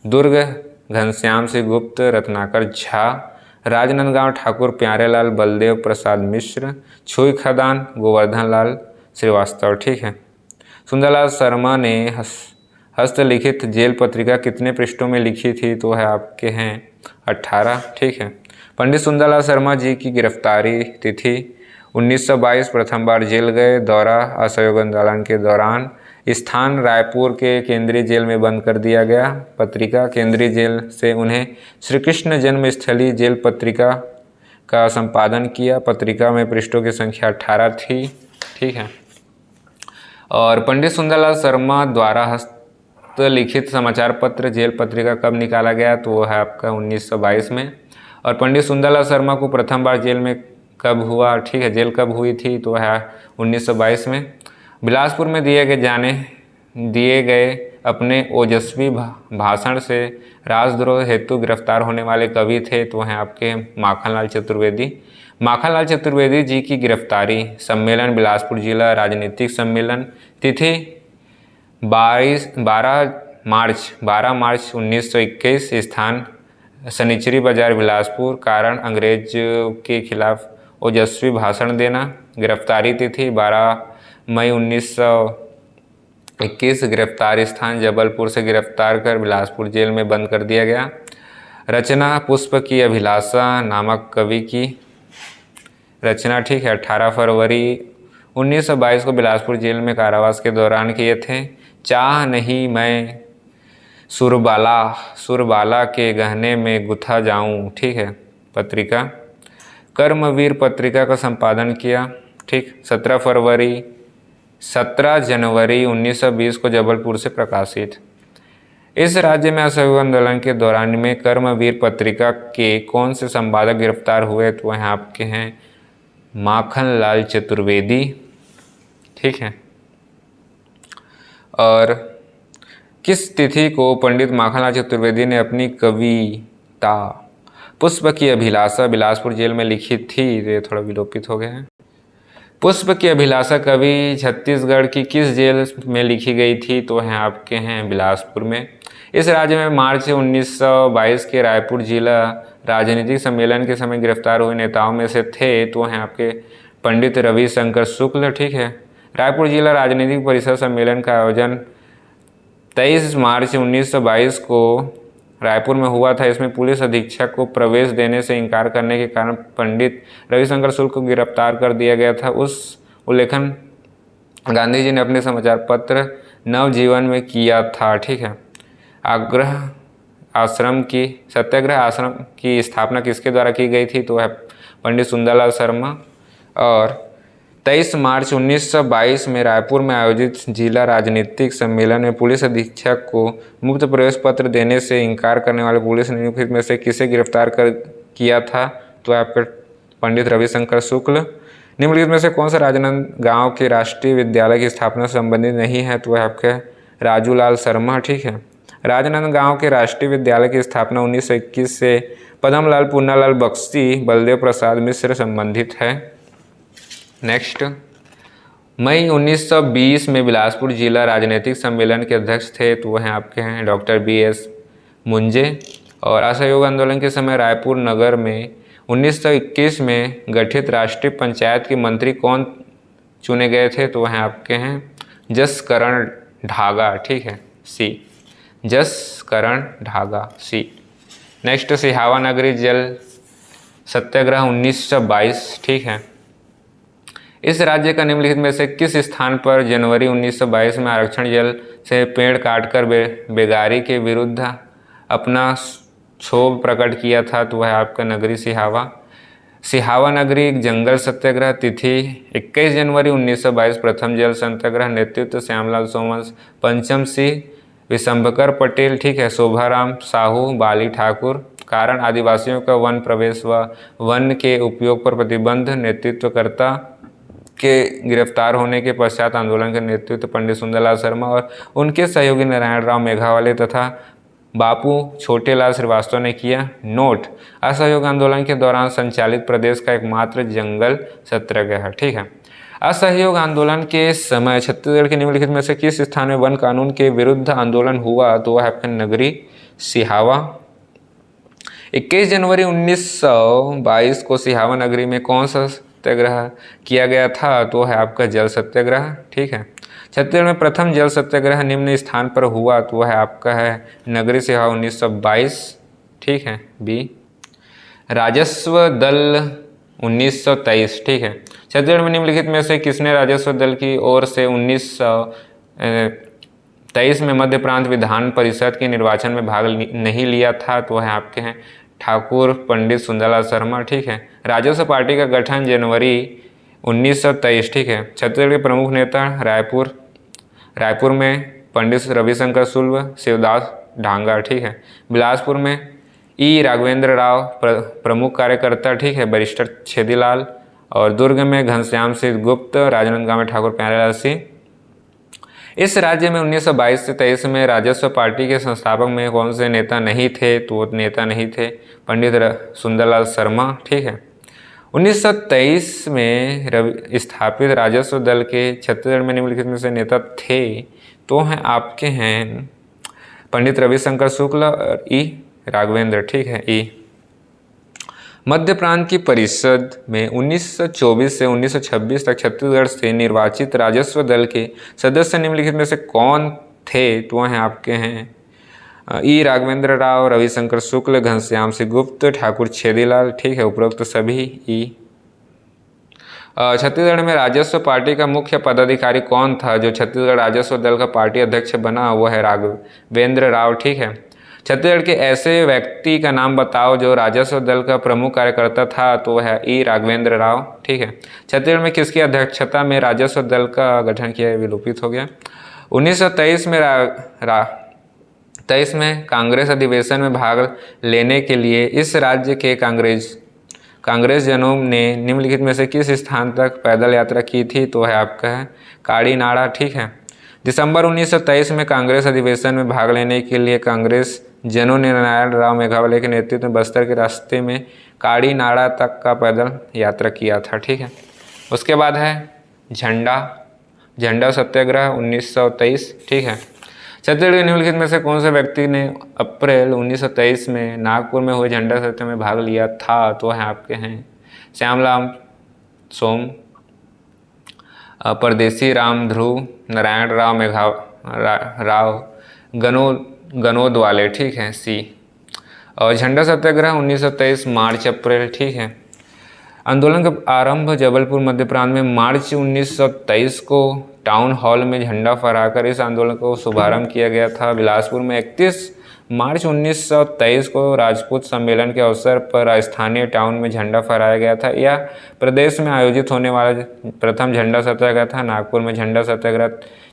दुर्ग घनश्याम सिंह गुप्त, रत्नाकर झा, राजनांदगांव ठाकुर प्यारेलाल, बलदेव प्रसाद मिश्र, छुई खदान गोवर्धन लाल श्रीवास्तव, ठीक है। सुंदरलाल शर्मा ने हस्तलिखित जेल पत्रिका कितने पृष्ठों में लिखी थी? तो है आपके हैं 18, ठीक है। पंडित सुंदरलाल शर्मा जी की गिरफ्तारी तिथि 1922, प्रथम बार जेल गए, दौरा असहयोग आंदोलन के दौरान, स्थान रायपुर के केंद्रीय जेल में बंद कर दिया गया, पत्रिका केंद्रीय जेल से उन्हें श्री कृष्ण जन्मस्थली जेल पत्रिका का संपादन किया, पत्रिका में पृष्ठों की संख्या 18 थी, ठीक है। और पंडित सुंदरलाल शर्मा द्वारा हस्तलिखित समाचार पत्र जेल पत्रिका कब निकाला गया? तो वो है आपका 1922 में। और पंडित सुंदरलाल शर्मा को प्रथम बार जेल में कब हुआ, ठीक है, जेल कब हुई थी? तो है 1922 में। बिलासपुर में दिए गए अपने ओजस्वी भाषण से राजद्रोह हेतु गिरफ्तार होने वाले कवि थे? तो हैं आपके माखनलाल चतुर्वेदी। माखनलाल चतुर्वेदी जी की गिरफ्तारी, सम्मेलन बिलासपुर जिला राजनीतिक सम्मेलन, तिथि 12 मार्च 1921, स्थान शनिचरी बाजार बिलासपुर, कारण अंग्रेज के खिलाफ ओजस्वी भाषण देना, गिरफ्तारी तिथि 12 मई 1921, गिरफ्तार स्थान जबलपुर से गिरफ्तार कर बिलासपुर जेल में बंद कर दिया गया। रचना पुष्प की अभिलाषा नामक कवि की रचना, ठीक है, 18 फरवरी 1922 को बिलासपुर जेल में कारावास के दौरान किए थे। चाह नहीं मैं सुरबाला के गहने में गुथा जाऊं, ठीक है, पत्रिका। कर्मवीर पत्रिका का संपादन किया, ठीक, 17 जनवरी 1920 को जबलपुर से प्रकाशित। इस राज्य में असहयोग आंदोलन के दौरान में कर्मवीर पत्रिका के कौन से संपादक गिरफ्तार हुए? तो यहाँ आपके हैं माखनलाल चतुर्वेदी, ठीक है। और किस तिथि को पंडित माखनलाल चतुर्वेदी ने अपनी कविता पुष्प की अभिलाषा बिलासपुर जेल में लिखी थी? ये थोड़ा विलोपित हो गया है। पुष्प की अभिलाषा कवि छत्तीसगढ़ की किस जेल में लिखी गई थी? तो हैं आपके हैं बिलासपुर में। इस राज्य में मार्च 1922 के रायपुर जिला राजनीतिक सम्मेलन के समय गिरफ्तार हुए नेताओं में से थे? तो हैं आपके पंडित रविशंकर शुक्ल, ठीक है। रायपुर जिला राजनीतिक परिषद सम्मेलन का आयोजन 23 मार्च 1922 को रायपुर में हुआ था। इसमें पुलिस अधीक्षक को प्रवेश देने से इनकार करने के कारण पंडित रविशंकर शुक्ल को गिरफ्तार कर दिया गया था। उस उल्लेखन गांधी जी ने अपने समाचार पत्र नवजीवन में किया था, ठीक है। सत्याग्रह आश्रम की स्थापना किसके द्वारा की गई थी? तो है पंडित सुंदरलाल शर्मा। और 23 मार्च 1922 में रायपुर में आयोजित जिला राजनीतिक सम्मेलन में पुलिस अधीक्षक को मुक्त प्रवेश पत्र देने से इनकार करने वाले पुलिस नियुक्त में से किसे गिरफ्तार किया था? तो आपके पंडित रविशंकर शुक्ल। निम्नलिखित में से कौन सा राजनांदगांव के राष्ट्रीय विद्यालय की स्थापना से संबंधित नहीं है? तो आपके राजूलाल शर्मा, ठीक है। राजनांदगांव के राष्ट्रीय विद्यालय की स्थापना 1921 से पद्मलाल पुन्नालाल बख्शी, बलदेव प्रसाद मिश्र संबंधित है। नेक्स्ट, मई 1920 में बिलासपुर जिला राजनीतिक सम्मेलन के अध्यक्ष थे? तो वह आपके हैं डॉक्टर BS मुंजे। और असहयोग आंदोलन के समय रायपुर नगर में 1921 में गठित राष्ट्रीय पंचायत के मंत्री कौन चुने गए थे? तो वह आपके हैं जसकरण ढागा, ठीक है, सी, जसकरण ढागा, सी। नेक्स्ट सिहावा नगरी जल सत्याग्रह 1922, ठीक है। इस राज्य का निम्नलिखित में से किस स्थान पर जनवरी 1922 में आरक्षण जल से पेड़ काटकर बेगारी के विरुद्ध अपना क्षोभ प्रकट किया था? तो वह आपका नगरी सिहावा। सिहावा नगरी जंगल सत्याग्रह तिथि 21 जनवरी 1922, प्रथम जल सत्याग्रह नेतृत्व श्यामलाल सोमवंश, पंचम सिंह विशंभकर पटेल, ठीक है, शोभाराम साहू, बाली ठाकुर। कारण आदिवासियों का वन प्रवेश व वन के उपयोग पर प्रतिबंध, नेतृत्वकर्ता के गिरफ्तार होने के पश्चात आंदोलन का नेतृत्व पंडित सुंदरलाल शर्मा और उनके सहयोगी नारायण राव मेघावाले तथा बापू छोटेलाल श्रीवास्तव ने किया। नोट, असहयोग आंदोलन के दौरान संचालित प्रदेश का एकमात्र जंगल सत्याग्रह है, ठीक है। असहयोग आंदोलन के समय छत्तीसगढ़ के निम्नलिखित में से किस स्थान में वन कानून के विरुद्ध आंदोलन हुआ? तो वह आपका नगरी सिहावा। 21 जनवरी 1922 को सिहावा नगरी में कौन सा सत्याग्रह किया गया था? तो है आपका जल सत्याग्रह, ठीक है। छत्तीसगढ़ में प्रथम जल सत्याग्रह निम्न स्थान पर हुआ, तो वह आपका है नगरी सिहावा 1922, ठीक है, बी। राजस्व दल 1923, ठीक है। छत्तीसगढ़ में निम्नलिखित में से किसने राजस्व दल की ओर से 1923 में मध्य प्रांत विधान परिषद के निर्वाचन में भाग नहीं लिया था? तो वह आपके हैं ठाकुर पंडित सुंदरलाल शर्मा, ठीक है। राजस्व पार्टी का गठन जनवरी 1923, ठीक है। छत्तीसगढ़ के प्रमुख नेता रायपुर में पंडित रविशंकर शुक्ल, शिवदास ढांगा, ठीक है। बिलासपुर में ई राघवेंद्र राव प्रमुख कार्यकर्ता, ठीक है, बैरिस्टर छेदीलाल। और दुर्ग में घनश्याम सिंह गुप्त, राजनांदगांव में ठाकुर प्यारेलाल सिंह। इस राज्य में 1922 से 23 में राजस्व पार्टी के संस्थापक में कौन से नेता नहीं थे? तो वो नेता नहीं थे पंडित सुंदरलाल शर्मा, ठीक है। 1923 में स्थापित राजस्व दल के छत्तीसगढ़ में निम्नलिखित में से नेता थे? तो हैं आपके हैं पंडित रविशंकर शुक्ल और ई राघवेंद्र, ठीक है, ई। मध्य प्रांत की परिषद में 1924 से 1926 तक छत्तीसगढ़ से निर्वाचित राजस्व दल के सदस्य निम्नलिखित में से कौन थे? तो हैं आपके हैं ई राघवेंद्र राव, रविशंकर शुक्ल, घनश्याम सिंह गुप्त, ठाकुर छेदीलाल, ठीक है, उपरोक्त सभी ई। छत्तीसगढ़ में राजस्व पार्टी का मुख्य पदाधिकारी कौन था? जो छत्तीसगढ़ राजस्व दल का पार्टी अध्यक्ष बना वो है राघवेंद्र राव, ठीक है। छत्तीसगढ़ के ऐसे व्यक्ति का नाम बताओ जो राजस्व दल का प्रमुख कार्यकर्ता था? तो वह है ई राघवेंद्र राव, ठीक है। छत्तीसगढ़ में किसकी अध्यक्षता में राजस्व दल का गठन किया, विलोपित हो गया। 1923 में 23 में कांग्रेस अधिवेशन में भाग लेने के लिए इस राज्य के कांग्रेस जनों ने निम्नलिखित में से किस स्थान तक पैदल यात्रा की थी? तो है आपका है काड़ीनाड़ा, ठीक है। दिसंबर 1923 में कांग्रेस अधिवेशन में भाग लेने के लिए कांग्रेस जनों ने नारायण राव मेघावाले के नेतृत्व में बस्तर के रास्ते में काड़ीनाड़ा तक का पैदल यात्रा किया था, ठीक है। उसके बाद है झंडा सत्याग्रह 1923, ठीक है। छत्तीसगढ़ के निम्नलिखित में से कौन से व्यक्ति ने अप्रैल 1923 में नागपुर में हुए झंडा सत्याग्रह में भाग लिया था? तो है आपके हैं श्यामलाल सोम, परदेसी राम ध्रुव, नारायण राव गनोद वाले, ठीक है, सी। और झंडा सत्याग्रह 1923 मार्च अप्रैल, ठीक है। आंदोलन का आरंभ जबलपुर मध्य प्रांत में मार्च 1923 को टाउन हॉल में झंडा फहराकर इस आंदोलन को शुभारंभ किया गया था। बिलासपुर में 31 मार्च 1923 को राजपूत सम्मेलन के अवसर पर राजस्थानीय टाउन में झंडा फहराया गया था। यह प्रदेश में आयोजित होने वाला प्रथम झंडा सत्याग्रह था। नागपुर में झंडा सत्याग्रह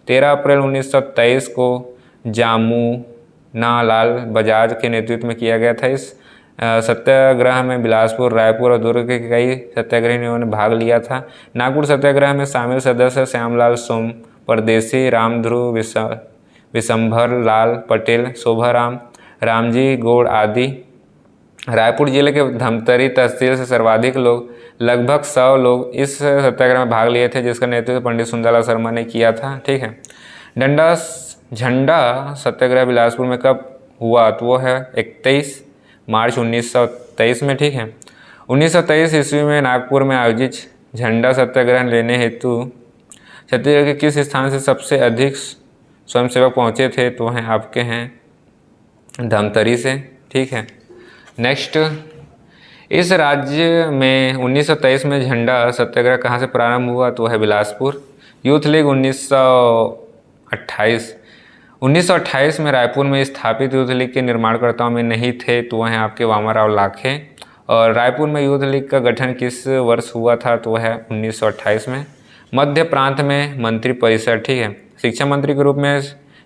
13 अप्रैल 1923 को जामुनालाल बजाज के नेतृत्व में किया गया था। इस सत्याग्रह में बिलासपुर, रायपुर और दुर्ग के कई सत्याग्रहियों ने भाग लिया था। नागपुर सत्याग्रह में शामिल सदस्य श्यामलाल सोम, परदेसी राम ध्रुव, विशंभर लाल पटेल, शोभाराम, रामजी गौड़ आदि। रायपुर जिले के धमतरी तहसील से सर्वाधिक लोग, लगभग 100 लोग इस सत्याग्रह में भाग लिए थे, जिसका नेतृत्व पंडित सुंदरलाल शर्मा ने किया था, ठीक है। झंडा सत्याग्रह बिलासपुर में कब हुआ? तो वो है 31 मार्च 1923 में, ठीक है। 1923 ईस्वी में नागपुर में आयोजित झंडा सत्याग्रह लेने हेतु छत्तीसगढ़ के किस स्थान से सबसे अधिक स्वयंसेवक पहुँचे थे? तो हैं आपके हैं धमतरी से, ठीक है। नेक्स्ट, इस राज्य में 1923 में झंडा सत्याग्रह कहाँ से प्रारंभ हुआ? तो है बिलासपुर। यूथ लीग 1928 में रायपुर में स्थापित यूथ लीग के निर्माणकर्ताओं में नहीं थे, तो वह हैं आपके वामाराव लाखे। और रायपुर में यूथ लीग का गठन किस वर्ष हुआ था? तो वह है 1928 में। मध्य प्रांत में मंत्री परिषद, ठीक है। शिक्षा मंत्री के रूप में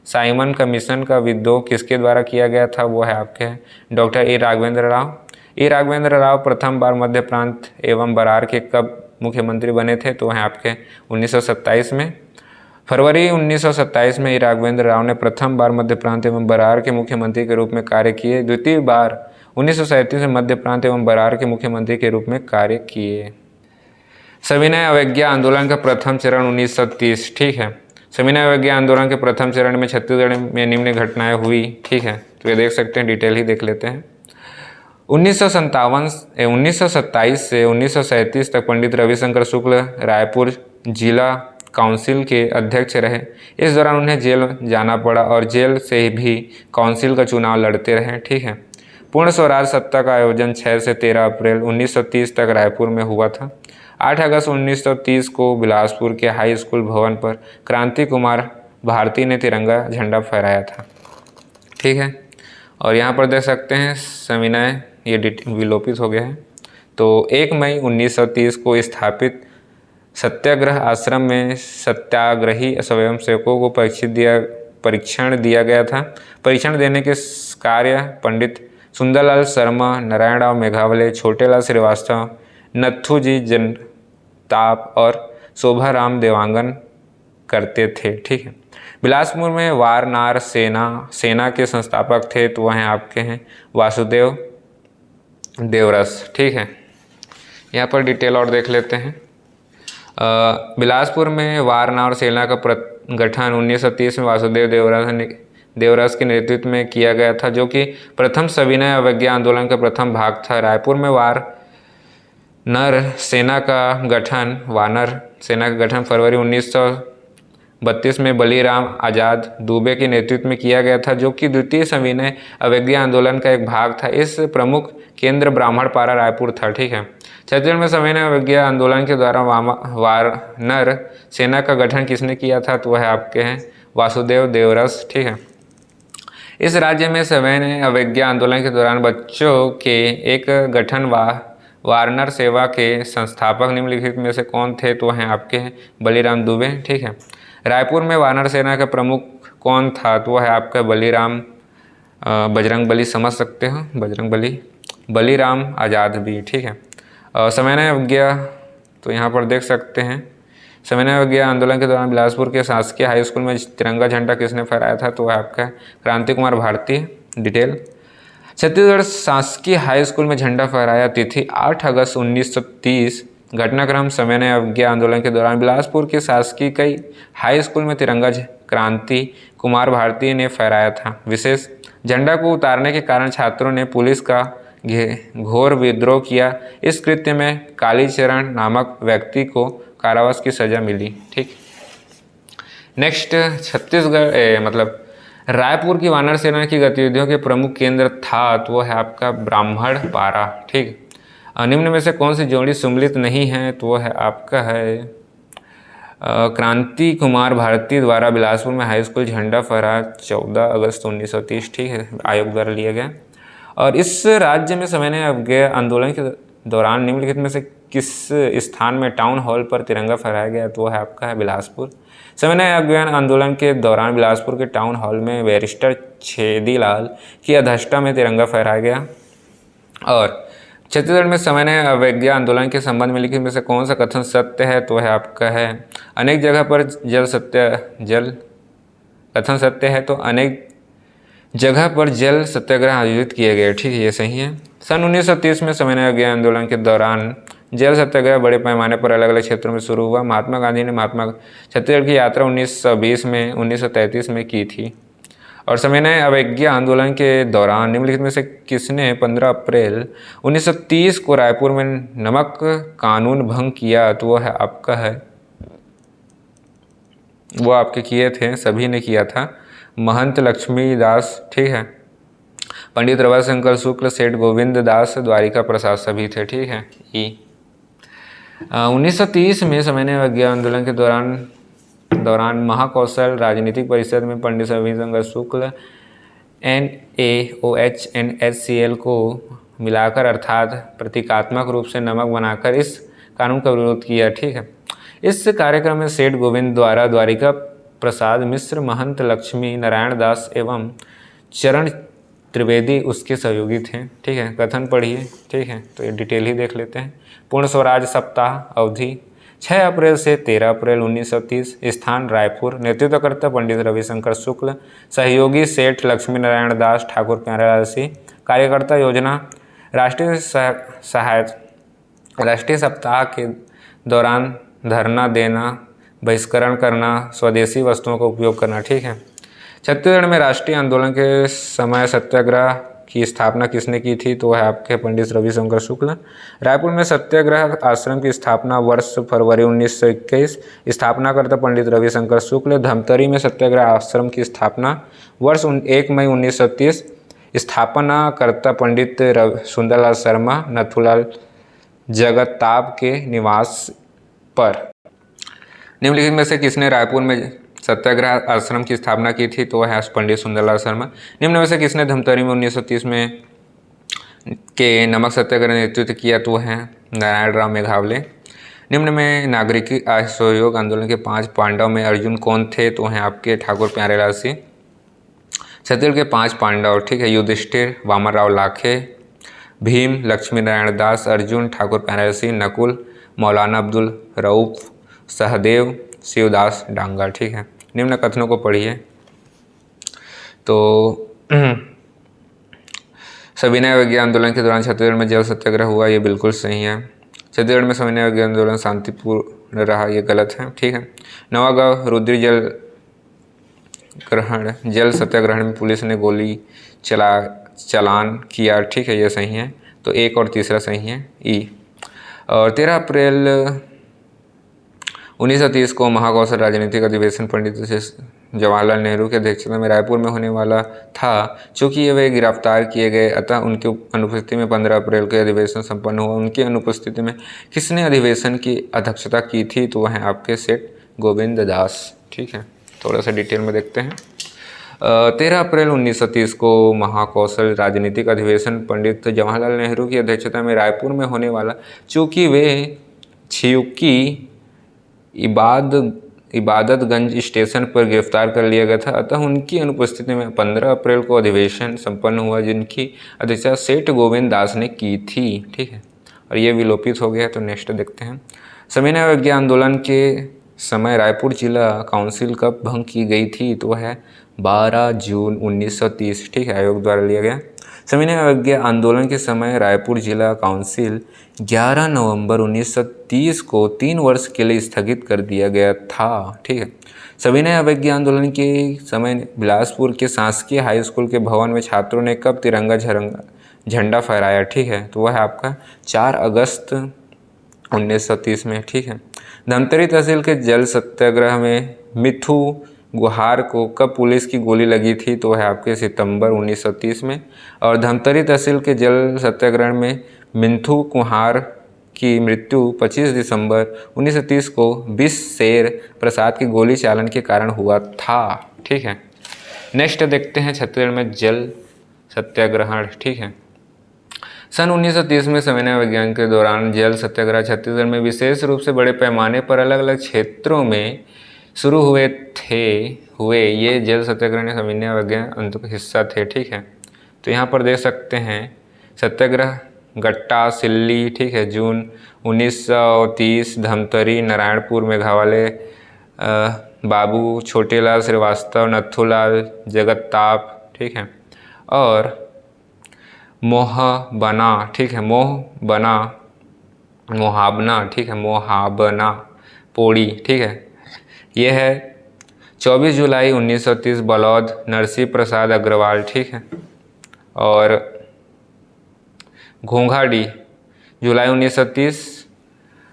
साइमन कमीशन का विद्रोह किसके द्वारा किया गया था? वो है आपके डॉक्टर ए राघवेंद्र राव। ए राघवेंद्र राव प्रथम बार मध्य प्रांत एवं बरार के कब मुख्यमंत्री बने थे? तो हैं आपके 1927 में। फरवरी 1927 में ए राघवेंद्र राव ने प्रथम बार मध्य प्रांत एवं बरार के मुख्यमंत्री के रूप में कार्य किए। द्वितीय बार 1937 में मध्य प्रांत एवं बरार के मुख्यमंत्री के रूप में कार्य किए। सविनय अवज्ञा आंदोलन का प्रथम चरण 1930, ठीक है। सविनय अवज्ञा आंदोलन के प्रथम चरण में छत्तीसगढ़ में निम्न घटनाएं हुई, ठीक है। तो ये देख सकते हैं, डिटेल ही देख लेते हैं। 1927 से 1937 तक पंडित रविशंकर शुक्ल रायपुर जिला काउंसिल के अध्यक्ष रहे। इस दौरान उन्हें जेल जाना पड़ा और जेल से भी काउंसिल का चुनाव लड़ते रहे, ठीक है। पूर्ण स्वराज सत्ता का आयोजन 6 से 13 अप्रैल 1930 तक रायपुर में हुआ था। 8 अगस्त 1930 को बिलासपुर के हाई स्कूल भवन पर क्रांति कुमार भारती ने तिरंगा झंडा फहराया था, ठीक है। और यहाँ पर देख सकते हैं सविनय ये विलोपित हो गया है। तो 1 मई 1930 को स्थापित सत्याग्रह आश्रम में सत्याग्रही स्वयंसेवकों को परीक्षण दिया गया था। परीक्षण देने के कार्य पंडित सुंदरलाल शर्मा, नारायणराव मेघावले, छोटेलाल श्रीवास्तव, नथुजी जनताप और शोभाराम देवांगन करते थे, ठीक है। बिलासपुर में वारनार सेना के संस्थापक थे, तो वह आपके हैं वासुदेव देवरस, ठीक है। यहाँ पर डिटेल और देख लेते हैं। बिलासपुर में वारनार सेना का गठन 1930 में वासुदेव देवरस के नेतृत्व में किया गया था, जो कि प्रथम सविनय अवज्ञा आंदोलन का प्रथम भाग था। रायपुर में वानर सेना का गठन फरवरी 1932 में बलीराम आजाद दुबे के नेतृत्व में किया गया था, जो कि द्वितीय सविनय अवज्ञा आंदोलन का एक भाग था। इस प्रमुख केंद्र ब्राह्मणपारा रायपुर था, ठीक है। छत्तीसगढ़ में सविनय अवज्ञा आंदोलन के द्वारा वानर सेना का गठन किसने किया था? तो वह आपके हैं वासुदेव देवरस, ठीक है। इस राज्य में सविनय अवज्ञा आंदोलन के दौरान बच्चों के एक गठन वारनर सेवा के संस्थापक निम्नलिखित में से कौन थे? तो हैं आपके हैं बलीराम दुबे, ठीक है। रायपुर में वानर सेना का प्रमुख कौन था? तो वह है आपका बलीराम बजरंगबली, समझ सकते हो बलीराम आज़ाद भी, ठीक है। सविनय अवज्ञा, तो यहाँ पर देख सकते हैं सविनय अवज्ञा आंदोलन के दौरान बिलासपुर के शासकीय हाई स्कूल में तिरंगा झंडा किसने फहराया था? तो वह आपका क्रांति कुमार भारती। डिटेल, छत्तीसगढ़ शासकीय हाई स्कूल में झंडा फहराया तिथि 8 अगस्त 1930। घटनाक्रम सविनय अवज्ञा आंदोलन के दौरान बिलासपुर के शासकीय कई हाई स्कूल में तिरंगा क्रांति कुमार भारती ने फहराया था। विशेष, झंडा को उतारने के कारण छात्रों ने पुलिस का घोर विद्रोह किया। इस कृत्य में कालीचरण नामक व्यक्ति को कारावास की सजा मिली, ठीक। नेक्स्ट, छत्तीसगढ़ रायपुर की वानर सेना की गतिविधियों के प्रमुख केंद्र था, तो वह है आपका ब्राह्मणपारा, ठीक। निम्न में से कौन सी जोड़ी सम्मिलित नहीं है? तो वह है आपका है क्रांति कुमार भारती द्वारा बिलासपुर में हाई स्कूल झंडा फहराया 14 अगस्त 1930, ठीक है, आयोग द्वारा लिया गया। और इस राज्य में सविनय अवज्ञा आंदोलन के दौरान निम्नलिखित में से किस स्थान में टाउन हॉल पर तिरंगा फहराया गया? तो वह है आपका है बिलासपुर। सविनय अवज्ञा आंदोलन के दौरान बिलासपुर के टाउन हॉल में बैरिस्टर छेदीलाल की अध्यक्षता में तिरंगा फहराया गया। और छत्तीसगढ़ में सविनय अवज्ञा आंदोलन के संबंध में लिखित में से कौन सा कथन सत्य है? तो वह आपका है अनेक जगह पर कथन सत्य है, तो अनेक जगह पर जल सत्याग्रह आयोजित किए गए, ठीक है, ये सही है। सन 1930 में सविनय अवज्ञा आंदोलन के दौरान जल सत्याग्रह बड़े पैमाने पर अलग अलग क्षेत्रों में शुरू हुआ। महात्मा गांधी ने छत्तीसगढ़ की यात्रा 1920 में 1933 में की थी। और सविनय अवज्ञा आंदोलन के दौरान निम्नलिखित में से किसने 15 अप्रैल 1930 को रायपुर में नमक कानून भंग किया? तो वह है आपका है वो आपके किए थे, सभी ने किया था। महंत लक्ष्मीदास, ठीक है, पंडित रविशंकर शुक्ल, सेठ गोविंद दास, द्वारिका प्रसाद सभी थे, ठीक है। 1930 में सामान्य अवज्ञा आंदोलन के दौरान महाकौशल राजनीतिक परिषद में पंडित रविशंकर शुक्ल NaOH NHCl को मिलाकर अर्थात प्रतीकात्मक रूप से नमक बनाकर इस कानून का विरोध किया, ठीक है। इस कार्यक्रम में सेठ गोविंद द्वारा द्वारिका प्रसाद मिश्र, महंत लक्ष्मी नारायण दास एवं चरण त्रिवेदी उसके सहयोगी थे, ठीक है। कथन पढ़िए, ठीक है, तो ये डिटेल ही देख लेते हैं। पूर्ण स्वराज सप्ताह अवधि 6 अप्रैल से 13 अप्रैल 1930, स्थान रायपुर, नेतृत्वकर्ता पंडित रविशंकर शुक्ल, सहयोगी सेठ लक्ष्मी नारायण दास, ठाकुर प्यारेलाल सिंह, कार्यकर्ता योजना राष्ट्रीय सप्ताह के दौरान धरना देना, बहिष्करण करना, स्वदेशी वस्तुओं का उपयोग करना, ठीक है। छत्तीसगढ़ में राष्ट्रीय आंदोलन के समय सत्याग्रह की स्थापना किसने की थी, तो है आपके पंडित रविशंकर शुक्ल। रायपुर में सत्याग्रह आश्रम की स्थापना वर्ष फरवरी 1921, स्थापनाकर्ता पंडित रविशंकर शुक्ल। धमतरी में सत्याग्रह आश्रम की स्थापना वर्ष 1 मई 1930, स्थापनाकर्ता पंडित सुंदरलाल शर्मा, नथुलाल जगताप के निवास पर। निम्नलिखित में से किसने रायपुर में सत्याग्रह आश्रम की स्थापना की थी, तो है पंडित सुंदरलाल शर्मा। निम्न में से किसने धमतरी में 1930 में के नमक सत्याग्रह नेतृत्व किया, तो है नारायण राव मेघावले। निम्न में नागरिक असहयोग आंदोलन के 5 पांडव में अर्जुन कौन थे, तो हैं आपके ठाकुर प्यारेलाल सिंह। छत्तीसगढ़ के 5 पांडव, ठीक है, युधिष्ठिर, वामन राव लाखे, भीम, लक्ष्मी नारायण दास, अर्जुन, ठाकुर प्यारेलाल सिंह, नकुल, मौलाना अब्दुल रऊफ, सहदेव, शिवदास डांगा, ठीक है। निम्न कथनों को पढ़िए। तो सविनय अवज्ञा आंदोलन के दौरान छत्तीसगढ़ में जल सत्याग्रह हुआ, ये बिल्कुल सही है। छत्तीसगढ़ में सविनय अवज्ञा आंदोलन शांतिपूर्ण रहा, ये गलत है, ठीक है। नवागांव रुद्री जल सत्याग्रहण में पुलिस ने गोली चालान किया, ठीक है, ये सही है। तो 1 और तीसरा सही है, ई। और 13 अप्रैल 1930 को महाकौशल राजनीतिक अधिवेशन पंडित जवाहरलाल नेहरू की अध्यक्षता में रायपुर में होने वाला था। चूँकि वे गिरफ्तार किए गए, अतः उनकी अनुपस्थिति में 15 अप्रैल को अधिवेशन संपन्न हुआ। उनकी अनुपस्थिति में किसने अधिवेशन की अध्यक्षता की थी, तो वह आपके सेठ गोविंद दास, ठीक है। थोड़ा सा डिटेल में देखते हैं। 13 अप्रैल 1930 को महाकौशल राजनीतिक अधिवेशन पंडित जवाहरलाल नेहरू की अध्यक्षता में रायपुर में होने वाला। चूँकि वे छियुकी इबादतगंज स्टेशन पर गिरफ्तार कर लिया गया था, अतः उनकी अनुपस्थिति में 15 अप्रैल को अधिवेशन संपन्न हुआ, जिनकी अध्यक्षता सेठ गोविंद दास ने की थी, ठीक है। और ये विलोपित हो गया। तो नेक्स्ट देखते हैं। सविनय अवज्ञा आंदोलन के समय रायपुर जिला काउंसिल कब भंग की गई थी, तो है 12 जून 1930, ठीक है, आयोग द्वारा लिया गया। सविनय अवज्ञा आंदोलन के समय रायपुर जिला काउंसिल 11 नवंबर 1930 को 3 वर्ष के लिए स्थगित कर दिया गया था, ठीक है। सविनय अवज्ञा आंदोलन के समय बिलासपुर के शासकीय हाई स्कूल के भवन में छात्रों ने कब तिरंगा झंडा फहराया, ठीक है, तो वह आपका 4 अगस्त 1930 में, ठीक है। धमतरी तहसील के जल सत्याग्रह में मिथु गुहार को कब पुलिस की गोली लगी थी, तो है आपके सितंबर 1930 में। और धमतरी तहसील के जल सत्याग्रह में मिथु गुहार की मृत्यु 25 दिसंबर 1930 को विशेर प्रसाद की गोली चालन के कारण हुआ था, ठीक है। नेक्स्ट देखते हैं छत्तीसगढ़ में जल सत्याग्रहण, ठीक है। सन 1930 में सविनय अवज्ञा के दौरान जल सत्याग्रह छत्तीसगढ़ में विशेष रूप से बड़े पैमाने पर अलग अलग क्षेत्रों में शुरू हुए। ये जल सत्याग्रह सविनय अवज्ञा आंदोलन का हिस्सा थे, ठीक है। तो यहाँ पर देख सकते हैं सत्याग्रह गट्टा सिल्ली, ठीक है, जून 1930, धमतरी, नारायणपुर, मेघावले, बाबू छोटेलाल श्रीवास्तव, नथुलाल जगताप, ठीक है। और मोहबना, ठीक है, मोहाबना, ठीक है, मोहाबना पोड़ी, ठीक है। यह है 24 जुलाई 1930 बलौद नरसिंह प्रसाद अग्रवाल, ठीक है। और घोंघाडी जुलाई 1930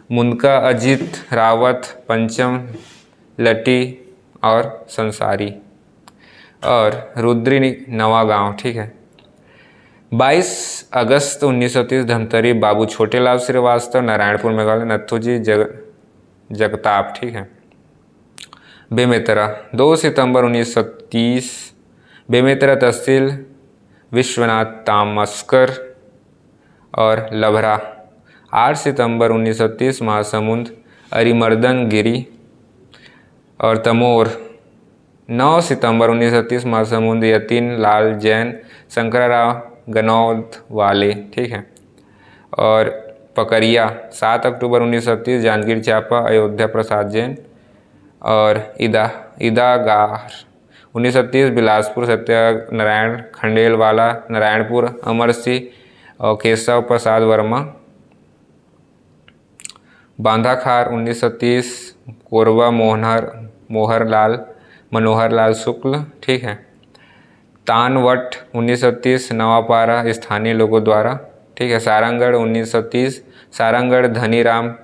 मुंदका अजित रावत, पंचम लटी और संसारी। और रुद्री नवागांव, ठीक है। 22 अगस्त 1930 धमतरी बाबू छोटेलाल श्रीवास्तव, नारायणपुर मेघालय, नथुजी जगताप, ठीक है। बेमेतरा 2 सितंबर 1930 बेमेतरा तहसील विश्वनाथ तामस्कर। और लभरा 8 सितंबर 1930 महासमुंद अरिमर्दन गिरी। और तमोर 9 सितंबर 1930 महासमुंद यतीन लाल जैन शंकराराव गनौद वाले, ठीक है। और पकरिया 7 अक्टूबर 1930 जांजगीर चांपा अयोध्या प्रसाद जैन। और इदागार 1930 बिलासपुर सत्यानारायण खंडेलवाला नारायणपुर अमर सिंह और केशव प्रसाद वर्मा। बांधाखार 1930 कोरबा मनोहर लाल शुक्ल, ठीक है। तानवट 1930 नवापारा स्थानीय लोगों द्वारा, ठीक है। सारंगढ़ 1930 सारंगढ़ धनीराम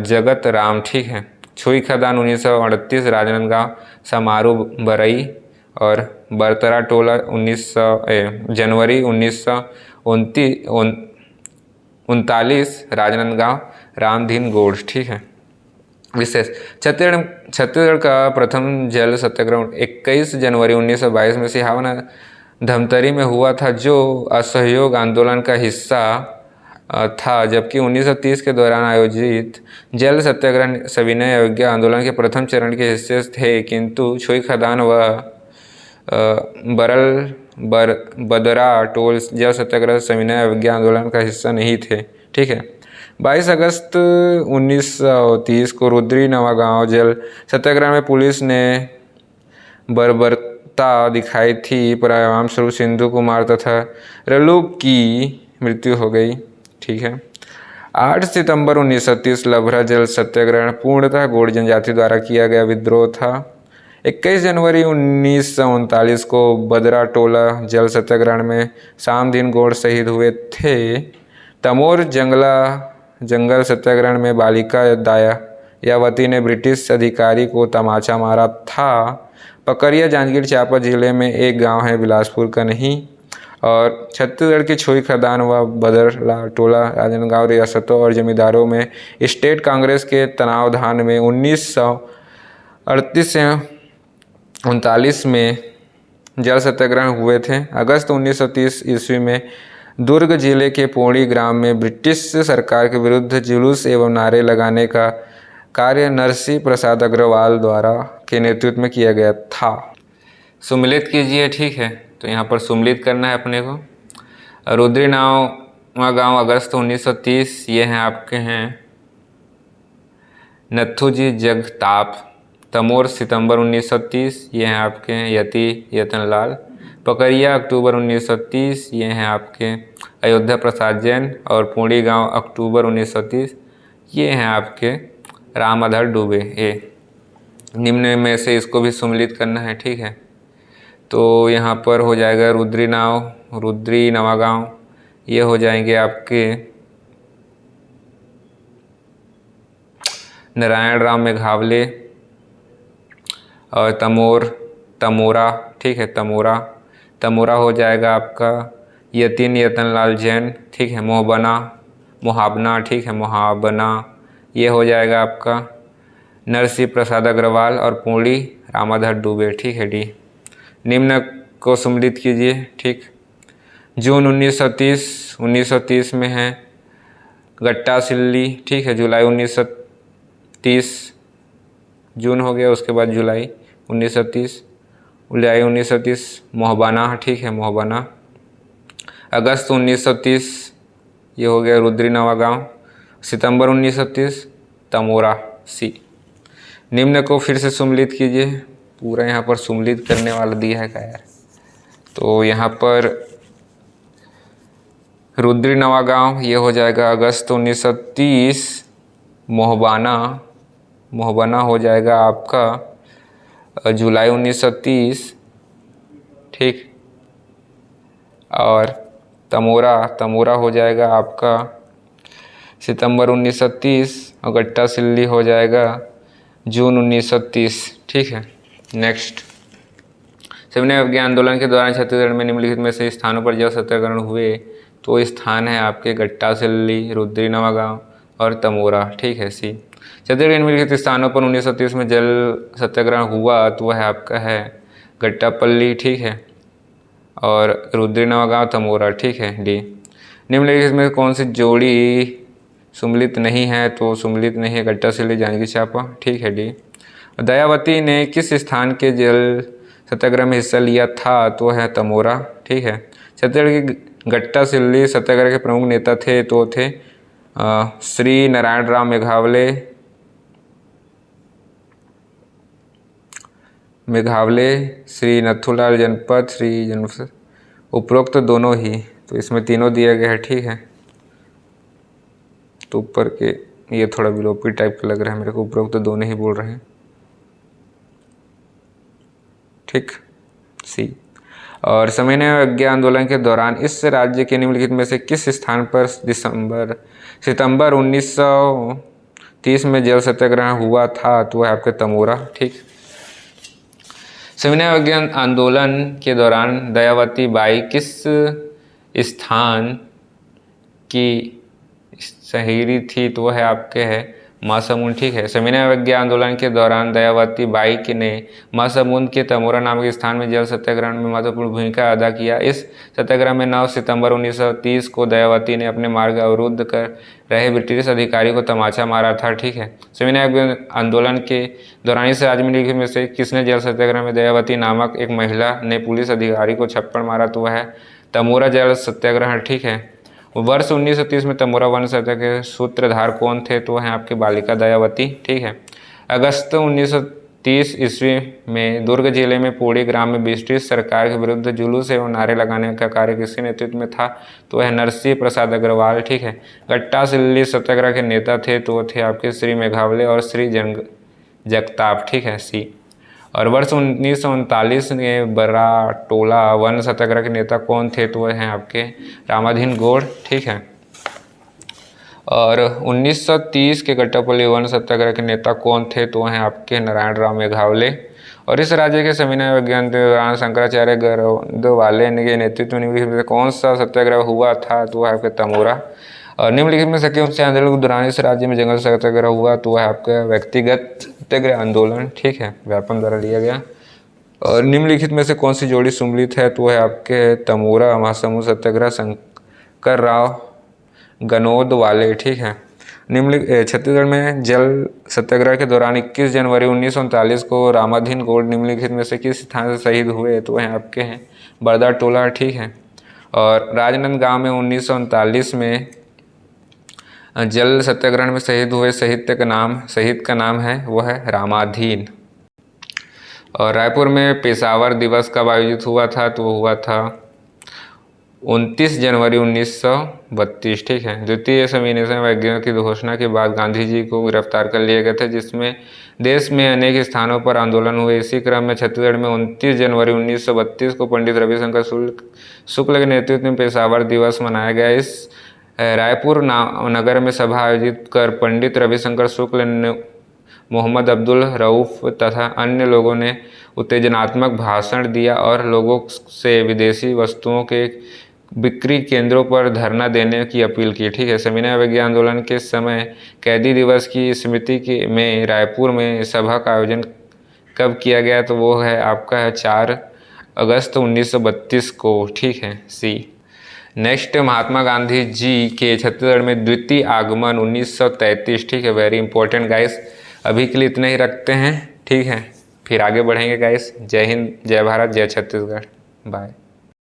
जगत राम, ठीक है। छुई खदान 1938 राजनांदगांव समारोह बरई। और बरतरा टोला जनवरी 1939 राजनांदगांव रामधीन गोड़, ठीक है। विशेष छत्तीसगढ़ का प्रथम जल सत्याग्रह 21 जनवरी 1922 में सिहावना धमतरी में हुआ था, जो असहयोग आंदोलन का हिस्सा था। जबकि 1930 के दौरान आयोजित जल सत्याग्रह सविनय अवज्ञा आंदोलन के प्रथम चरण के हिस्से थे, किंतु छुई खदान व बदरा टोल जल सत्याग्रह सविनय अवज्ञा आंदोलन का हिस्सा नहीं थे, ठीक है। 22 अगस्त 1930 को रुद्री नवागांव जल सत्याग्रह में पुलिस ने बर्बरता दिखाई थी, परिणाम स्वरूप सिंधु कुमार तथा रलू की मृत्यु हो गई, ठीक है। 8 सितंबर 1930 लभरा जल सत्याग्रह पूर्णतः गोंड जनजाति द्वारा किया गया विद्रोह था। 21 जनवरी 1939 को बदरा टोला जल सत्याग्रहण में सामदीन गोंड शहीद हुए थे। तमोर जंगल सत्याग्रहण में बालिका दायावती ने ब्रिटिश अधिकारी को तमाचा मारा था। पकरिया जांजगीर चांपा जिले में एक गांव है, बिलासपुर का नहीं। और छत्तीसगढ़ की छुई खदान व बदरला टोला राजनांदगांव रियासतों और जमींदारों में स्टेट कांग्रेस के तत्वाधान में 1938 से 1939 में जल सत्याग्रह हुए थे। अगस्त 1930 ईस्वी में दुर्ग जिले के पोड़ी ग्राम में ब्रिटिश सरकार के विरुद्ध जुलूस एवं नारे लगाने का कार्य नरसिंह प्रसाद अग्रवाल द्वारा के नेतृत्व में किया गया था। सुमिलित कीजिए, ठीक है। तो यहाँ पर सुमिलित करना है अपने को। रुद्री नवागांव अगस्त 1930 ये हैं आपके हैं नथुजी जगताप। तमोर सितंबर 1930 ये हैं आपके हैं यतनलाल। पकरिया अक्टूबर 1930 ये हैं आपके अयोध्या प्रसाद जैन। और पूड़ी गांव अक्टूबर 1930 ये हैं आपके रामाधर डुबे। निम्न में से इसको भी सुमिलित करना है, ठीक है। तो यहाँ पर हो जाएगा रुद्री नवागांव, ये हो जाएंगे आपके नारायण राम मेघावले। और तमोरा, ठीक है। तमोरा हो जाएगा आपका यतनलाल जैन, ठीक है। मोहाबना, ठीक है। मोहाबना ये हो जाएगा आपका नरसिंह प्रसाद अग्रवाल। और पूड़ी रामाधर डुबे, ठीक है। डी। निम्न को सम्मिलित कीजिए, ठीक। जून 1930 में है गट्टा सिल्ली, ठीक है। जुलाई 1930 जून हो गया, उसके बाद जुलाई 1930 मोहबाना, ठीक है। मोहबाना अगस्त 1930 ये हो गया रुद्री नवागांव। सितंबर 1930 तमोरा सी। निम्न को फिर से सुमिलित कीजिए। पूरा यहाँ पर सुमिलित करने वाला दिया है क्या यार। तो यहाँ पर रुद्री नवागांव ये हो जाएगा अगस्त 1930। मोहबाना हो जाएगा आपका जुलाई 1930, ठीक। और तमोरा हो जाएगा आपका सितंबर 1930। और गट्टा सिल्ली हो जाएगा जून 1930, ठीक है। नेक्स्ट, सविनय अवज्ञा आंदोलन के दौरान छत्तीसगढ़ में निम्नलिखित में से स्थानों पर जल सत्याग्रह हुए, तो स्थान है आपके गट्टासिल्ली, रुद्री नवागांव और तमोरा, ठीक है सी। छत्तीसगढ़ के निम्नलिखित स्थानों पर 1930 में जल सत्याग्रह हुआ, तो वह आपका है गट्टापल्ली, ठीक है, और रुद्री नवागांव, तमोरा, ठीक है डी। निम्नलिखित में कौन सी जोड़ी सुमलित नहीं है, तो सुमलित नहीं है गट्टासिल्ली, जांजगीर चांपा, ठीक है डी। दयावती ने किस स्थान के जल सत्याग्रह में हिस्सा लिया था, तो है तमोरा, ठीक है। छत्तीसगढ़ के गट्टासिल्ली सत्याग्रह के प्रमुख नेता थे, तो थे श्री नारायण राव मेघावले, श्री नथुलाल जनपद, श्री जनपद, उपरोक्त दोनों ही, तो इसमें तीनों दिया गया है, ठीक है। तो ऊपर के ये थोड़ा विलोपी टाइप का लग रहा है मेरे को, उपरोक्त दोनों ही बोल रहे हैं, ठीक, सी। और सविनय अवज्ञा आंदोलन के दौरान इस राज्य के निम्नलिखित में से किस स्थान पर सितंबर 1930 में जल सत्याग्रह हुआ था, तो वह आपके तमोरा, ठीक। सविनय अवज्ञा आंदोलन के दौरान दयावती बाई किस स्थान की शहीदी थी, तो वह आपके है महासमुंद, ठीक है। सविनय अवज्ञा आंदोलन के दौरान दयावती बाई ने महासमुंद के तमोरा नामक स्थान में जल सत्याग्रह में महत्वपूर्ण भूमिका अदा किया। इस सत्याग्रह में 9 सितंबर 1930 को दयावती ने अपने मार्ग अवरुद्ध कर रहे ब्रिटिश अधिकारी को तमाचा मारा था, ठीक है। सविनय अवज्ञा आंदोलन के दौरान इस राज्य में निम्नलिखित में से किसने जल सत्याग्रह में दयावती नामक एक महिला ने पुलिस अधिकारी को छप्पड़ मारा, तो वह है तमोरा जल सत्याग्रह, ठीक है। वर्ष 1930 में तमोरा वन सत्याग्रह के सूत्रधार कौन थे, तो हैं आपके बालिका दयावती, ठीक है। अगस्त 1930 ईस्वी में दुर्ग जिले में पोड़ी ग्राम में ब्रिटिश सरकार के विरुद्ध जुलूस एवं नारे लगाने का कार्य किसके नेतृत्व में था, तो वह नरसिंह प्रसाद अग्रवाल, ठीक है। गट्टासिल्ली सत्याग्रह के नेता थे, तो थे आपके श्री मेघावले और श्री जगताप, ठीक है सी। और वर्ष 1939 में बराटोला वन सत्याग्रह के नेता कौन थे, तो वह हैं आपके रामाधीन गौड़, ठीक है। और 1930 के गट्टापल्ली वन सत्याग्रह के नेता कौन थे, तो वह हैं आपके नारायण राव मेघावले। और इस राज्य के सविनय विज्ञान के दौरान शंकराचार्य गोंदवाले के नेतृत्व में कौन सा सत्याग्रह हुआ था, तो वह आपके तमोरा। और निम्नलिखित में से कौन से आंदोलन के दौरान इस राज्य में जंगल सत्याग्रह हुआ, तो वह आपका व्यक्तिगत सत्याग्रह आंदोलन, ठीक है, व्यापम द्वारा लिया गया। और निम्नलिखित में से कौन सी जोड़ी सुमलित है, तो वह आपके तमोरा महासमुंद सत्याग्रह शंकर राव गनोदवाले, ठीक है। निम्नलिखित छत्तीसगढ़ में जल सत्याग्रह के दौरान 21 जनवरी 1939 को रामाधीन गौड़ निम्नलिखित में से किस स्थान से शहीद हुए, तो वह आपके हैं बरदाटोला, ठीक है। और राजनांदगांव में 1939 में जल सत्याग्रह में शहीद हुए शहीद का नाम है वो है रामाधीन। और रायपुर में पेशावर दिवस कब आयोजित हुआ था, तो वो हुआ था 29 जनवरी 1932, ठीक है। द्वितीय संविधान वैज्ञानिक की घोषणा के बाद गांधी जी को गिरफ्तार कर लिए गए थे, जिसमें देश में अनेक स्थानों पर आंदोलन हुए। इसी क्रम में छत्तीसगढ़ में 29 जनवरी 1932 को पंडित रविशंकर शुक्ल के नेतृत्व में पेशावर दिवस मनाया गया। इस रायपुर नगर में सभा आयोजित कर पंडित रविशंकर शुक्ल ने मोहम्मद अब्दुल रऊफ तथा अन्य लोगों ने उत्तेजनात्मक भाषण दिया और लोगों से विदेशी वस्तुओं के बिक्री केंद्रों पर धरना देने की अपील की, ठीक है। सविनय अवज्ञा आंदोलन के समय कैदी दिवस की स्मृति में रायपुर में सभा का आयोजन कब किया गया, तो वो है आपका है 4 अगस्त 1932 को, ठीक है सी। नेक्स्ट, महात्मा गांधी जी के छत्तीसगढ़ में द्वितीय आगमन 1933, ठीक है। Very important guys. अभी के लिए इतना ही रखते हैं, ठीक है, फिर आगे बढ़ेंगे गाइस। जय हिंद, जय भारत, जय छत्तीसगढ़, बाय।